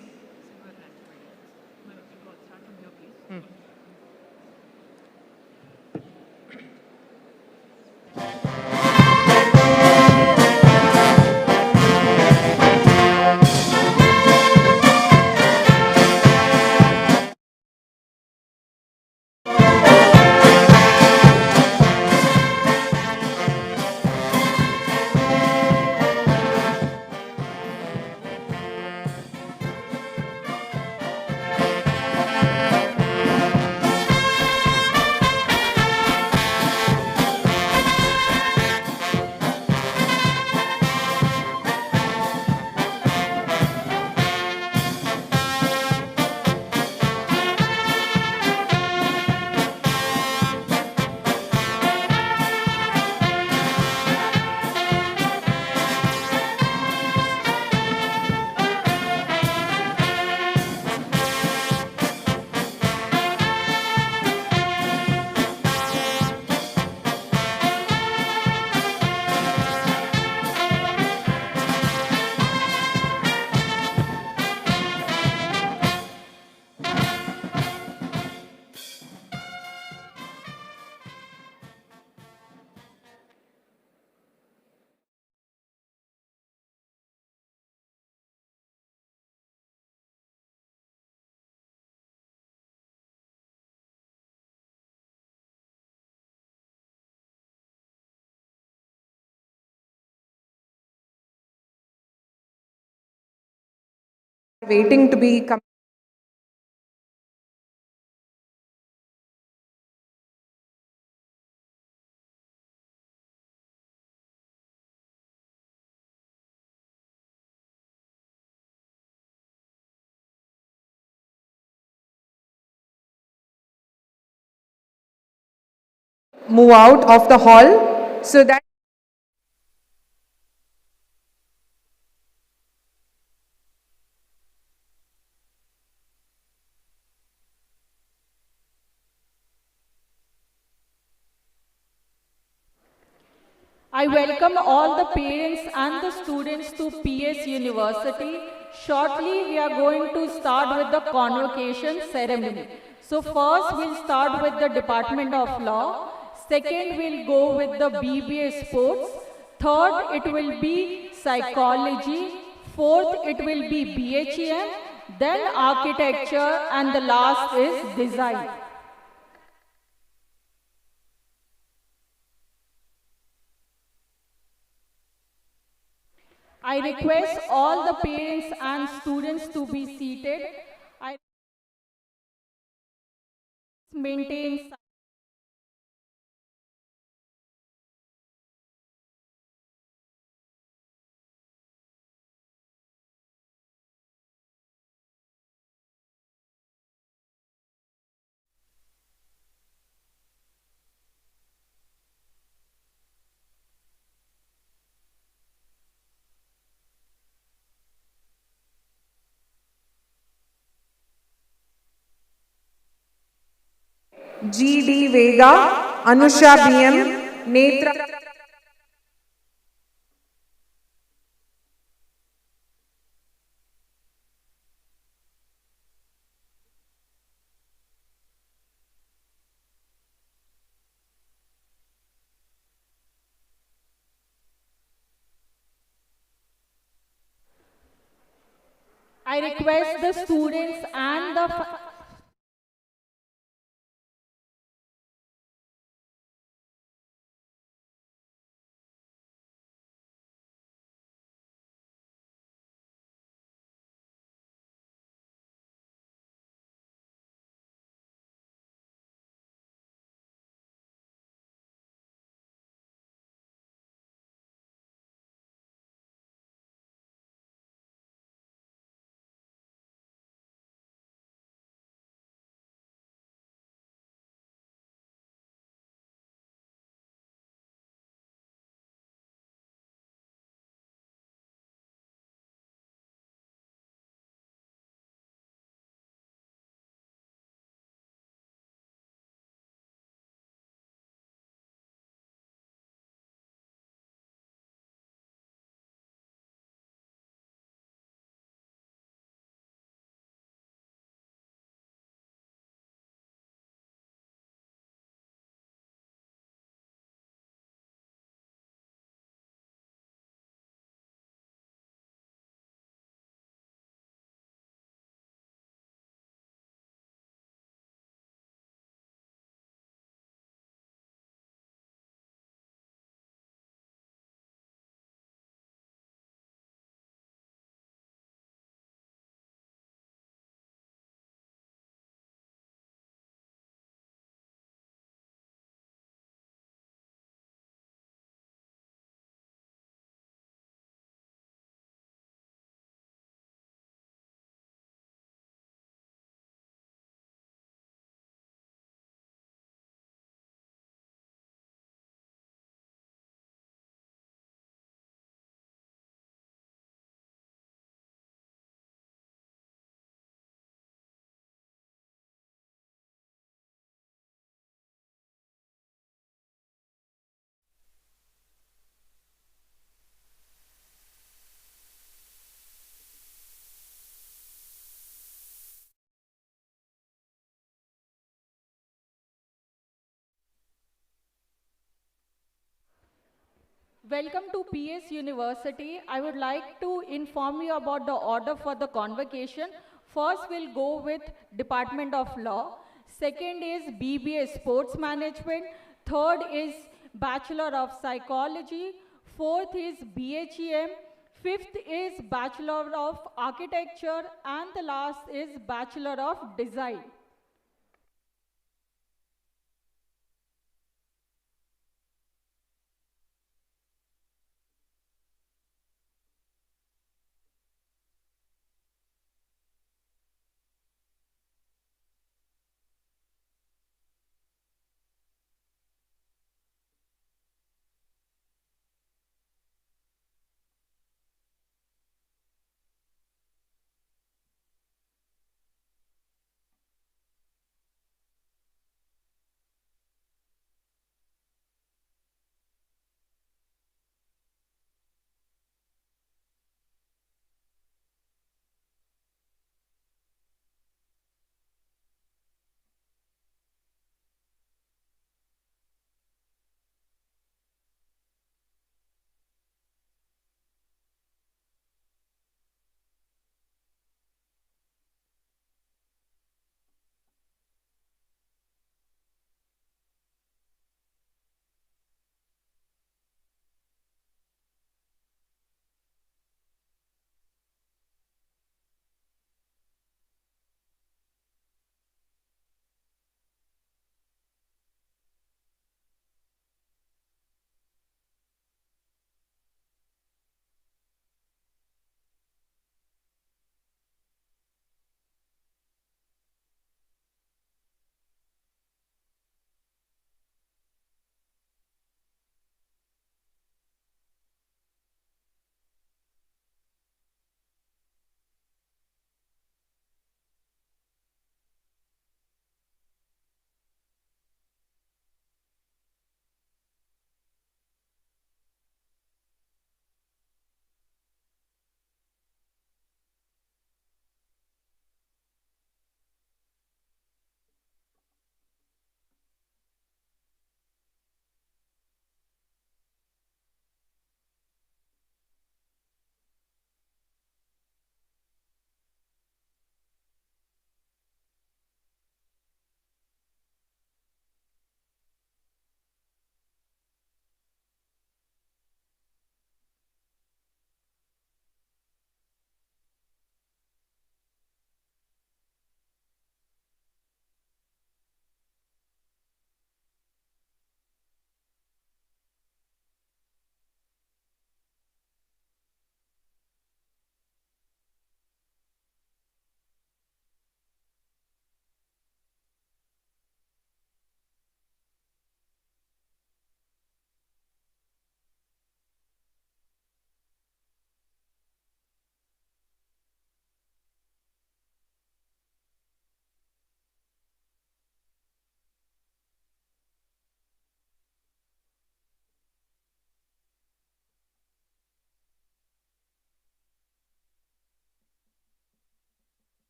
Waiting to be move out of the hall so that I welcome all the parents and the students to PES University. Shortly, we are going to start with the convocation ceremony. So first, we'll start with the Department of Law. Second, we'll go with the BBA Sports. Third, it will be Psychology. Fourth, it will be BHEM. Then Architecture. And the last is Design. I request all the parents and students to be seated. I maintain G.D. Vega, Anusha B.M., Netra. I request the students and the Welcome to PES University. I would like to inform you about the order for the convocation. First, we'll go with Department of Law. Second is BBA Sports Management. Third is Bachelor of Psychology. Fourth is BHEM. Fifth is Bachelor of Architecture. And the last is Bachelor of Design.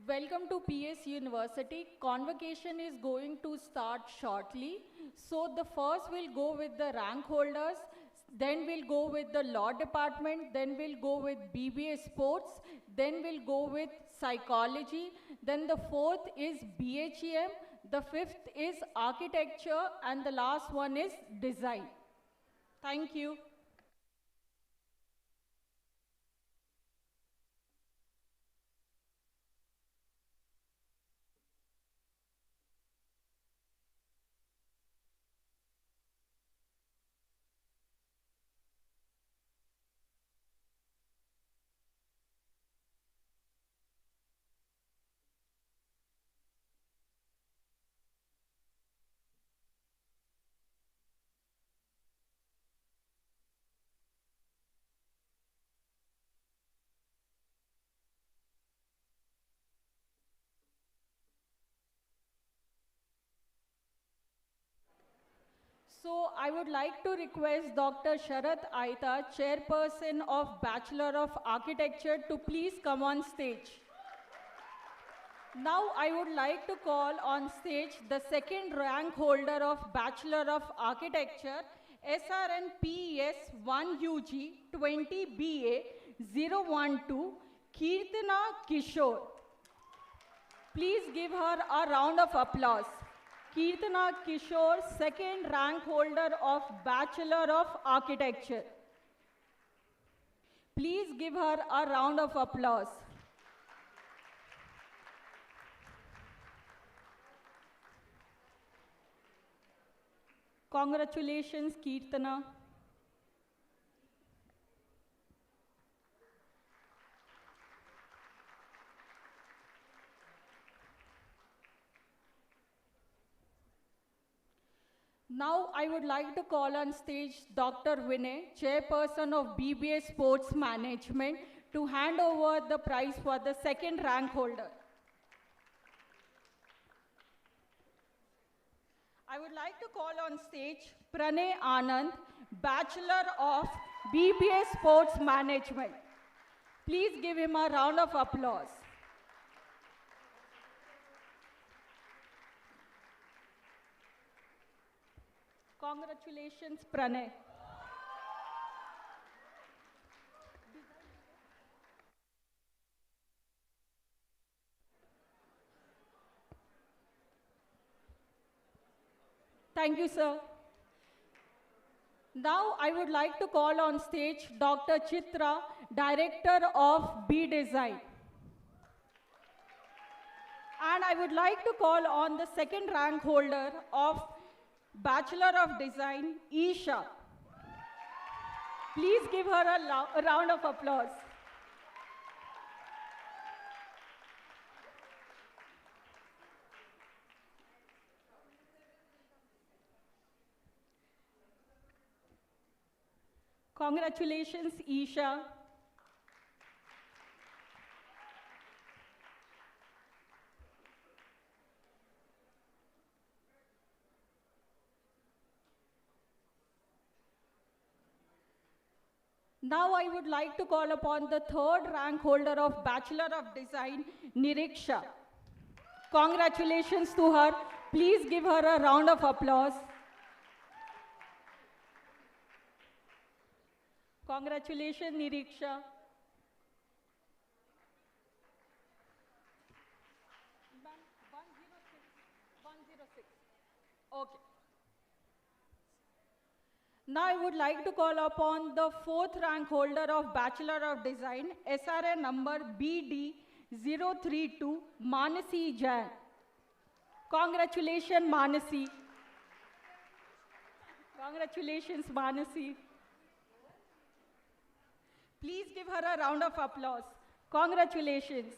Welcome to PES University. Convocation is going to start shortly. So the first we'll go with the rank holders, then we'll go with the law department, then we'll go with BBA sports, then we'll go with psychology, then the fourth is BHEM, the fifth is architecture, and the last one is design. Thank you. So I would like to request Dr. Sharath Aita, Chairperson of Bachelor of Architecture, to please come on stage. Now I would like to call on stage the second rank holder of Bachelor of Architecture, SRN PES 1 UG 20 BA 012, Keertana Kishore. Please give her a round of applause. Keertana Kishore, second rank holder of Bachelor of Architecture. Please give her a round of applause. Congratulations, Keertana. Now I would like to call on stage Dr. Vinay, Chairperson of BBA Sports Management, to hand over the prize for the second rank holder. I would like to call on stage Pranay Anand, Bachelor of BBA Sports Management. Please give him a round of applause. Congratulations, Pranay. Thank you, sir. Now I would like to call on stage Dr. Chitra, Director of BDesign. And I would like to call on the second rank holder of Bachelor of Design, Isha. Please give her a round of applause. Congratulations, Isha. Now I would like to call upon the third rank holder of Bachelor of Design, Niriksha. Congratulations to her. Please give her a round of applause. Congratulations, Niriksha. Okay. Now I would like to call upon the fourth rank holder of Bachelor of Design, SRN number BD032, Manasi Jain. Congratulations, Manasi. Congratulations, Manasi. Please give her a round of applause. Congratulations.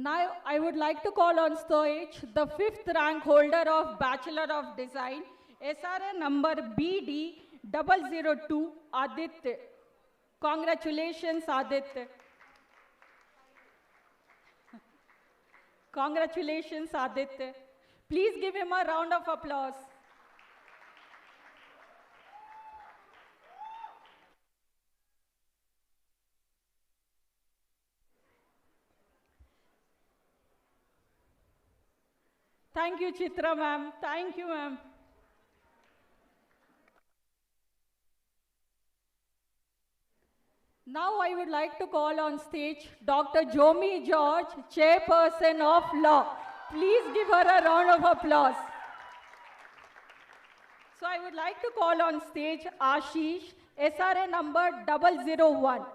Now I would like to call on stage the fifth rank holder of Bachelor of Design, SRN number BD002, Aditya. Congratulations, Aditya. Congratulations, Aditya. Please give him a round of applause. Thank you, Chitra ma'am. Thank you, ma'am. Now I would like to call on stage Dr. Jomi George, Chairperson of Law. Please give her a round of applause. So I would like to call on stage Ashish, SRA number 001.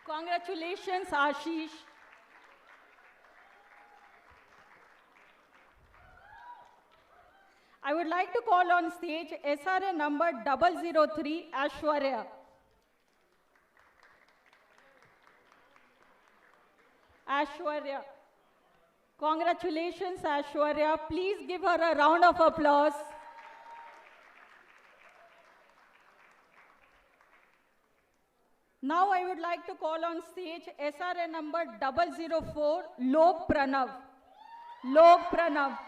Congratulations, Ashish. I would like to call on stage SRA number 003, Ashwarya. Ashwarya. Congratulations, Ashwarya. Please give her a round of applause. Now I would like to call on stage SRA number 004, Lok Pranav. Lok Pranav.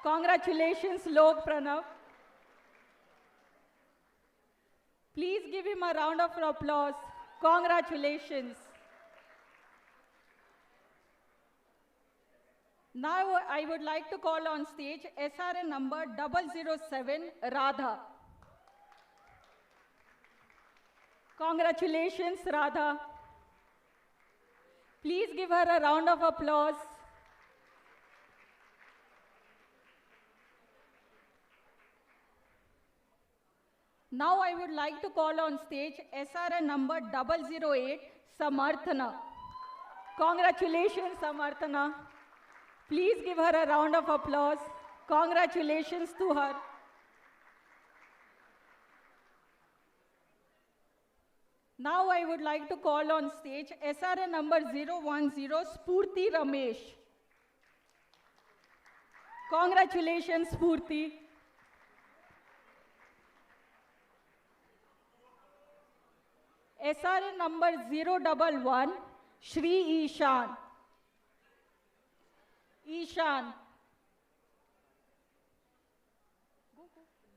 Congratulations, Lok Pranav. Please give him a round of applause. Congratulations. Now I would like to call on stage SRA number 007, Radha. Congratulations, Radha. Please give her a round of applause. Now I would like to call on stage SRA number 008, Samarthana. Congratulations, Samarthana. Please give her a round of applause. Congratulations to her. Now I would like to call on stage SRA number 010, Spurti Ramesh. Congratulations, Spurti. SRA number 011, Shri Ishan. Ishan.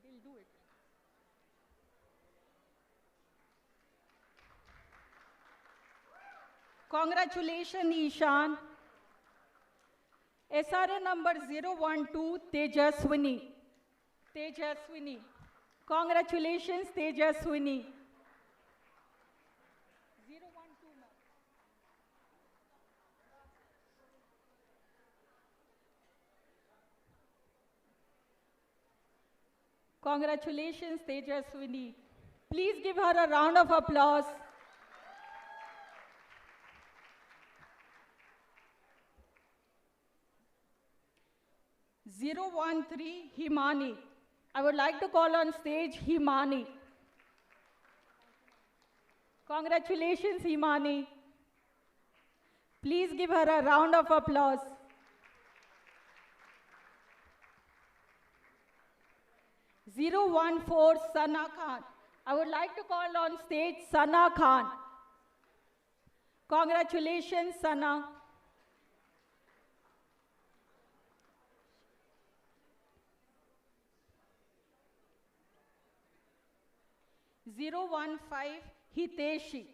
They'll do it. Congratulations, Ishan. SRA number 012, Tejaswini. Tejaswini. Congratulations, Tejaswini. Congratulations, Tejaswini. Please give her a round of applause. Zero 13, Himani. I would like to call on stage Himani. Congratulations, Himani. Please give her a round of applause. 014, Sana Khan. I would like to call on stage Sana Khan. Congratulations, Sana. Zero 15, Hiteshi.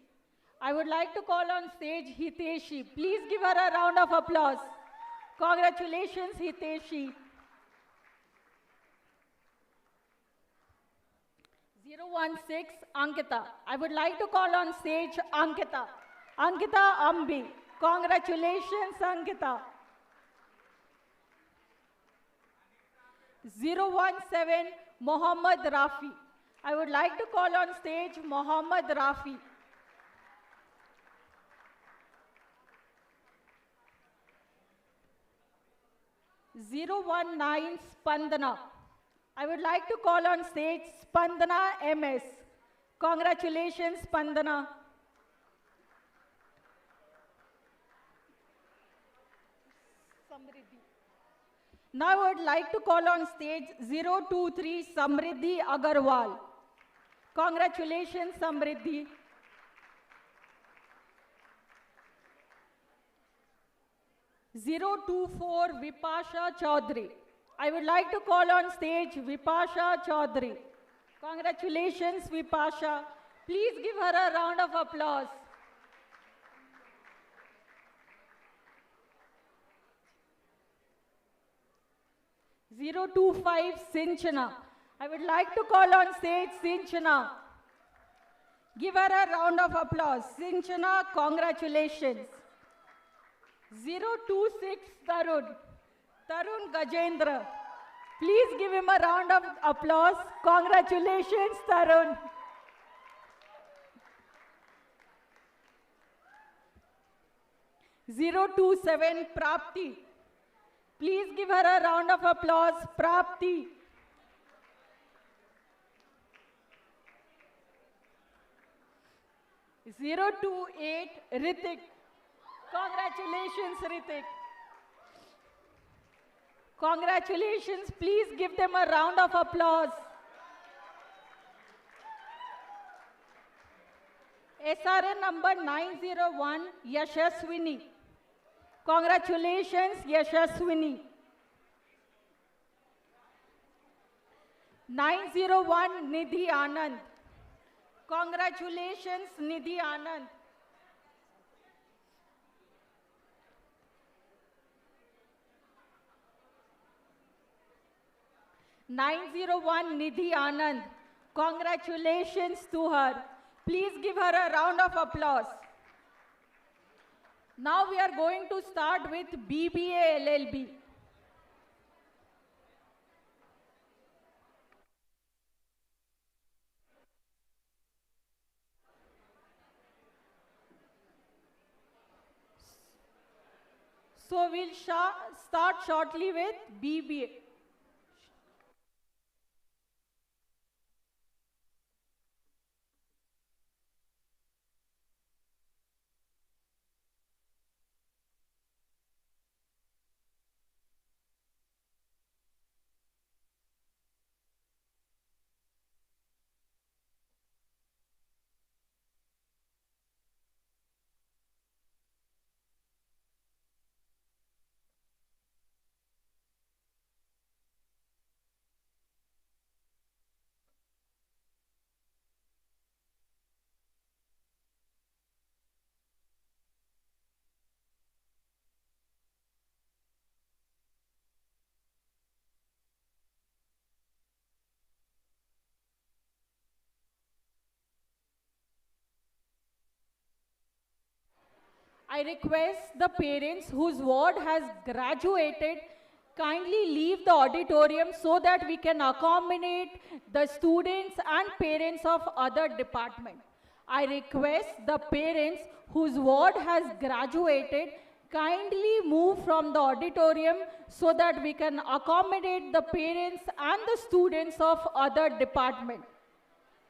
I would like to call on stage Hiteshi. Please give her a round of applause. Congratulations, Hiteshi. 016, Ankita. I would like to call on stage Ankita. Ankita Ambi. Congratulations, Ankita. 017, Mohammad Rafi. I would like to call on stage Mohammad Rafi. 019, Spandana. I would like to call on stage Spandana MS. Congratulations, Spandana. Now I would like to call on stage 023, Samriddhi Agarwal. Congratulations, Samriddhi. 024 Vipasha Chaudhary. I would like to call on stage Vipasha Chaudhary. Congratulations, Vipasha. Please give her a round of applause. 025 Sinchana. I would like to call on stage Sinchana. Give her a round of applause. Sinchana, congratulations. 026 Tarun. Tarun Gajendra. Please give him a round of applause. Congratulations, Tarun. 027 Prapti. Please give her a round of applause. Prapti. 028 Ritik. Congratulations, Ritik. Congratulations. Please give them a round of applause. SRN number 901 Yashaswini. Congratulations, Yashaswini. 901 Nidhi Anand. Congratulations, Nidhi Anand. 901 Nidhi Anand. Congratulations to her. Please give her a round of applause. Now we are going to start with BBA LLB. So we'll start shortly with BBA. I request the parents whose ward has graduated kindly leave the auditorium so that we can accommodate the students and parents of other departments. I request the parents whose ward has graduated kindly move from the auditorium so that we can accommodate the parents and the students of other departments.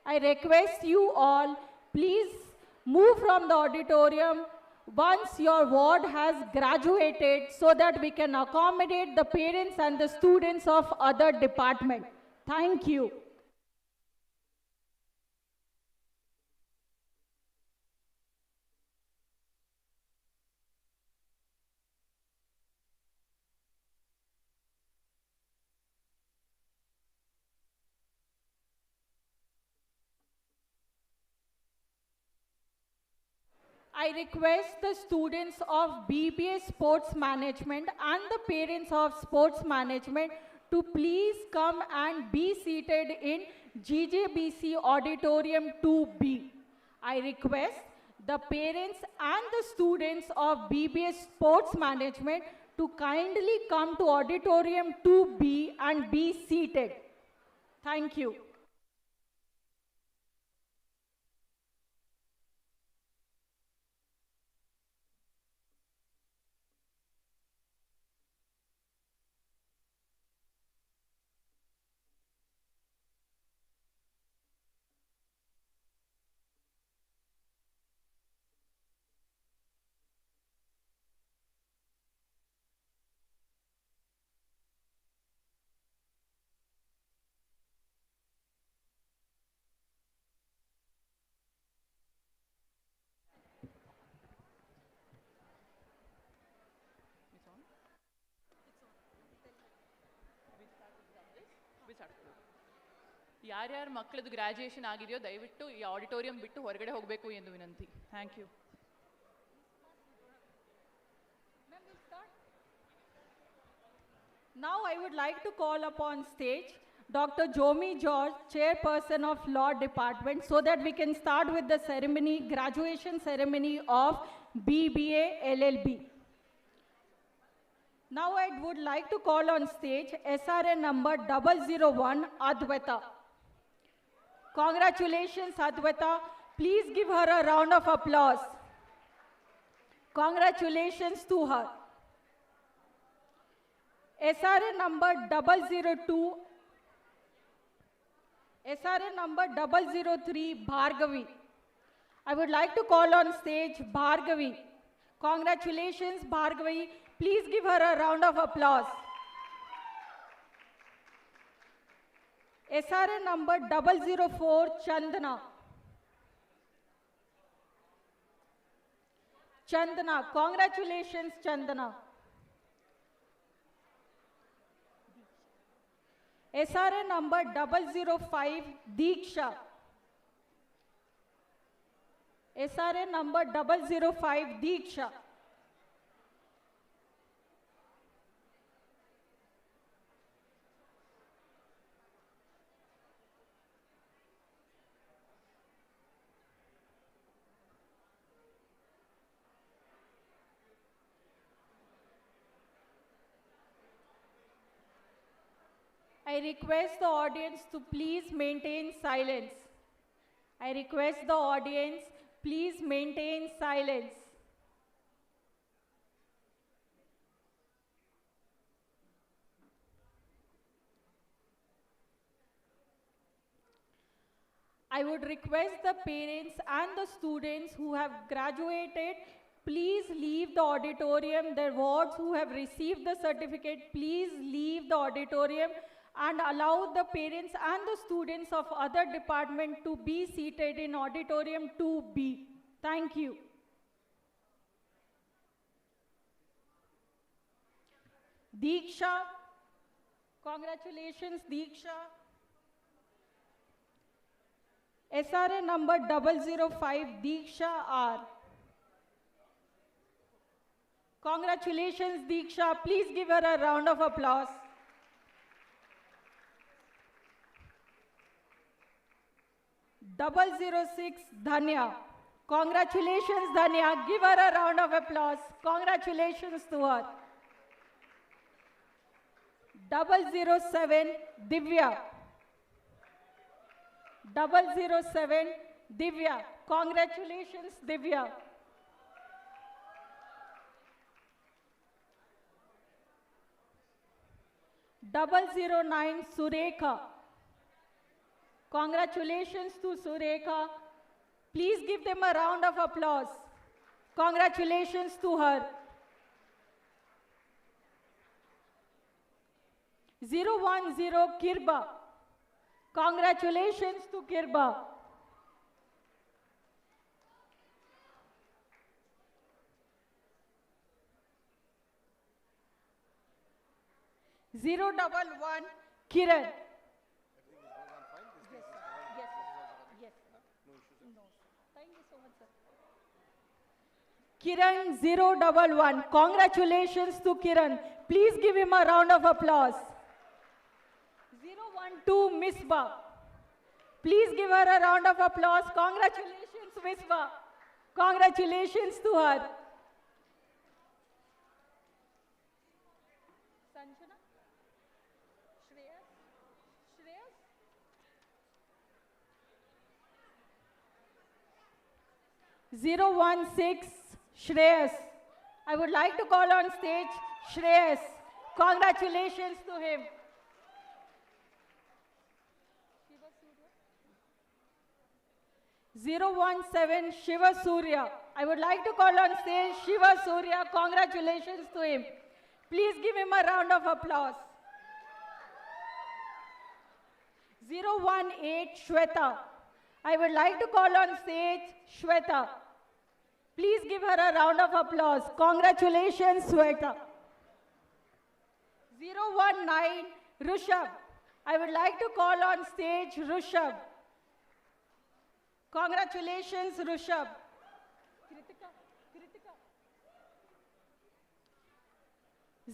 I request you all, please move from the auditorium once your ward has graduated so that we can accommodate the parents and the students of other departments. Thank you. I request the students of BBA Sports Management and the parents of Sports Management to please come and be seated in GJBC Auditorium 2B. I request the parents and the students of BBA Sports Management to kindly come to Auditorium 2B and be seated. Thank you. ಯಾರ್ಯಾರ ಮಕ್ಕಳದು graduation ಆಗಿದೆಯೋ ದಯವಿಟ್ಟು ಈ auditorium ಬಿಟ್ಟು ಹೊರಗಡೆ ಹೋಗಬೇಕು ಎಂದು ವಿನಂತಿ. Thank you. Now I would like to call upon stage Dr. Jomi George, Chairperson of Law Department, so that we can start with the ceremony, graduation ceremony of BBA LLB. Now I would like to call on stage SRN number 001, Adwaita. Congratulations, Adwaita. Please give her a round of applause. Congratulations to her. SRN number 002, SRN number 003, Bhargavi. I would like to call on stage Bhargavi. Congratulations, Bhargavi. Please give her a round of applause. SRN number 004, Chandana. Chandana, congratulations, Chandana. SRN number 005, Deeksha. SRN number 005, Deeksha. I request the audience to please maintain silence. I request the audience, please maintain silence. I would request the parents and the students who have graduated, please leave the auditorium. The wards who have received the certificate, please leave the auditorium and allow the parents and the students of other department to be seated in auditorium 2B. Thank you. Deeksha, congratulations, Deeksha. SRN number 005, Deeksha R. Congratulations, Deeksha. Please give her a round of applause. 006, Dhanya. Congratulations, Dhanya. Give her a round of applause. Congratulations to her. 007, Divya. 007, Divya. Congratulations, Divya. 009, Surekha. Congratulations to Surekha. Please give them a round of applause. Congratulations to her. 010, Kirba. Congratulations to Kirba. 011, Kiran. Kiran 011. Congratulations to Kiran. Please give him a round of applause. 012, Misbah. Please give her a round of applause. Congratulations, Misbah. Congratulations to her. Sanjana? Shreyas? Shreyas? 016, Shreyas. I would like to call on stage Shreyas. Congratulations to him. 017, Shiva Surya. I would like to call on stage Shiva Surya. Congratulations to him. Please give him a round of applause. 018, Shweta. I would like to call on stage Shweta. Please give her a round of applause. Congratulations, Shweta. 019, Rishabh. I would like to call on stage Rushabh. Congratulations, Rushabh.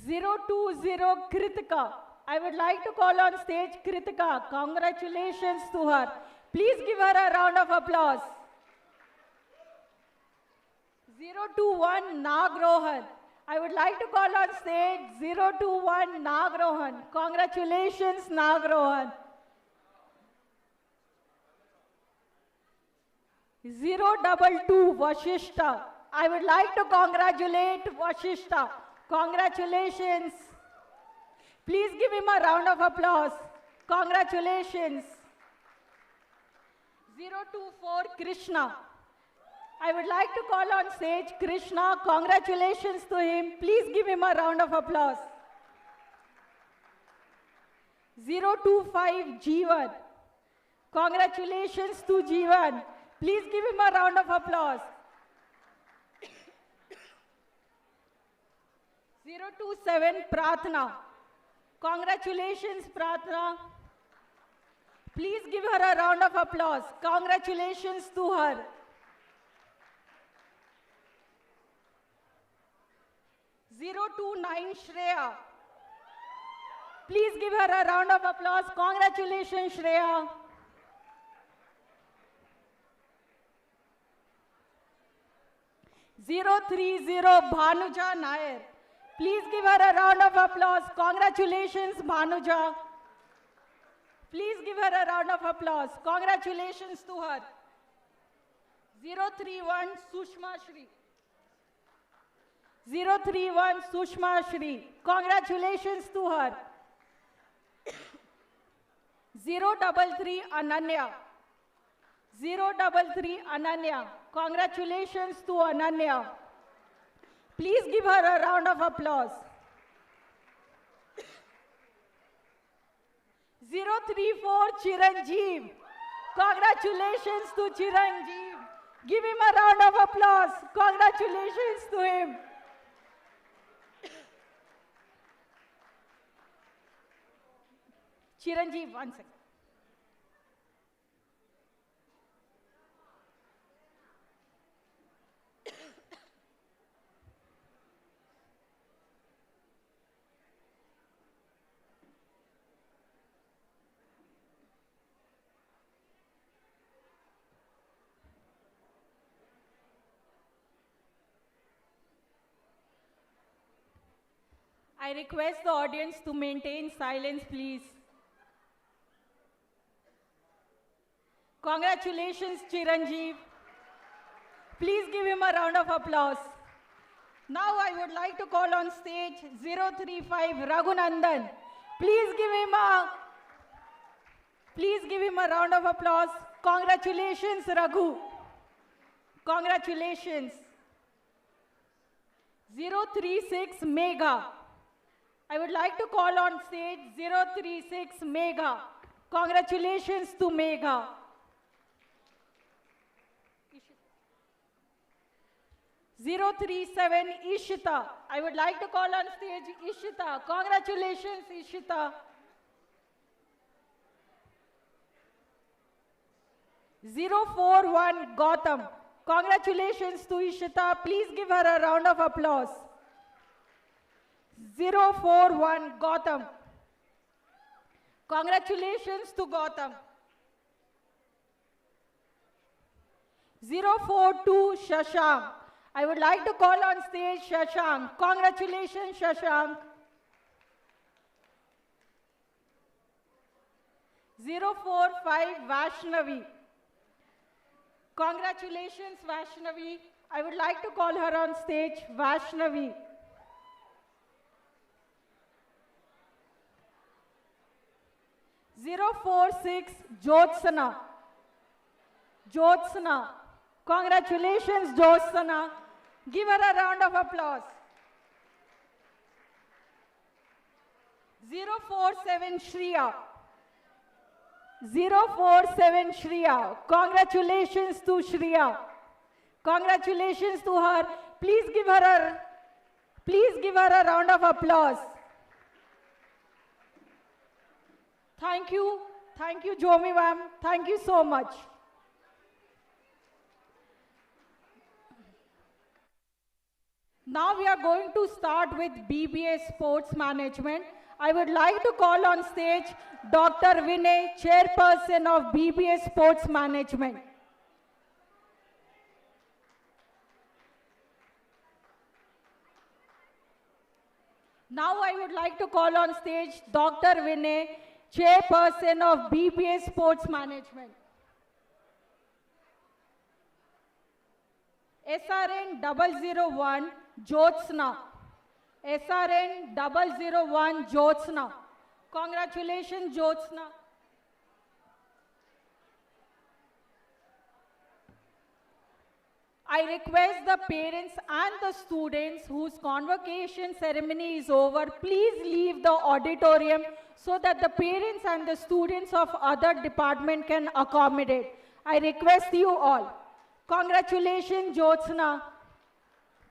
020 Kritika. I would like to call on stage Kritika. Congratulations to her. Please give her a round of applause. 021 Nagrohan. I would like to call on stage 021 Nagrohan. Congratulations, Nagrohan. 022 Vashishta. I would like to congratulate Vashishta. Congratulations. Please give him a round of applause. Congratulations. 024 Krishna. I would like to call on stage Krishna. Congratulations to him. Please give him a round of applause. 025 Jeevan. Congratulations to Jeevan. Please give him a round of applause. 027 Prathna. Congratulations, Prathna. Please give her a round of applause. Congratulations to her. 029 Shreya. Please give her a round of applause. Congratulations, Shreya. 030 Bhanuja Nair. Please give her a round of applause. Congratulations, Bhanuja. Please give her a round of applause. Congratulations to her. 031 Sushma Shri. 031 Sushma Shri. Congratulations to her. 033 Ananya. 033 Ananya. Congratulations to Ananya. Please give her a round of applause. 034 Chiranjeev. Congratulations to Chiranjeev. Give him a round of applause. Congratulations to him. Chiranjeev, one second. I request the audience to maintain silence, please. Congratulations, Chiranjeev. Please give him a round of applause. Now I would like to call on stage 035 Raghunandan. Please give him a round of applause. Congratulations, Raghu. Congratulations. 036 Megha. I would like to call on stage 036 Megha. Congratulations to Megha. 037 Ishita. I would like to call on stage Ishita. Congratulations, Ishita. 041 Gautam. Congratulations to Ishita. Please give her a round of applause. 041 Gautam. Congratulations to Gautam. 042 Shashank. I would like to call on stage Shashank. Congratulations, Shashank. 045 Vaishnavi. Congratulations, Vaishnavi. I would like to call her on stage, Vaishnavi. 046 Jyotsana. Jyotsana. Congratulations, Jyotsana. Give her a round of applause. 047 Shriya. 047 Shriya. Congratulations to Shriya. Congratulations to her. Please give her a round of applause. Thank you. Thank you, Jomi ma'am. Thank you so much. Now we are going to start with BBA Sports Management. I would like to call on stage Dr. Vinay, Chairperson of BBA Sports Management. Now I would like to call on stage Dr. Vinay, Chairperson of BBA Sports Management. SRN 001 Jyotsna. SRN 001 Jyotsna. Congratulations, Jyotsna. I request the parents and the students whose convocation ceremony is over, please leave the auditorium so that the parents and the students of other department can accommodate. I request you all. Congratulations, Jyotsna.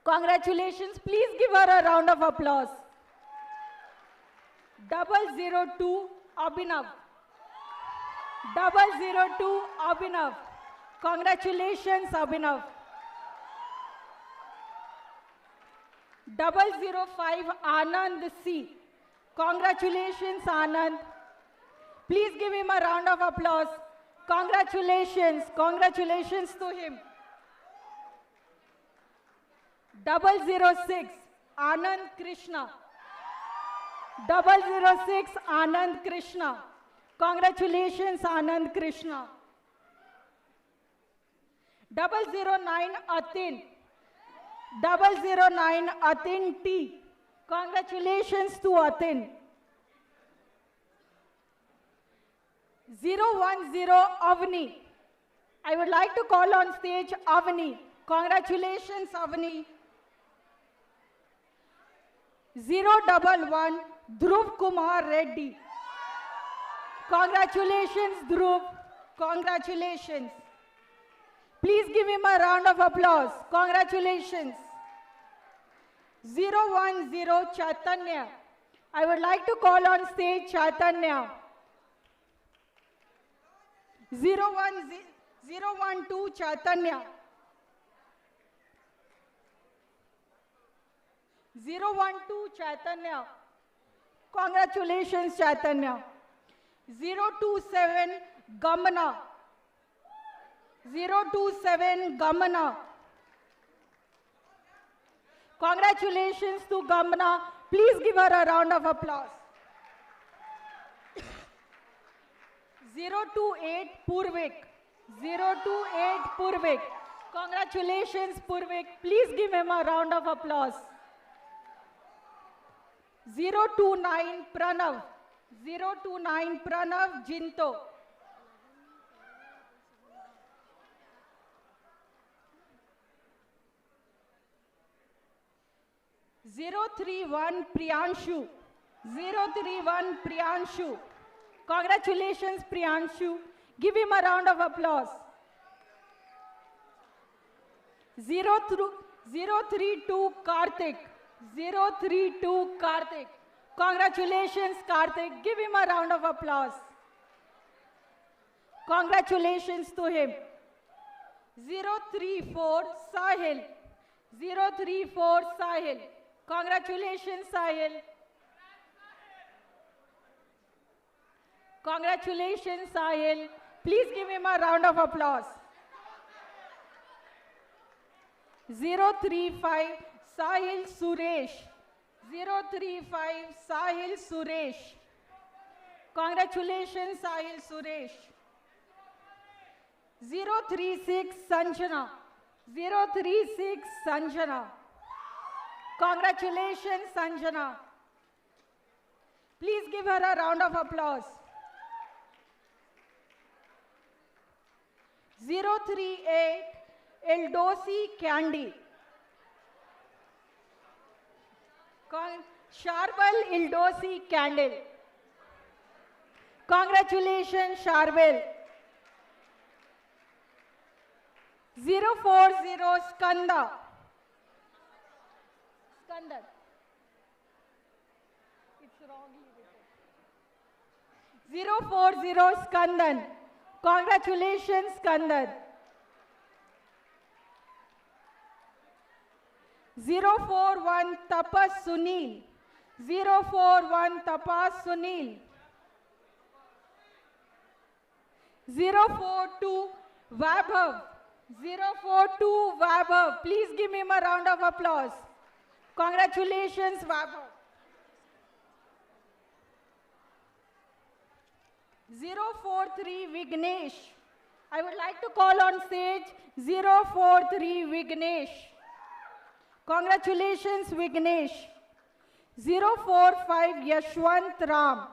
Congratulations. Please give her a round of applause. 002 Abhinav. 002 Abhinav. Congratulations, Abhinav. 005 Anand C. Congratulations, Anand. Please give him a round of applause. Congratulations. Congratulations to him. 006 Anand Krishna. 006 Anand Krishna. Congratulations, Anand Krishna. 009 Atin. 009 Atin T. Congratulations to Atin. 010 Avni. I would like to call on stage Avni. Congratulations, Avni. 011 Dhruv Kumar Reddy. Congratulations, Dhruv. Congratulations. Please give him a round of applause. Congratulations. 010 Chaitanya. I would like to call on stage Chaitanya. 012 Chaitanya. 012 Chaitanya. Congratulations, Chaitanya. 027 Gamana. 027 Gamana. Congratulations to Gamana. Please give her a round of applause. 028 Purvik. 028 Purvik. Congratulations, Purvik. Please give him a round of applause. 029 Pranav. 029 Pranav Jinto. Zero 031 Priyanshu. 031 Priyanshu. Congratulations, Priyanshu. Give him a round of applause. 032 Karthik. 032 Karthik. Congratulations, Karthik. Give him a round of applause. Congratulations to him. 034 Sahil. 034 Sahil. Congratulations, Sahil. Congratulations, Sahil. Please give him a round of applause. 035 Sahil Suresh. 035 Sahil Suresh. Congratulations, Sahil Suresh. 036 Sanjana. 036 Sanjana. Congratulations, Sanjana. Please give her a round of applause. 038 Eldosi Candy. Sharbal Ildosi Candle. Congratulations, Sharbal. 040 Skanda. Skandar. It's wrongly 040 Skandan. Congratulations, Skandan. 041 Tapas Sunil. 041 Tapas Sunil. 042 Vaibhav. 042 Vaibhav. Please give him a round of applause. Congratulations, Vaibhav. 043 Vignesh. I would like to call on stage 043 Vignesh. Congratulations, Vignesh. 045 Yashwant Ram.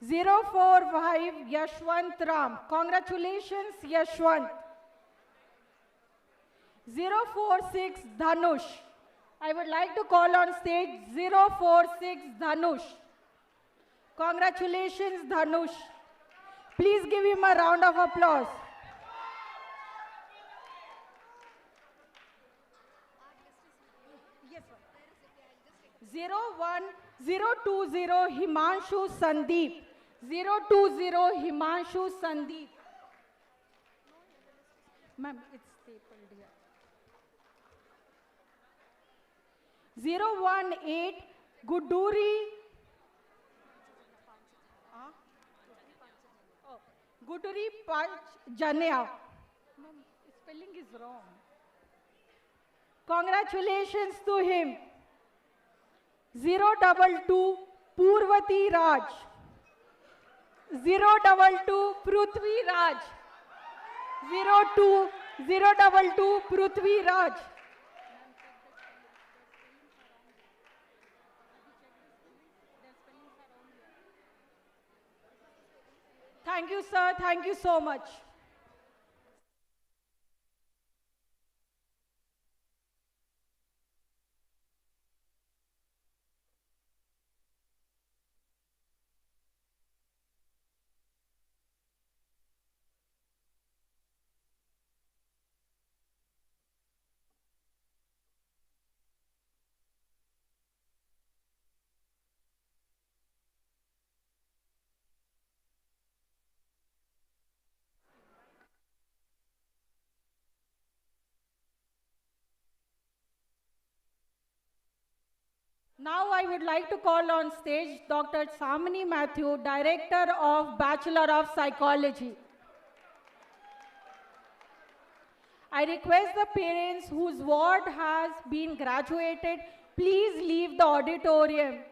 045 Yashwant Ram. Congratulations, Yashwant. 046 Dhanush. I would like to call on stage 046 Dhanush. Congratulations, Dhanush. Please give him a round of applause. 020 Himanshu Sandeep. 020 Himanshu Sandeep. Ma'am, it's stapled here. 018 Guduri. Guduri Panch Janya. Ma'am, spelling is wrong. Congratulations to him. 022 Purvati Raj. 022 Prithvi Raj. 022 Prithvi Raj. Thank you, sir. Thank you so much. Now I would like to call on stage Dr. Samini Matthew, Director of Bachelor of Psychology. I request the parents whose ward has been graduated, please leave the auditorium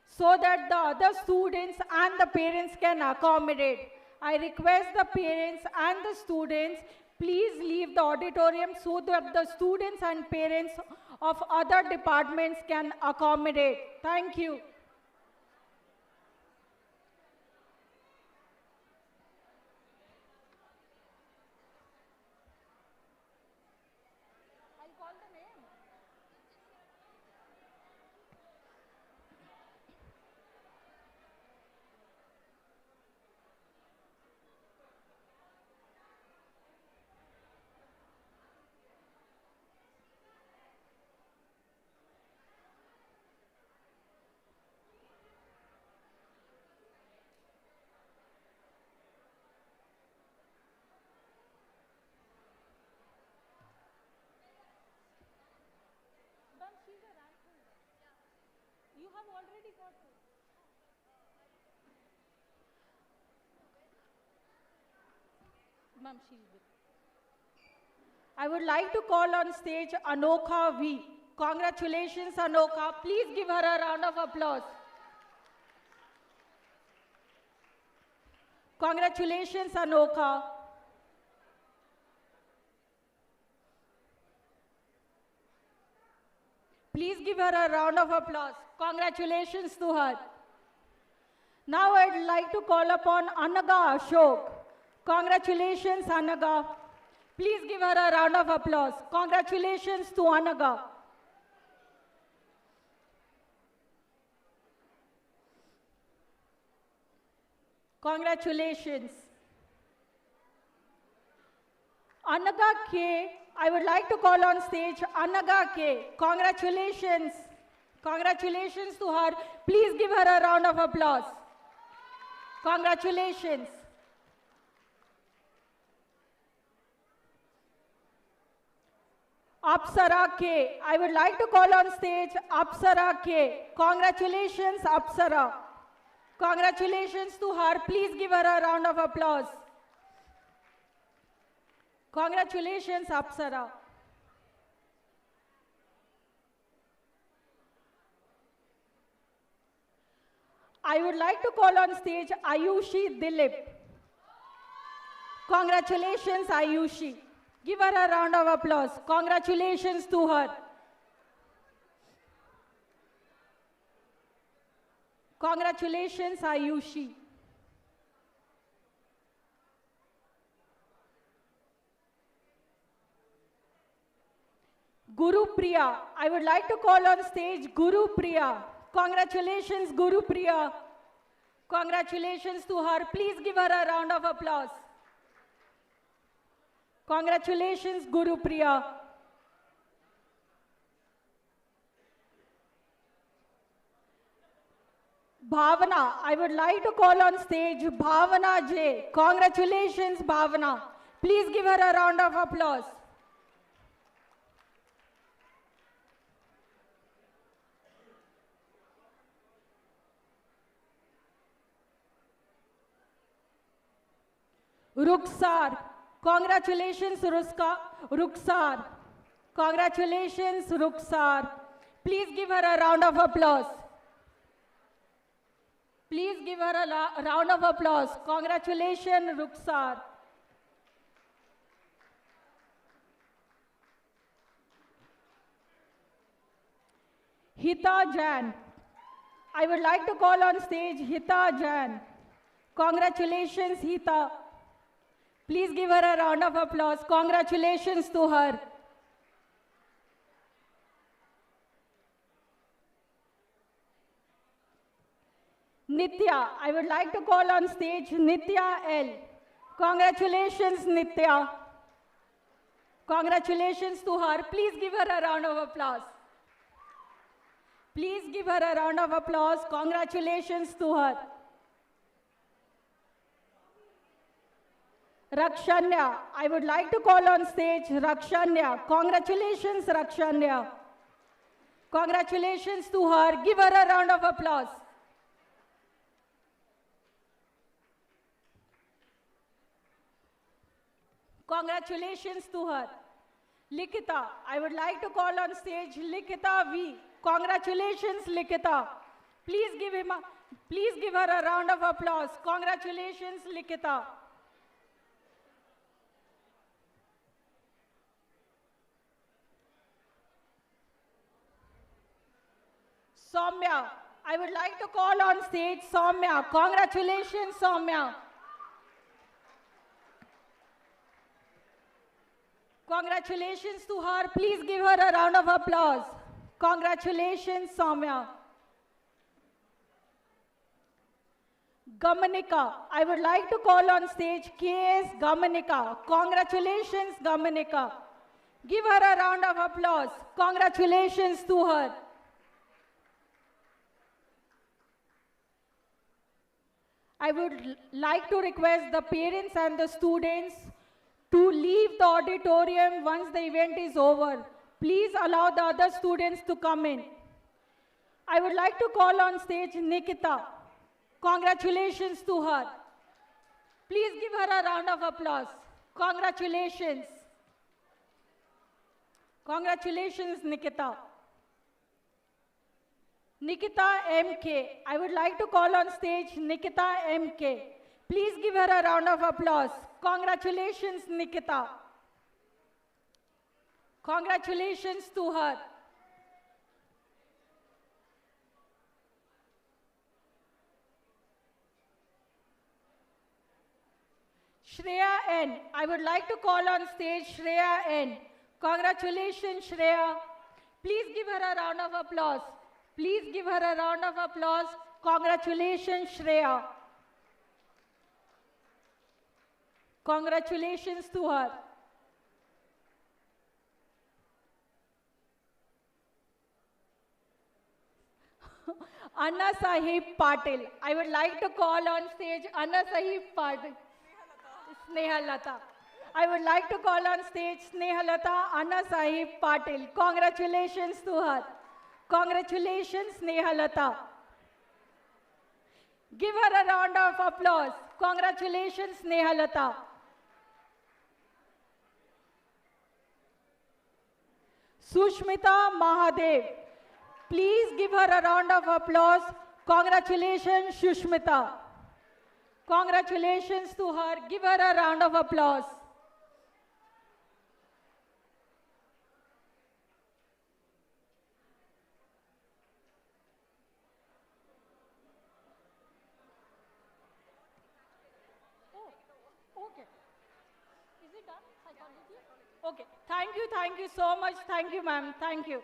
so that the other students and the parents can accommodate. I request the parents and the students, please leave the auditorium so that the students and parents of other departments can accommodate. Thank you. You have already got it. Ma'am, she's with. I would like to call on stage Anokha V. Congratulations, Anokha. Please give her a round of applause. Congratulations, Anokha. Please give her a round of applause. Congratulations to her. Now I'd like to call upon Anaga Ashok. Congratulations, Anaga. Please give her a round of applause. Congratulations to Anaga. Congratulations. Anaga K. I would like to call on stage Anaga K. Congratulations. Congratulations to her. Please give her a round of applause. Congratulations. Apsara K. I would like to call on stage Apsara K. Congratulations, Apsara. Congratulations to her. Please give her a round of applause. Congratulations, Apsara. I would like to call on stage Ayushi Dilip. Congratulations, Ayushi. Give her a round of applause. Congratulations to her. Congratulations, Ayushi. Guru Priya. I would like to call on stage Guru Priya. Congratulations, Guru Priya. Congratulations to her. Please give her a round of applause. Congratulations, Guru Priya. Bhavana, I would like to call on stage Bhavana J. Congratulations, Bhavana. Please give her a round of applause. Ruksar. Congratulations, Ruksar. Congratulations, Ruksar. Please give her a round of applause. Please give her a round of applause. Congratulations, Ruksar. Hita Jan. I would like to call on stage Hita Jan. Congratulations, Hita. Please give her a round of applause. Congratulations to her. Nitya, I would like to call on stage Nitya L. Congratulations, Nitya. Congratulations to her. Please give her a round of applause. Please give her a round of applause. Congratulations to her. Rakshanya, I would like to call on stage Rakshanya. Congratulations, Rakshanya. Congratulations to her. Give her a round of applause. Congratulations to her. Likita, I would like to call on stage Likita V. Congratulations, Likita. Please give her a round of applause. Congratulations, Likita. Soumya, I would like to call on stage Soumya. Congratulations, Soumya. Congratulations to her. Please give her a round of applause. Congratulations, Soumya. Gamanika, I would like to call on stage K.S. Gamanika. Congratulations, Gamanika. Give her a round of applause. Congratulations to her. I would like to request the parents and the students to leave the auditorium once the event is over. Please allow the other students to come in. I would like to call on stage Nikita. Congratulations to her. Please give her a round of applause. Congratulations. Congratulations, Nikita. Nikita MK. I would like to call on stage Nikita MK. Please give her a round of applause. Congratulations, Nikita. Congratulations to her. Shreya N. I would like to call on stage Shreya N. Congratulations, Shreya. Please give her a round of applause. Please give her a round of applause. Congratulations, Shreya. Congratulations to her. Anna Sahib Patil. I would like to call on stage Anna Sahib Patil. Snehalata. I would like to call on stage Snehalata Anna Sahib Patil. Congratulations to her. Congratulations, Snehalata. Give her a round of applause. Congratulations, Snehalata. Sushmita Mahadev. Please give her a round of applause. Congratulations, Sushmita. Congratulations to her. Give her a round of applause. Okay. Is it done? Psychology? Okay. Thank you so much. Thank you, ma'am. Thank you.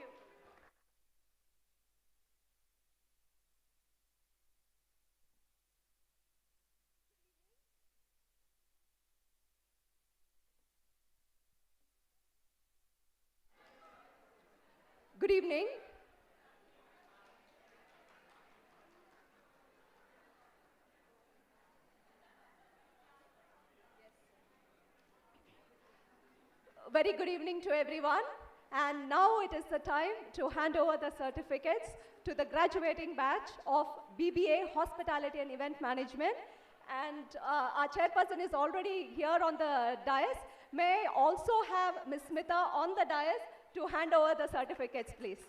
Good evening. Very good evening to everyone. And now it is the time to hand over the certificates to the graduating batch of BBA Hospitality and Event Management. And our chairperson is already here on the dais. May I also have Ms. Smita on the dais to hand over the certificates, please.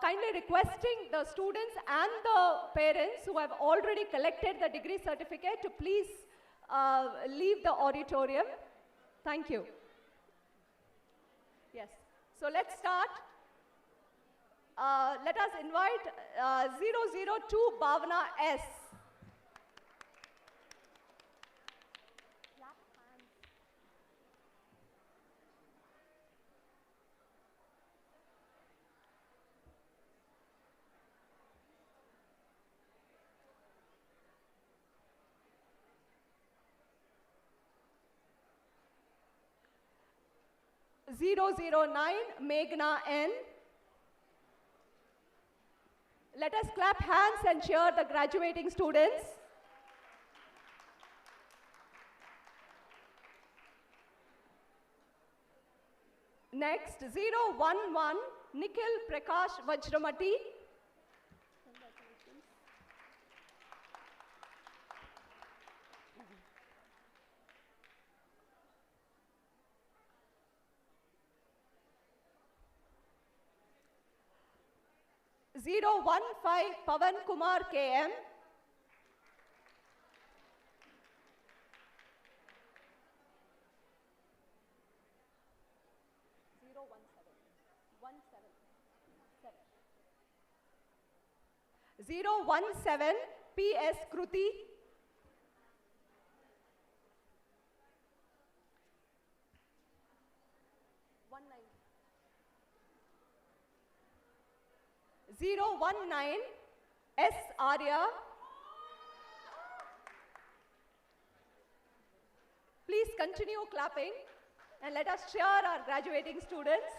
Kindly requesting the students and the parents who have already collected the degree certificate to please leave the auditorium. Thank you. Yes. So let's start. Let us invite 002 Bhavana S. Clap hands. 009 Meghna N. Let us clap hands and cheer the graduating students. Next, 011 Nikhil Prakash Vajramati. Congratulations. 015 Pavan Kumar KM. Zero one seven PS Kruti. Zero one nine S Arya. Please continue clapping and let us cheer our graduating students.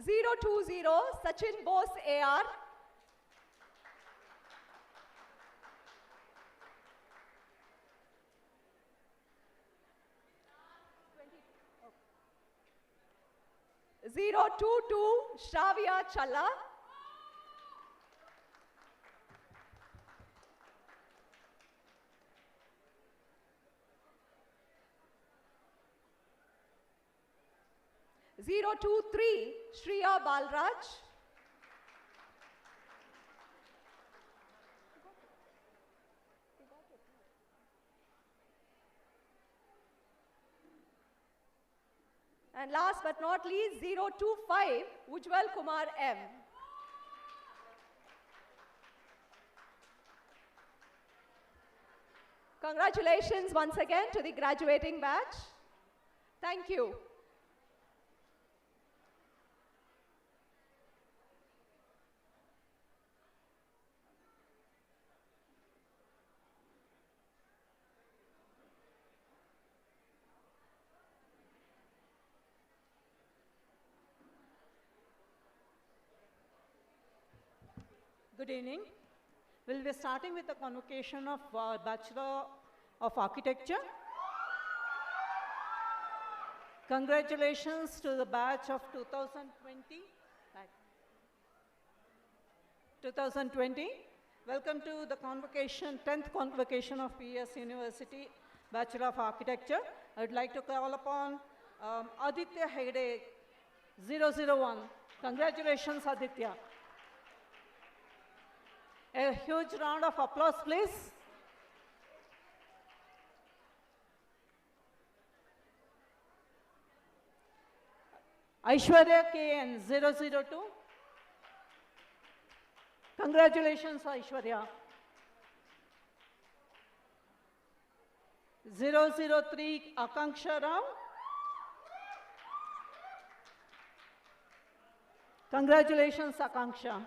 020 Sachin Bose AR. Zero two two Shravya Challa. Zero two three Shriya Balraj. And last but not least, 025 Ujjwal Kumar M. Congratulations once again to the graduating batch. Thank you. Good evening. We'll be starting with the convocation of Bachelor of Architecture. Congratulations to the batch of 2020. Welcome to the convocation, 10th convocation of PES University, Bachelor of Architecture. I would like to call upon Aditya Hegde, 001. Congratulations, Aditya. A huge round of applause, please. Aishwarya KN, 002. Congratulations, Aishwarya. 003, Akanksha Rao. Congratulations, Akanksha.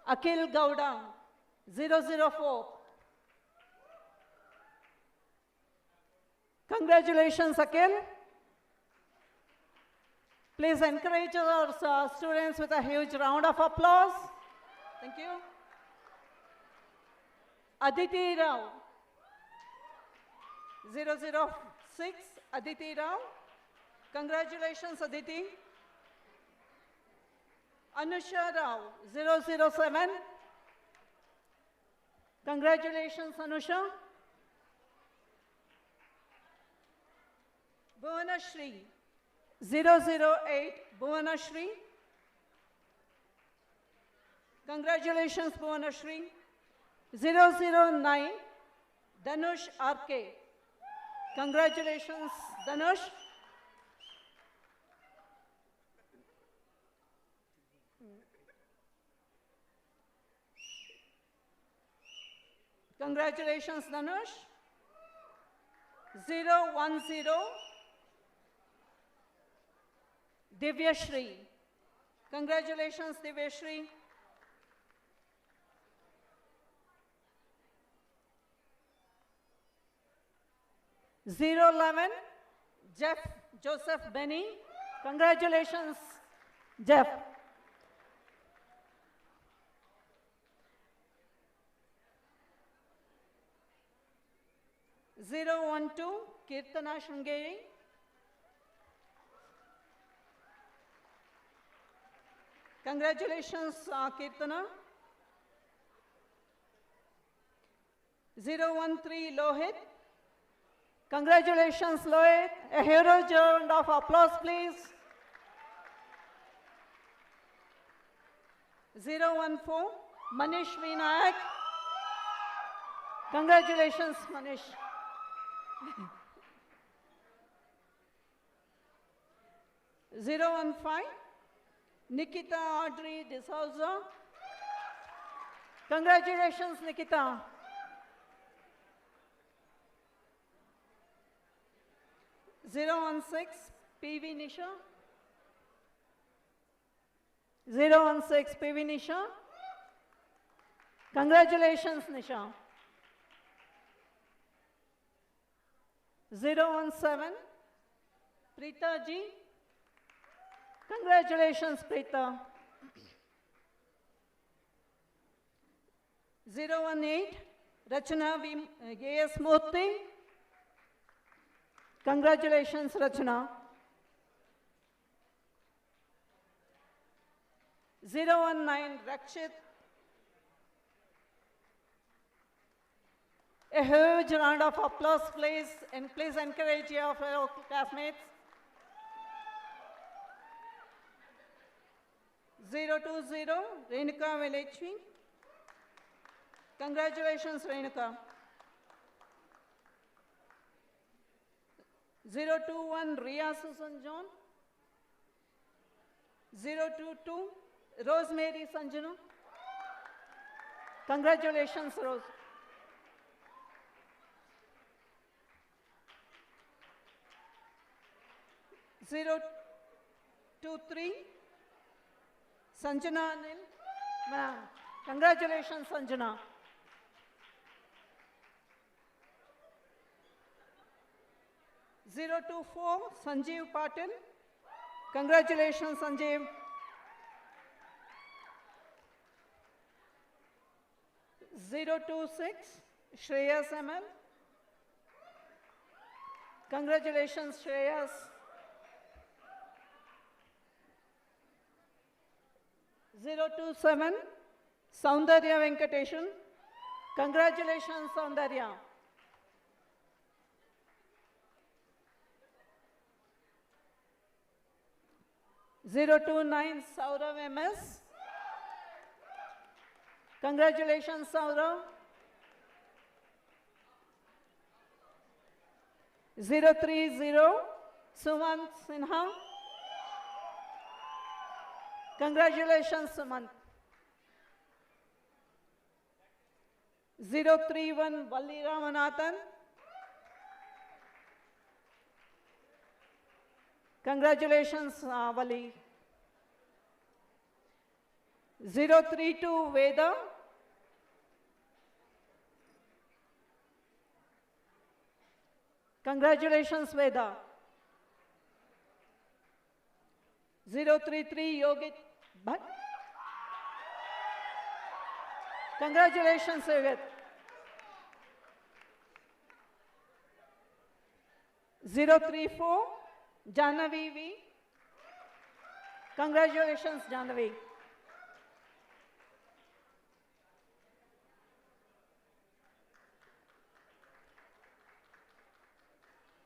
Akhil Gowda, 004. Congratulations, Akhil. Please encourage our students with a huge round of applause. Thank you. Aditi Rao, 006, Aditi Rao. Congratulations, Aditi. Anusha Rao, 007. Congratulations, Anusha. Bhuvanashri, 008, Bhuvanashri. Congratulations, Bhuvanashri. 009, Danush RK. Congratulations, Danush. Congratulations, Danush. 010, Divyashri. Congratulations, Divyashri. 011, Jeff Joseph Benny. Congratulations, Jeff. 012, Kirtana Shringeri. Congratulations, Kirtana. 013, Lohit. Congratulations, Lohit. A huge round of applause, please. 014, Manish Vinayak. Congratulations, Manish. 015, Nikita Audrey D'Souza. Congratulations, Nikita. 016, PV Nisha. 016, PV Nisha. Congratulations, Nisha. 017, Preeta Ji. Congratulations, Preeta. 018, Rachana A.S. Murthy. Congratulations, Rachana. 019, Rakshit. A huge round of applause, please, and please encourage your fellow classmates. 020, Renuka Velechvi. Congratulations, Renuka. 021, Ria Susan John. 022, Rosemary Sanjana. Congratulations, Rose. 023, Sanjana Anil. Congratulations, Sanjana. 024, Sanjeev Patil. Congratulations, Sanjeev. Zero 26, Shreyas ML. Congratulations, Shreyas. 027, Soundarya Venkateshan. Congratulations, Soundarya. 029, Saurav MS. Congratulations, Saurav. 030, Sumant Sinha. Congratulations, Sumant. 031, Valli Ramanathan. Congratulations, Valli. 032, Veda. Congratulations, Veda. 033, Yogit Bhatt. Congratulations, Yogit. 034, Jahnavi V. Congratulations, Jahnavi.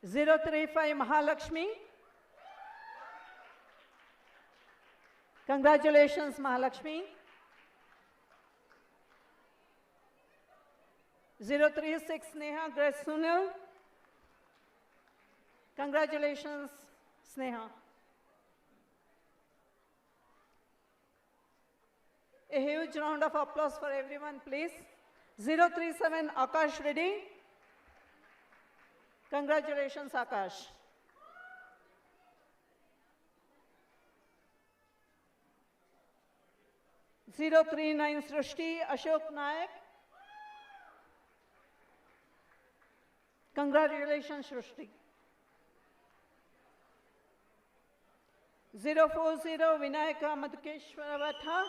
035, Mahalakshmi. Congratulations, Mahalakshmi. 036, Sneha Grace Sunil. Congratulations, Sneha. A huge round of applause for everyone, please. 037, Akash Reddy. Congratulations, Akash. Zero 39, Srishti Ashok Nayak. Congratulations, Srishti. 040, Vinayaka Madhukeshwaravatha.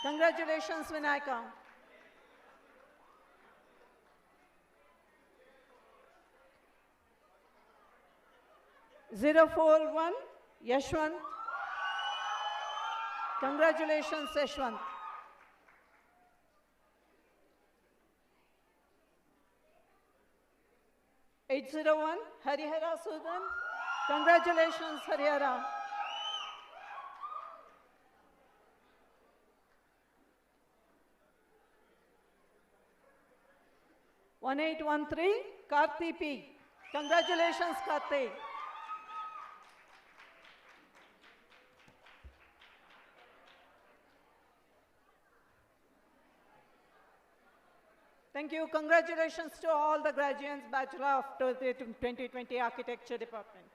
Congratulations, Vinayaka. 041, Yashwant. Congratulations, Yashwant. 801, Harihara Sudan. Congratulations, Harihara. 1813, Karthi P. Congratulations, Karthi. Thank you. Congratulations to all the graduates, Bachelor of 2020 Architecture Department.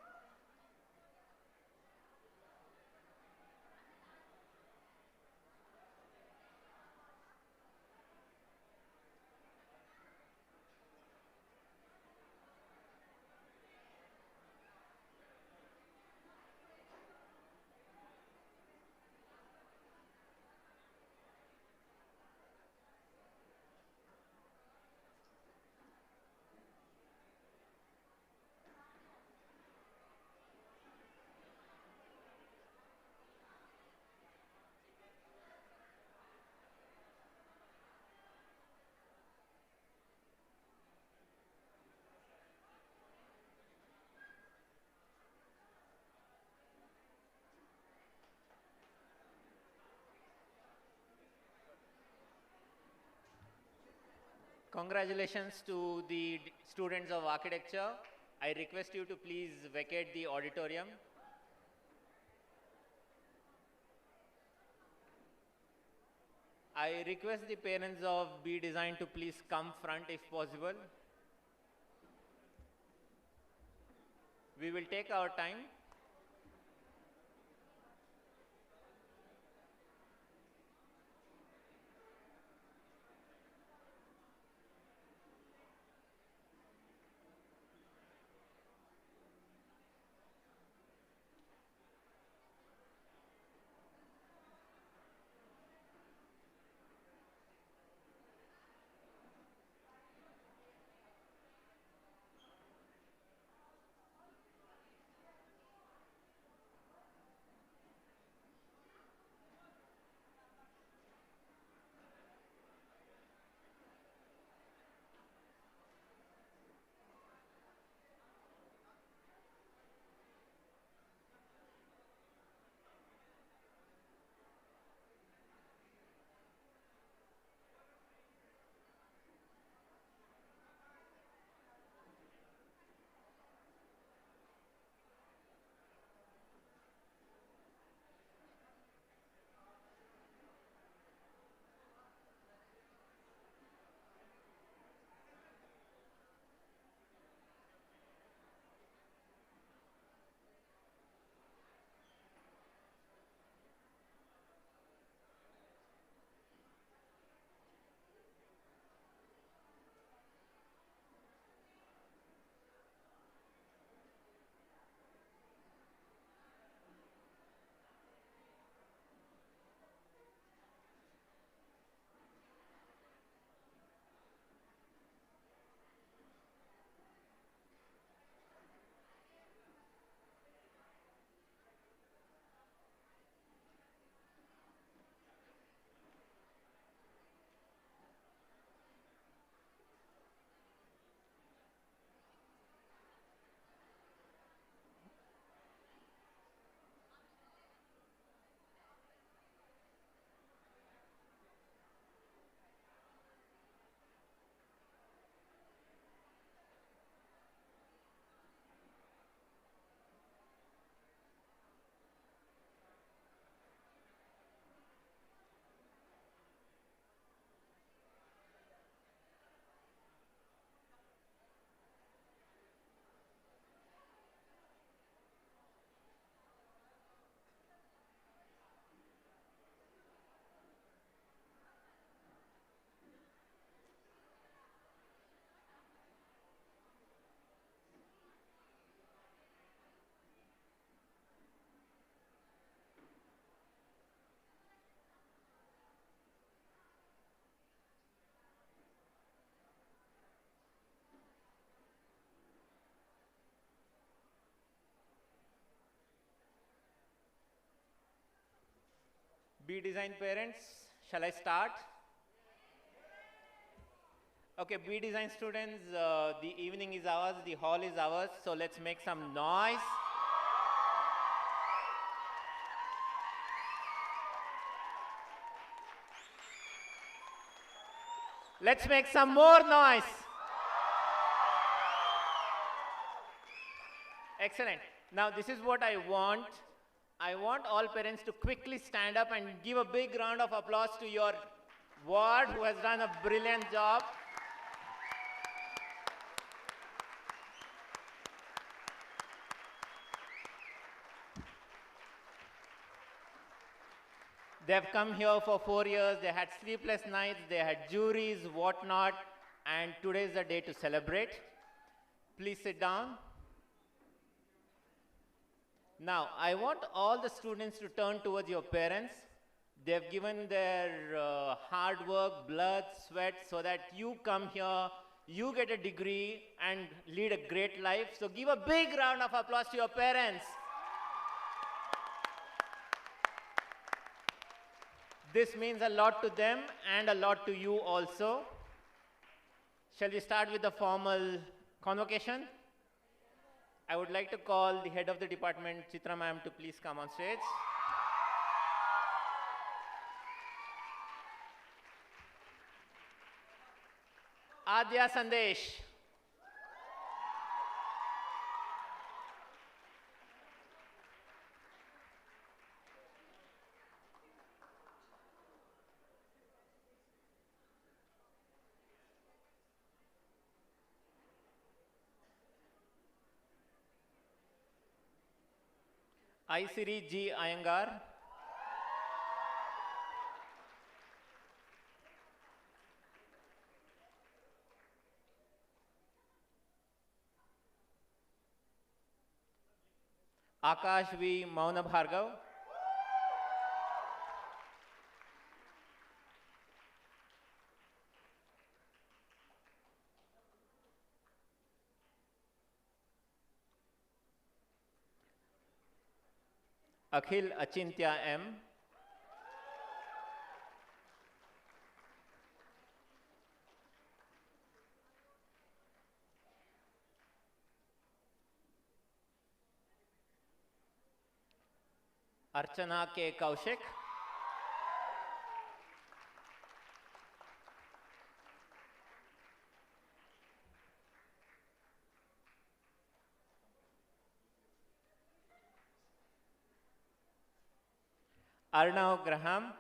Congratulations to the students of architecture. I request you to please vacate the auditorium. I request the parents of B.Design to please come front if possible. We will take our time. B.Design parents, shall I start? Okay, B.Design students, the evening is ours, the hall is ours, so let's make some noise. Let's make some more noise. Excellent. Now this is what I want. I want all parents to quickly stand up and give a big round of applause to your ward who has done a brilliant job. They've come here for 4 years, they had sleepless nights, they had juries, whatnot, and today is the day to celebrate. Please sit down. Now, I want all the students to turn towards your parents. They've given their hard work, blood, sweat, so that you come here, you get a degree, and lead a great life. So give a big round of applause to your parents. This means a lot to them and a lot to you also. Shall we start with the formal convocation? I would like to call the head of the department, Chitra ma'am, to please come on stage. Adya Sandesh. Aisiri G. Iyengar. Akash V. Mauna Bhargav. Akhil Achintya M. Archana K. Kaushik. Arnav Graham.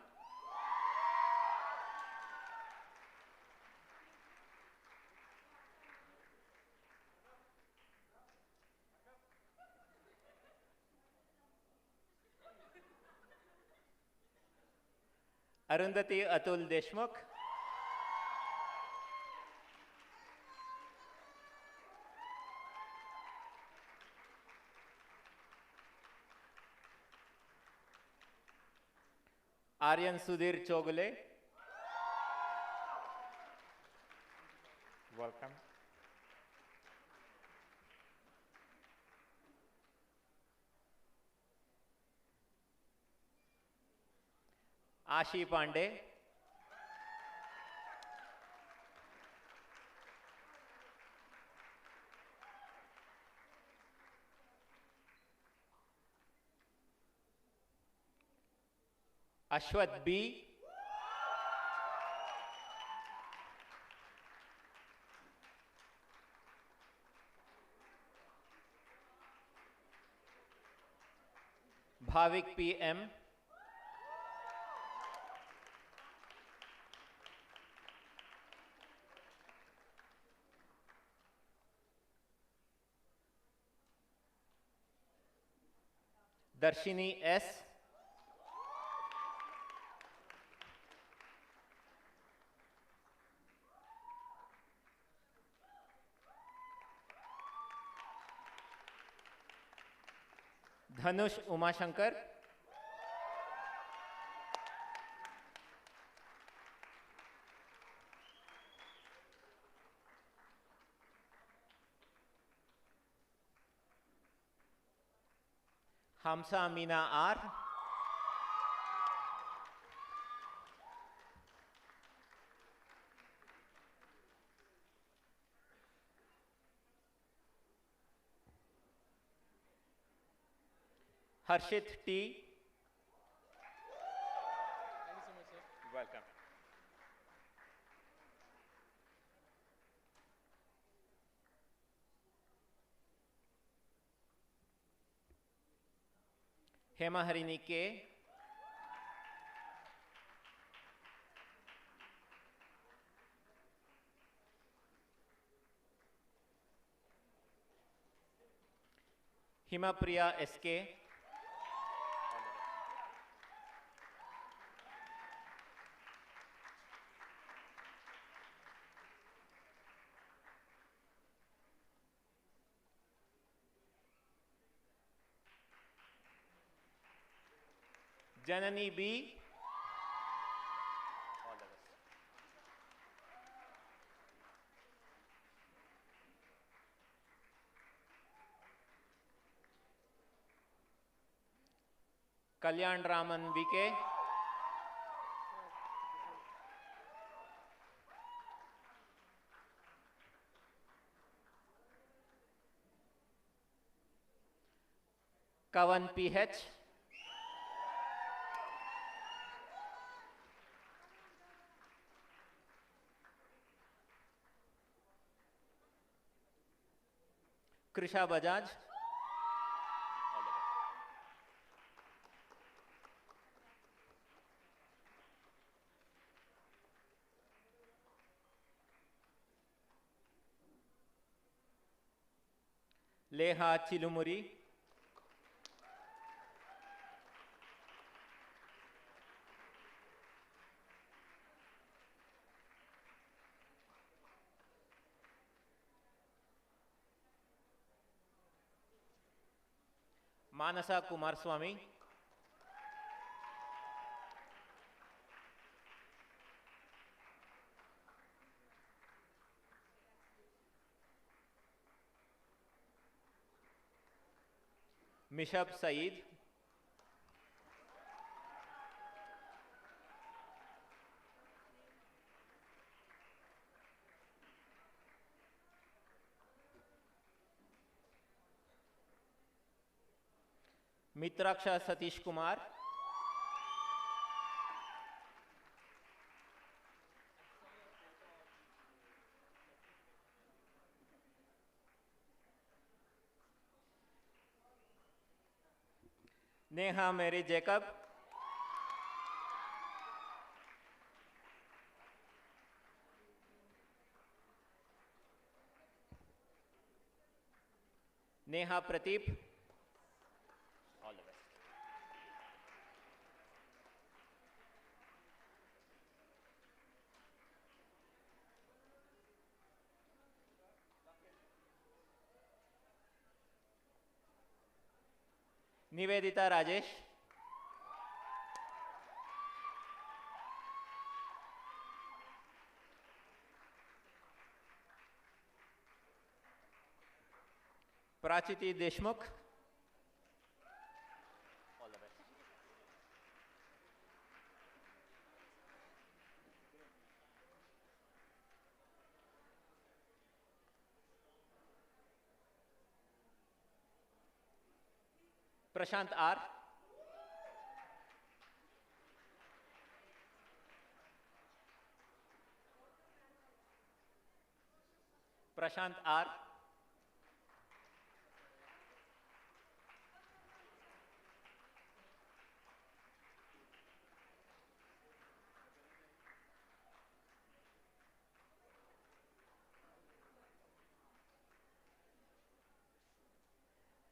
Arundhati Atul Deshmukh. Aryan Sudhir Chogule. Welcome. Ashi Pandey. Ashwath B. Bhavik P.M. Darshini S. Dhanush Umashankar. Hamsa Amina R. Harshit T. Welcome. Hema Harini K. Himapriya SK. Janani B. All the best. Kalyan Raman VK. Kavan PH. Krisha Bajaj. Leha Chilumuri. Manasa Kumar Swami. Mishab Saeed. Mitraksha Satish Kumar. Neha Mary Jacob. Neha Prateep. All the best. Nivedita Rajesh. Prachiti Deshmukh. All the best. Prashant R. Prashant R.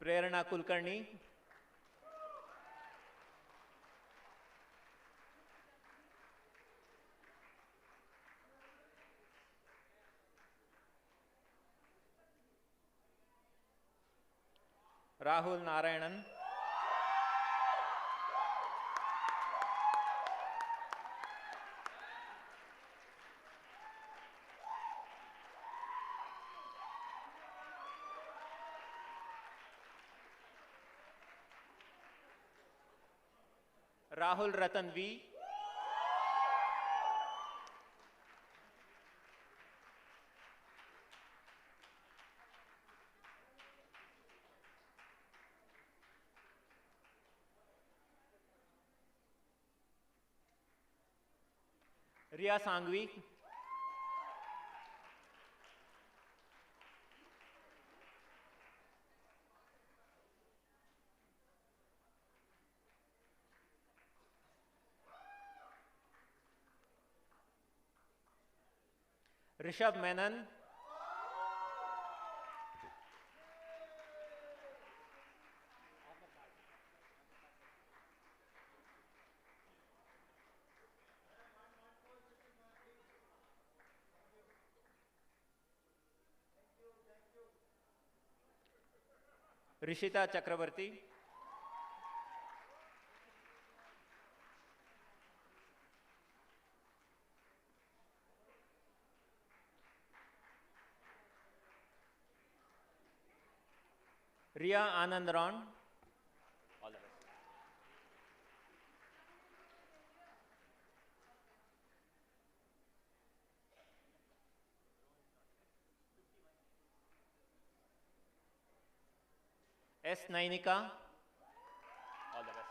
Prerna Kulkarni. Rahul Narayanan. Rahul Ratan V. Riya Sangvi. Rishabh Menon. Rishita Chakrabarti. Riya Anandran. All the best. S. Nainika. All the best.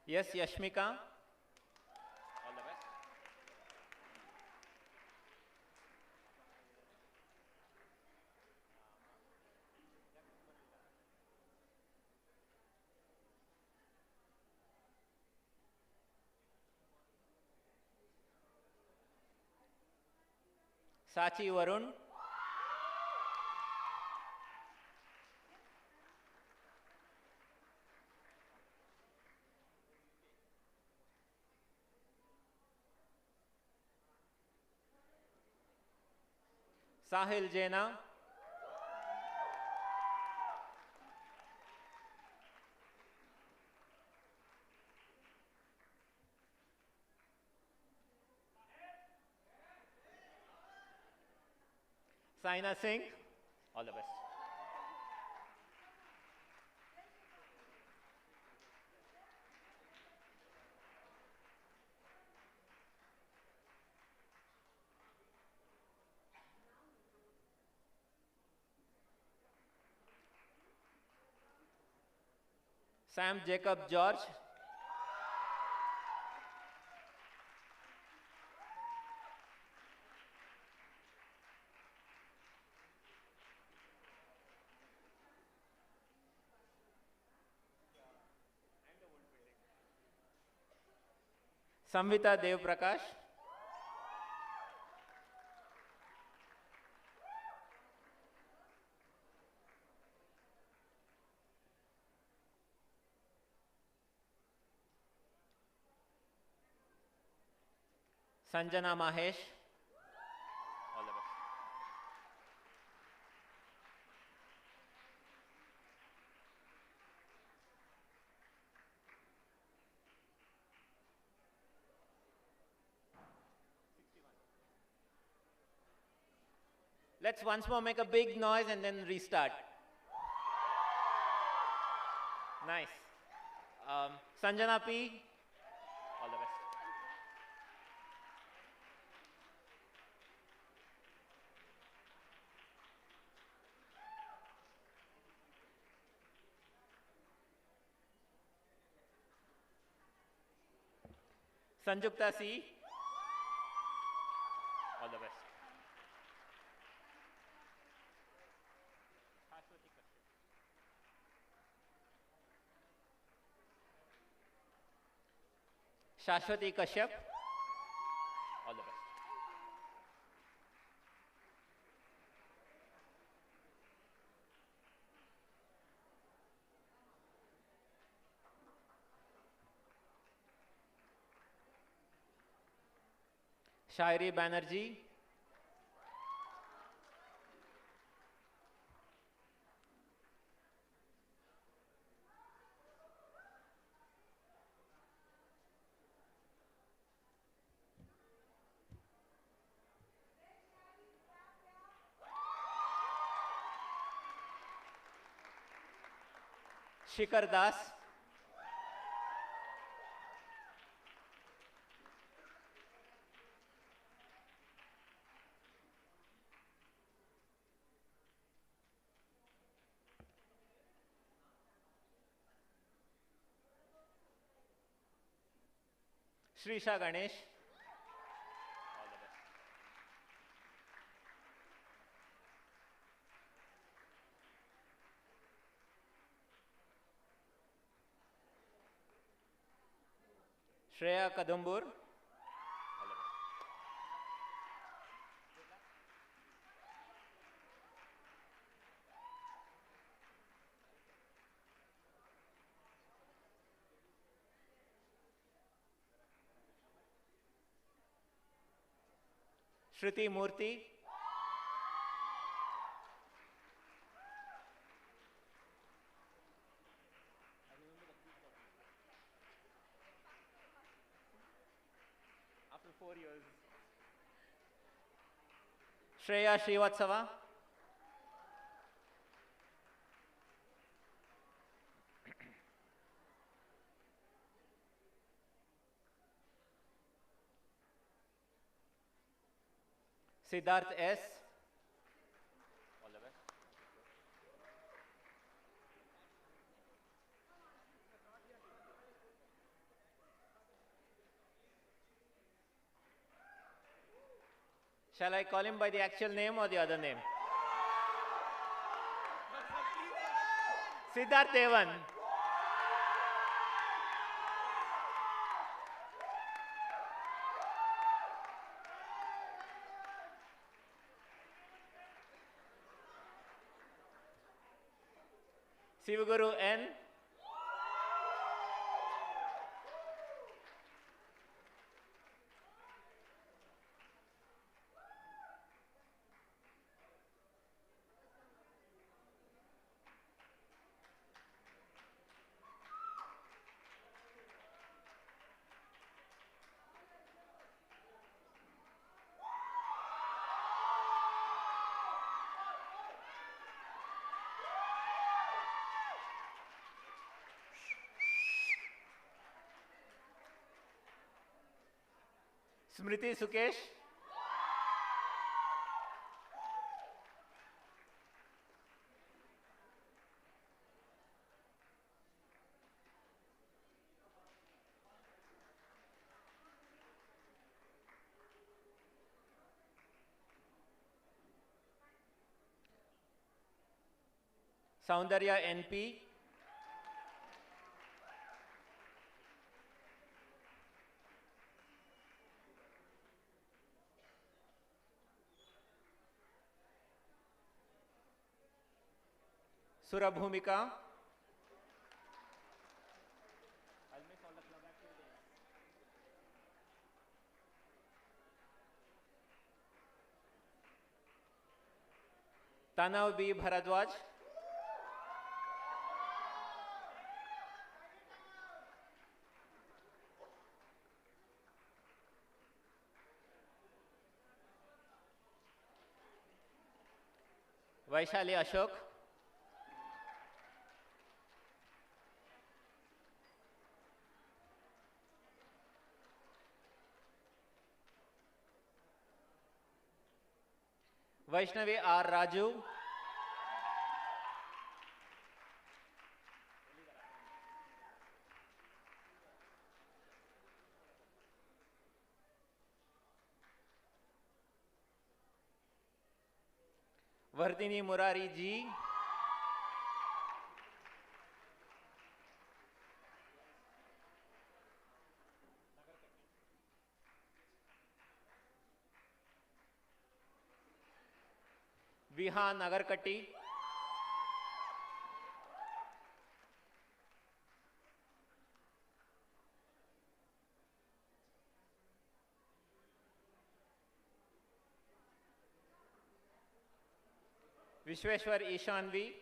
Yes, Yashmika. All the best. Sachi Varun. Sahil Jaina. Saina Singh. All the best. Sam Jacob George. Samvita Dev Prakash. Sanjana Mahesh. All the best. Let's once more make a big noise and then restart. Nice. Sanjana P. All the best. Sanjukta C. All the best. Shashwati Kashyap. All the best. Shairi Banerjee. Shikhar Das, Shrisha Ganesh, Shreya Kadambur, Shruti Murthy, after 4 years, Shreya Srivatsava, Siddharth S, all the best. Shall I call him by the actual name or the other name? Siddharth Devan. Sivaguru N. Smriti Sukesh. Soundarya NP. Surabhumika. Tanav B. Bharadwaj. Vaishali Ashok. Vaishnavi R. Raju. Vardhini Murari Ji. Viha Nagarkatti. Vishweshwar Ishanvi.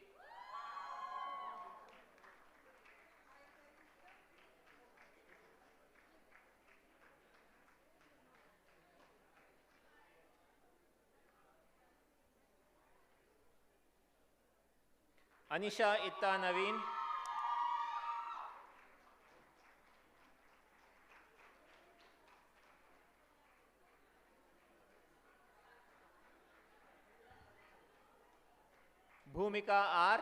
Anisha Itta Naveen. Bhumika R.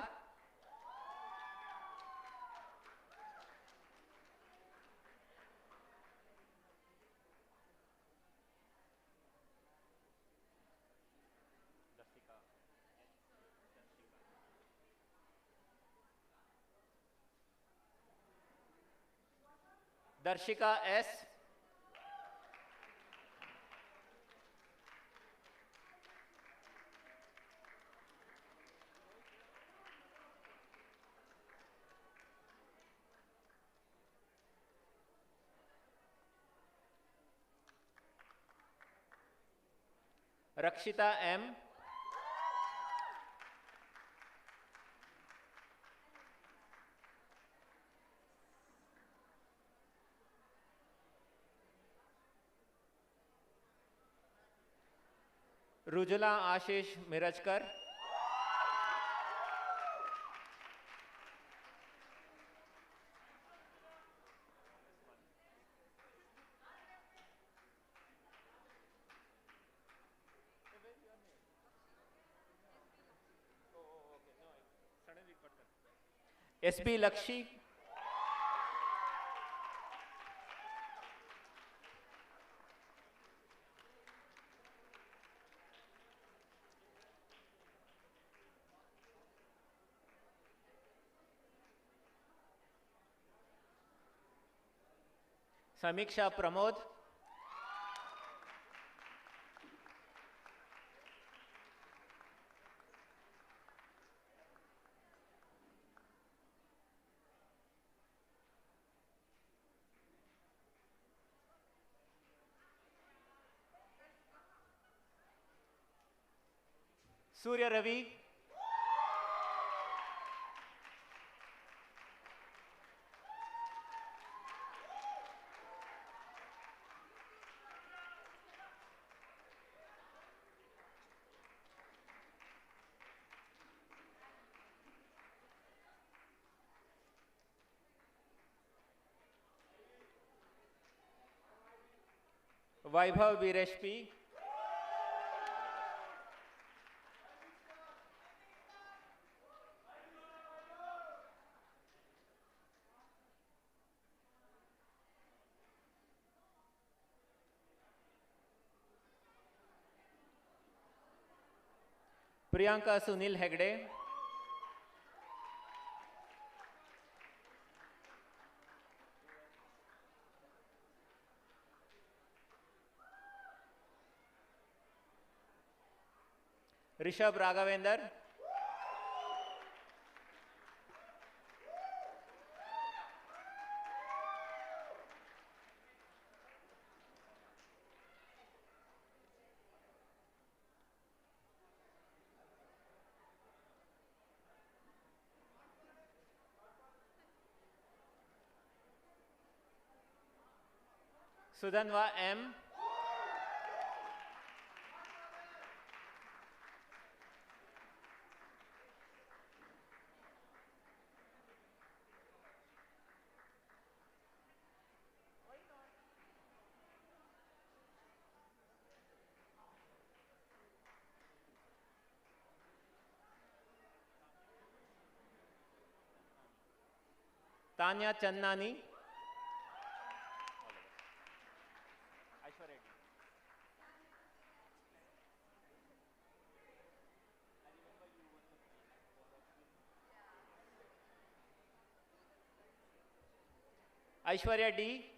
Darshika S. Rakshita M. Rujula Ashish Mirajkar. SB Lakshi. Samiksha Pramod. Surya Ravi. Vaibhav Vireshpi. Priyanka Sunil Hegde. Rishabh Raghavendar. Sudhanva M. Tanya Channani. Aishwarya D.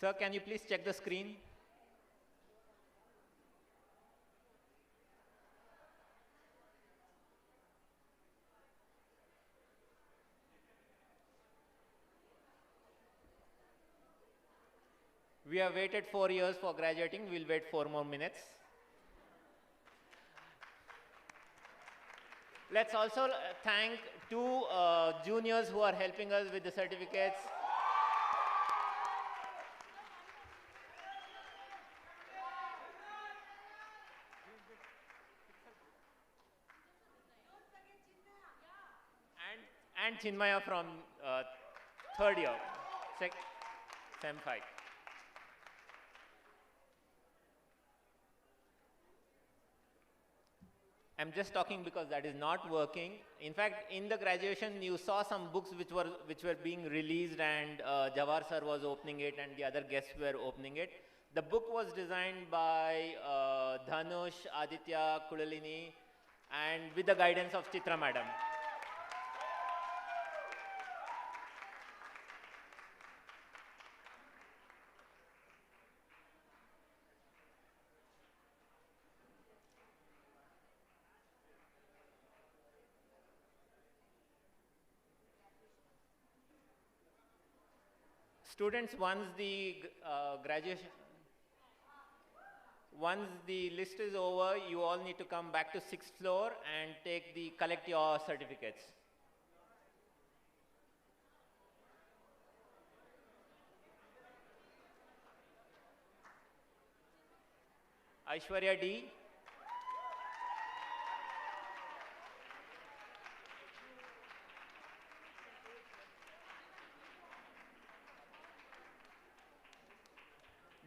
Sir, can you please check the screen? We have waited 4 years for graduating. We'll wait 4 more minutes. Let's also thank two juniors who are helping us with the certificates. And Chinmaya from third year, Sem 5. I'm just talking because that is not working. In fact, in the graduation, you saw some books which were being released, and Jawahar sir was opening it, and the other guests were opening it. The book was designed by Dhanush, Aditya, Kudalini, and with the guidance of Chitra madam. Students, once the list is over, you all need to come back to 6th floor and collect your certificates. Aishwarya D.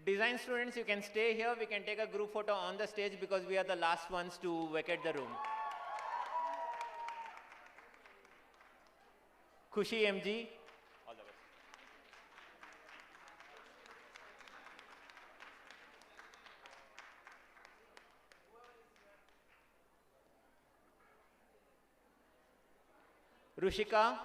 Design students, you can stay here. We can take a group photo on the stage because we are the last ones to vacate the room. Khushi MG. All the best. Rushika.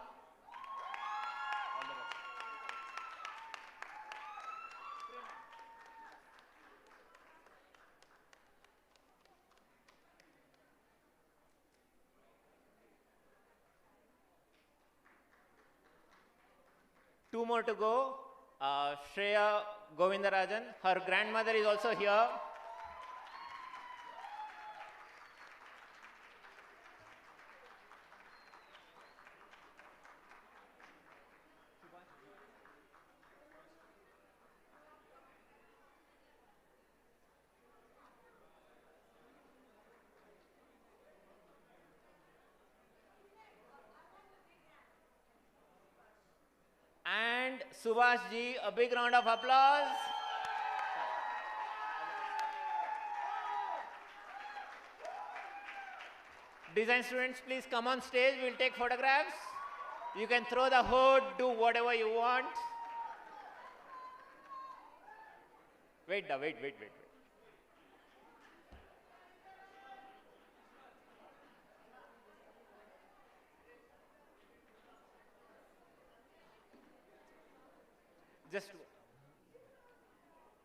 Two more to go. Shreya Govindarajan. Her grandmother is also here. And Subhash ji, a big round of applause. Design students, please come on stage. We'll take photographs. You can throw the hood, do whatever you want. Wait.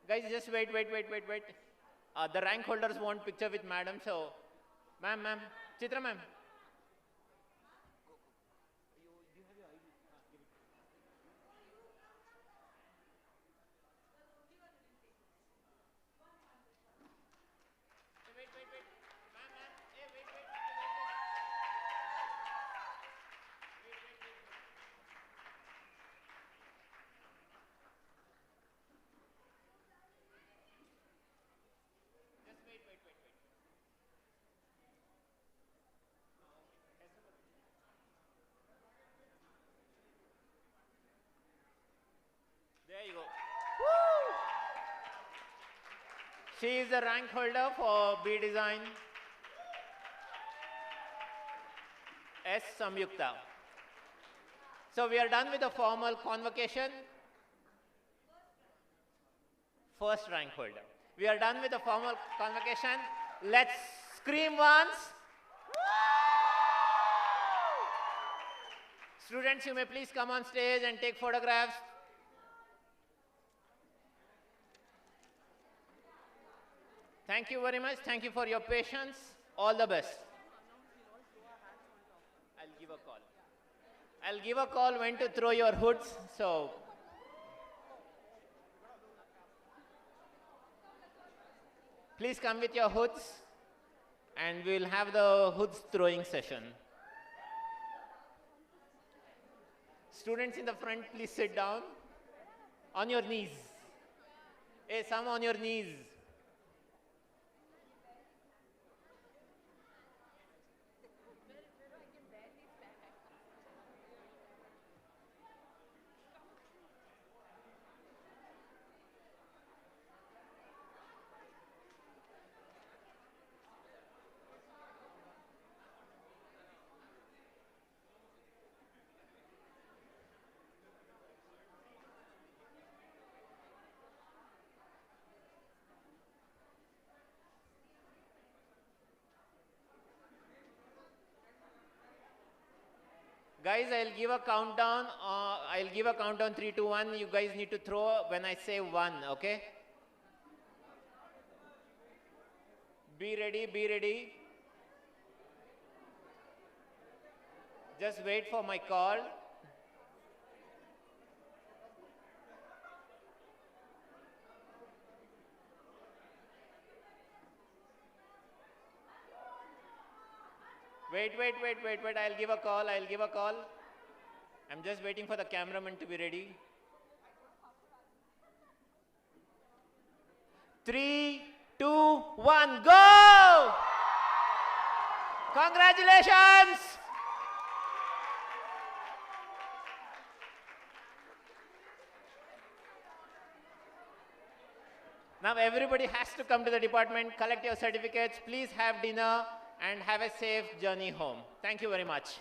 Guys, just wait. The rank holders want picture with madam, so, ma'am, Chitra ma'am. There you go. Woo! She is the rank holder for B.Design. S. Samyukta. So we are done with the formal convocation. First rank holder. We are done with the formal convocation. Let's scream once. Students, you may please come on stage and take photographs. Thank you very much. Thank you for your patience. All the best. I'll give a call. I'll give a call when to throw your hoods. So, please come with your hoods and we'll have the hoods throwing session. Students in the front, please sit down. On your knees. Hey, some on your knees. Guys, I'll give a countdown. I'll give a countdown 3, 2, 1. You guys need to throw when I say 1, okay? Be ready, be ready. Just wait for my call. Wait, I'll give a call, I'm just waiting for the cameraman to be ready. 3, 2, 1, go! Congratulations! Now everybody has to come to the department, collect your certificates, please have dinner, and have a safe journey home. Thank you very much.